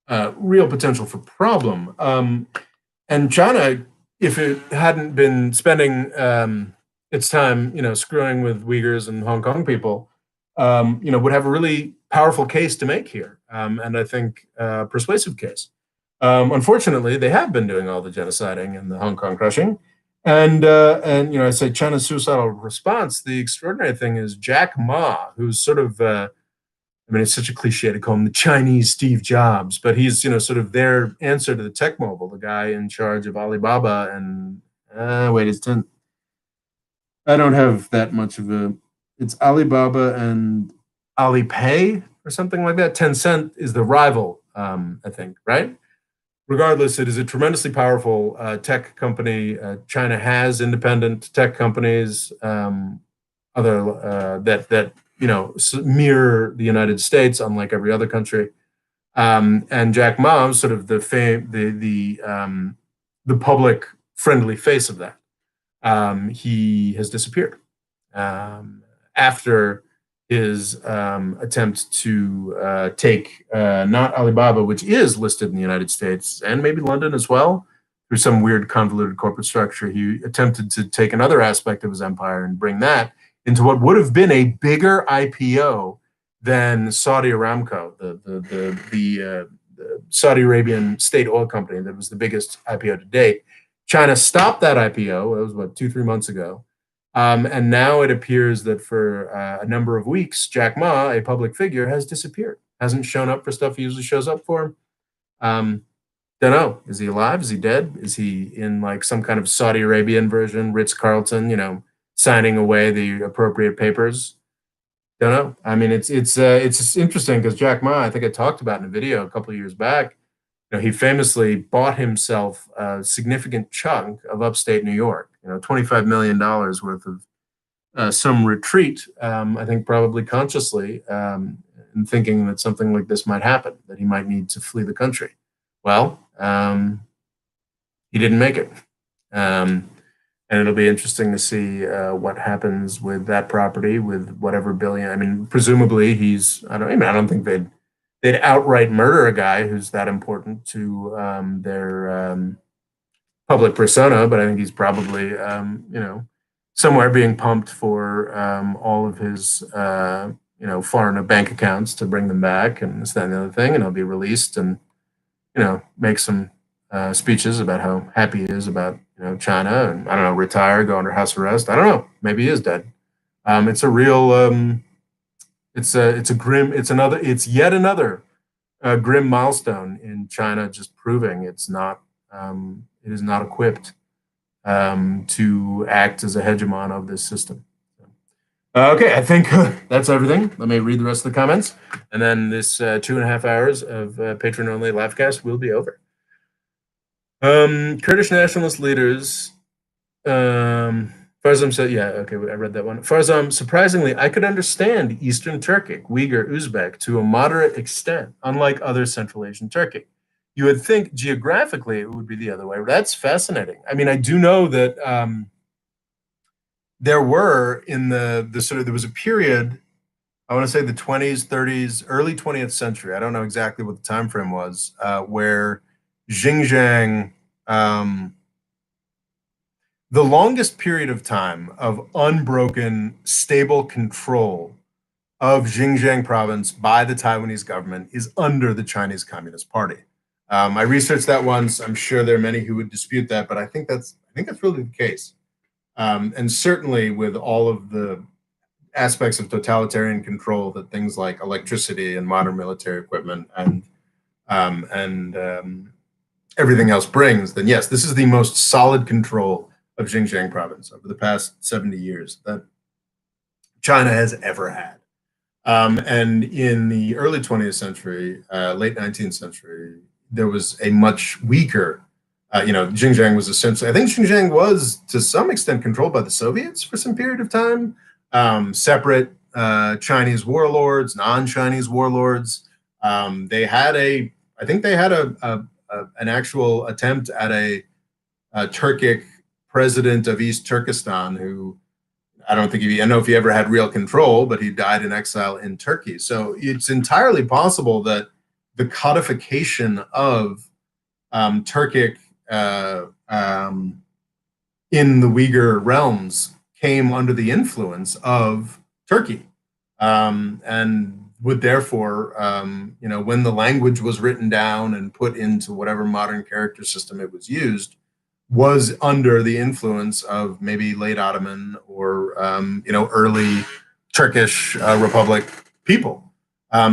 real potential for problem. And China, if it hadn't been spending its time, screwing with Uyghurs and Hong Kong people, would have a really powerful case to make here, and I think a persuasive case. Unfortunately, they have been doing all the genociding and the Hong Kong crushing, and I say China's suicidal response. The extraordinary thing is Jack Ma, who's sort of it's such a cliche to call him the Chinese Steve Jobs, but he's sort of their answer to the tech mogul, the guy in charge of Alibaba and I don't have that much of a. It's Alibaba and Alipay or something like that. Tencent is the rival, I think, right? Regardless, it is a tremendously powerful tech company. China has independent tech companies, that mirror the United States, unlike every other country. And Jack Ma, sort of the public friendly face of that. He has disappeared after his attempt to take not Alibaba, which is listed in the United States and maybe London as well, through some weird convoluted corporate structure. He attempted to take another aspect of his empire and bring that into what would have been a bigger IPO than Saudi Aramco, the Saudi Arabian state oil company that was the biggest IPO to date. China stopped that IPO. It was 2-3 months ago. And now it appears that for a number of weeks, Jack Ma, a public figure, has disappeared, hasn't shown up for stuff he usually shows up for. Don't know. Is he alive? Is he dead? Is he in like some kind of Saudi Arabian version, Ritz-Carlton, signing away the appropriate papers? Don't know. I mean, it's just interesting because Jack Ma, I think I talked about in a video a couple of years back. He famously bought himself a significant chunk of upstate New York. $25 million worth of some retreat. I think probably consciously, in thinking that something like this might happen, that he might need to flee the country. Well, he didn't make it. And it'll be interesting to see what happens with that property, with whatever billion. I mean, presumably I don't think they'd outright murder a guy who's that important to their public persona, but I think he's probably somewhere being pumped for all of his foreign bank accounts to bring them back and this, that, and the other thing, and he'll be released and make some speeches about how happy he is about China, and I don't know, retire, go under house arrest. I don't know. Maybe he is dead. It's a real. It's yet another grim milestone in China, just proving it is not equipped to act as a hegemon of this system. Okay, I think that's everything. Let me read the rest of the comments, and then this 2.5 hours of Patron only livecast will be over. Kurdish nationalist leaders. Farzam said, yeah, okay, I read that one. Farzam, surprisingly, I could understand Eastern Turkic, Uyghur, Uzbek to a moderate extent, unlike other Central Asian Turkic. You would think geographically it would be the other way. That's fascinating. I mean, I do know that there were there was a period, I want to say the 20s, 30s, early 20th century. I don't know exactly what the time frame was, where Xinjiang, the longest period of time of unbroken, stable control of Xinjiang province by the Taiwanese government is under the Chinese Communist Party. I researched that once. I'm sure there are many who would dispute that, but I think that's really the case. And certainly with all of the aspects of totalitarian control that things like electricity and modern military equipment and everything else brings, then yes, this is the most solid control of Xinjiang province over the past 70 years that China has ever had. And in the early 20th century, late 19th century, there was a much weaker, Xinjiang was essentially, I think Xinjiang was to some extent controlled by the Soviets for some period of time, separate Chinese warlords, non-Chinese warlords. I think they had an actual attempt at a Turkic president of East Turkestan who I don't know if he ever had real control, but he died in exile in Turkey. So it's entirely possible that the codification of Turkic in the Uyghur realms came under the influence of Turkey, and would therefore, when the language was written down and put into whatever modern character system it was used, was under the influence of maybe late Ottoman or early Turkish Republic people.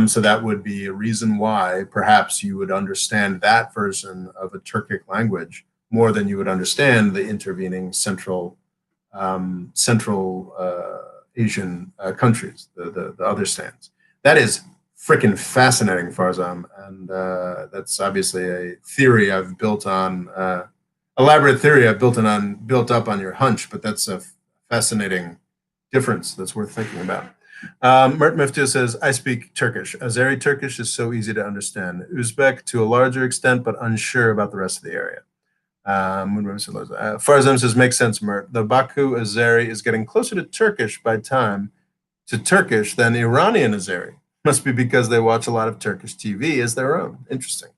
So that would be a reason why perhaps you would understand that version of a Turkic language more than you would understand the intervening Central Asian countries, the other stands. That is freaking fascinating, Farzam, and that's obviously a theory I've built on. Elaborate theory I've built up on your hunch, but that's a fascinating difference that's worth thinking about. Mert Miftia says, I speak Turkish. Azeri Turkish is so easy to understand. Uzbek to a larger extent, but unsure about the rest of the area. Farzam says, makes sense, Mert. The Baku Azeri is getting closer to Turkish than Iranian Azeri. Must be because they watch a lot of Turkish TV as their own. Interesting.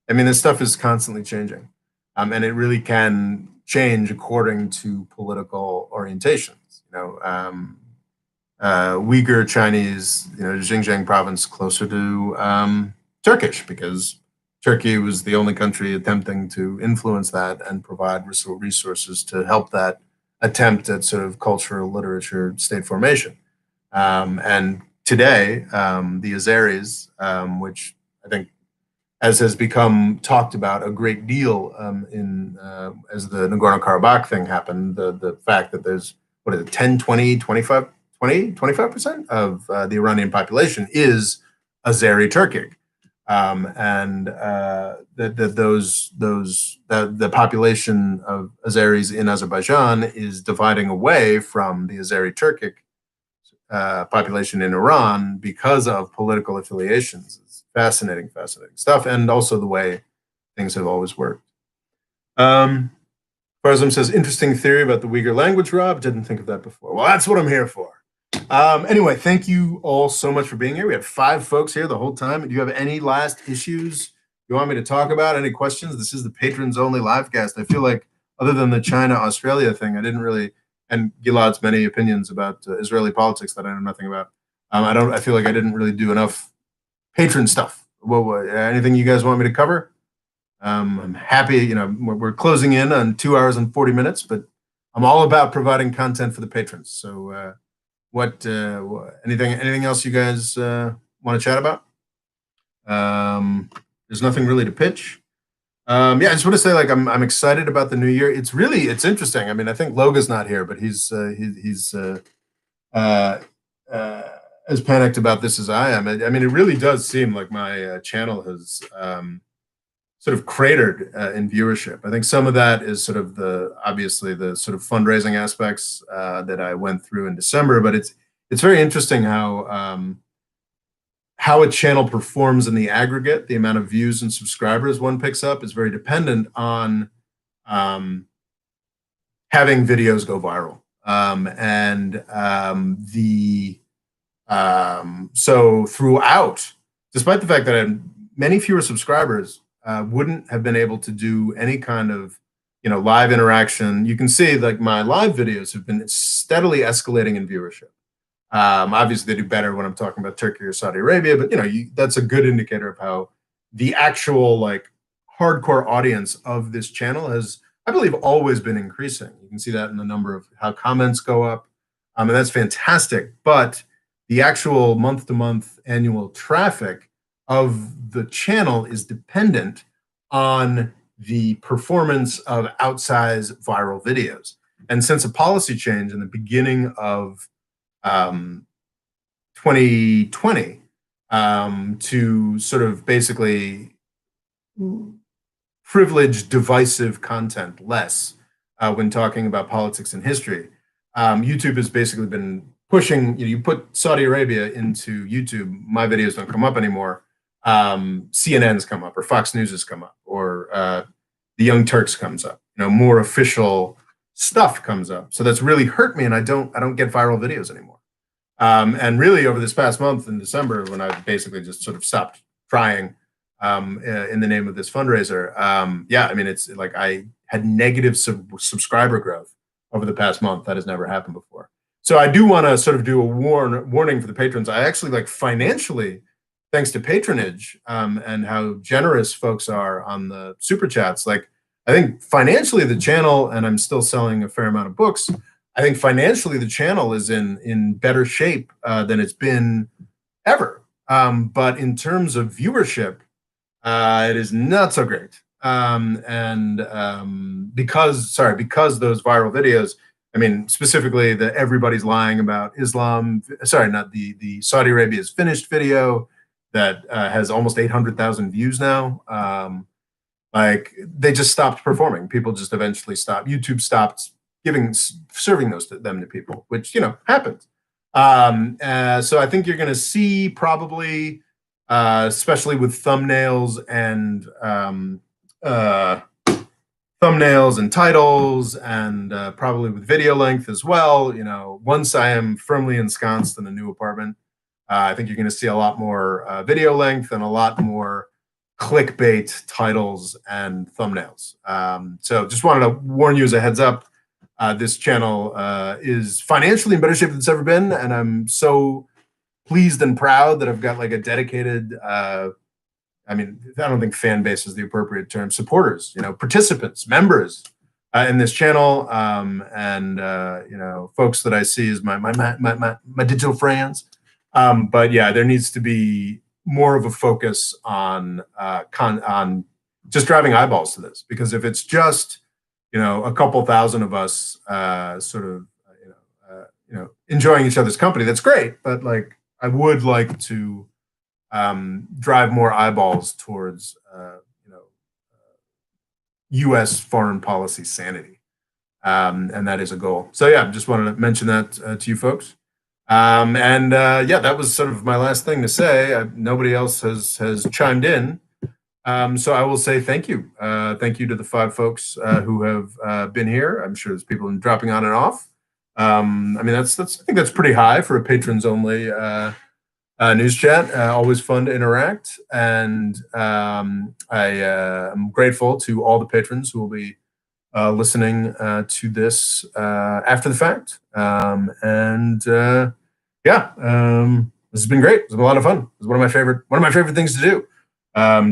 I mean, this stuff is constantly changing. And it really can change according to political orientations. Uyghur Chinese, Xinjiang province closer to Turkish because Turkey was the only country attempting to influence that and provide resources to help that attempt at sort of cultural literature state formation. And today, the Azeris, which I think as has become talked about a great deal in as the Nagorno-Karabakh thing happened, the fact that there's, what is it, 10, 20, 25, 25% of the Iranian population is Azeri Turkic. And the population of Azeris in Azerbaijan is dividing away from the Azeri Turkic population in Iran because of political affiliations. It's fascinating stuff, and also the way things have always worked. Farzam says, interesting theory about the Uyghur language, Rob. Didn't think of that before. Well, that's what I'm here for. Anyway, thank you all so much for being here. We had 5 folks here the whole time. Do you have any last issues you want me to talk about? Any questions? This is the patrons only live cast. I feel like other than the China-Australia thing, I didn't really, and Gilad's many opinions about Israeli politics that I know nothing about. I feel like I didn't really do enough patron stuff. Anything you guys want me to cover? I'm happy, we're closing in on 2 hours and 40 minutes, but I'm all about providing content for the patrons. So, anything else you guys want to chat about? There's nothing really to pitch. I just want to say, like, I'm excited about the new year. It's interesting. I mean, I think Loga's not here, but he's as panicked about this as I am. I mean, it really does seem like my channel has sort of cratered in viewership. I think some of that is sort of obviously the sort of fundraising aspects that I went through in December, but it's very interesting how a channel performs in the aggregate. The amount of views and subscribers one picks up is very dependent on having videos go viral. So throughout, despite the fact that I had many fewer subscribers, wouldn't have been able to do any kind of, live interaction. You can see, like, my live videos have been steadily escalating in viewership. Obviously, they do better when I'm talking about Turkey or Saudi Arabia, but that's a good indicator of how the actual, like, hardcore audience of this channel has, I believe, always been increasing. You can see that in the number of how comments go up, and that's fantastic. But the actual month-to-month annual traffic of the channel is dependent on the performance of outsized viral videos. And since a policy change in the beginning of 2020 to sort of basically privilege divisive content less when talking about politics and history, YouTube has basically been pushing, you put Saudi Arabia into YouTube, my videos don't come up anymore. CNN's come up, or Fox News has come up, or the Young Turks comes up. More official stuff comes up. So that's really hurt me, and I don't get viral videos anymore. And really, over this past month in December, when I basically just sort of stopped trying in the name of this fundraiser, I mean, it's like I had negative subscriber growth over the past month. That has never happened before. So I do want to sort of do a warning for the patrons. I actually, like, financially, thanks to patronage and how generous folks are on the super chats, like, I think financially the channel, and I'm still selling a fair amount of books, I think financially the channel is in better shape than it's been ever. But in terms of viewership, it is not so great. Because those viral videos, I mean, specifically the everybody's lying about Islam, sorry, not the Saudi Arabia's finished video that has almost 800,000 views now. Like, they just stopped performing. People just eventually stopped. YouTube stopped serving them to people, which, happens. So I think you're going to see probably, especially with thumbnails and titles, and probably with video length as well. Once I am firmly ensconced in a new apartment, I think you're going to see a lot more video length and a lot more clickbait titles and thumbnails. So just wanted to warn you as a heads up. This channel is financially in better shape than it's ever been, and I'm so pleased and proud that I've got, like, a dedicated, I don't think fan base is the appropriate term, supporters, participants, members in this channel, and folks that I see as my digital friends. But yeah, there needs to be more of a focus on on just driving eyeballs to this, because if it's just a couple thousand of us sort of enjoying each other's company, that's great. But like, I would like to drive more eyeballs towards U.S. foreign policy sanity, and that is a goal. So yeah, just wanted to mention that to you folks. Yeah, that was sort of my last thing to say. Nobody else has chimed in. So I will say thank you. Thank you to the 5 folks who have been here. I'm sure there's people dropping on and off. I mean, I think that's pretty high for a patrons only news chat. Always fun to interact, and I am grateful to all the patrons who will be listening to this after the fact. Yeah, this has been great. It's been a lot of fun. It's one of my favorite things to do.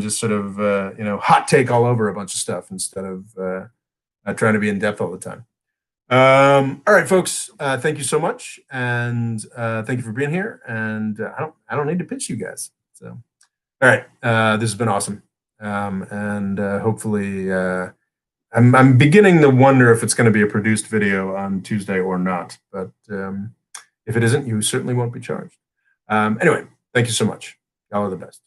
Just sort of hot take all over a bunch of stuff instead of trying to be in depth all the time. All right, folks. Thank you so much, and thank you for being here. And I don't need to pitch you guys. So, all right, this has been awesome, and hopefully, I'm beginning to wonder if it's going to be a produced video on Tuesday or not. But if it isn't, you certainly won't be charged. Anyway, thank you so much. Y'all are the best.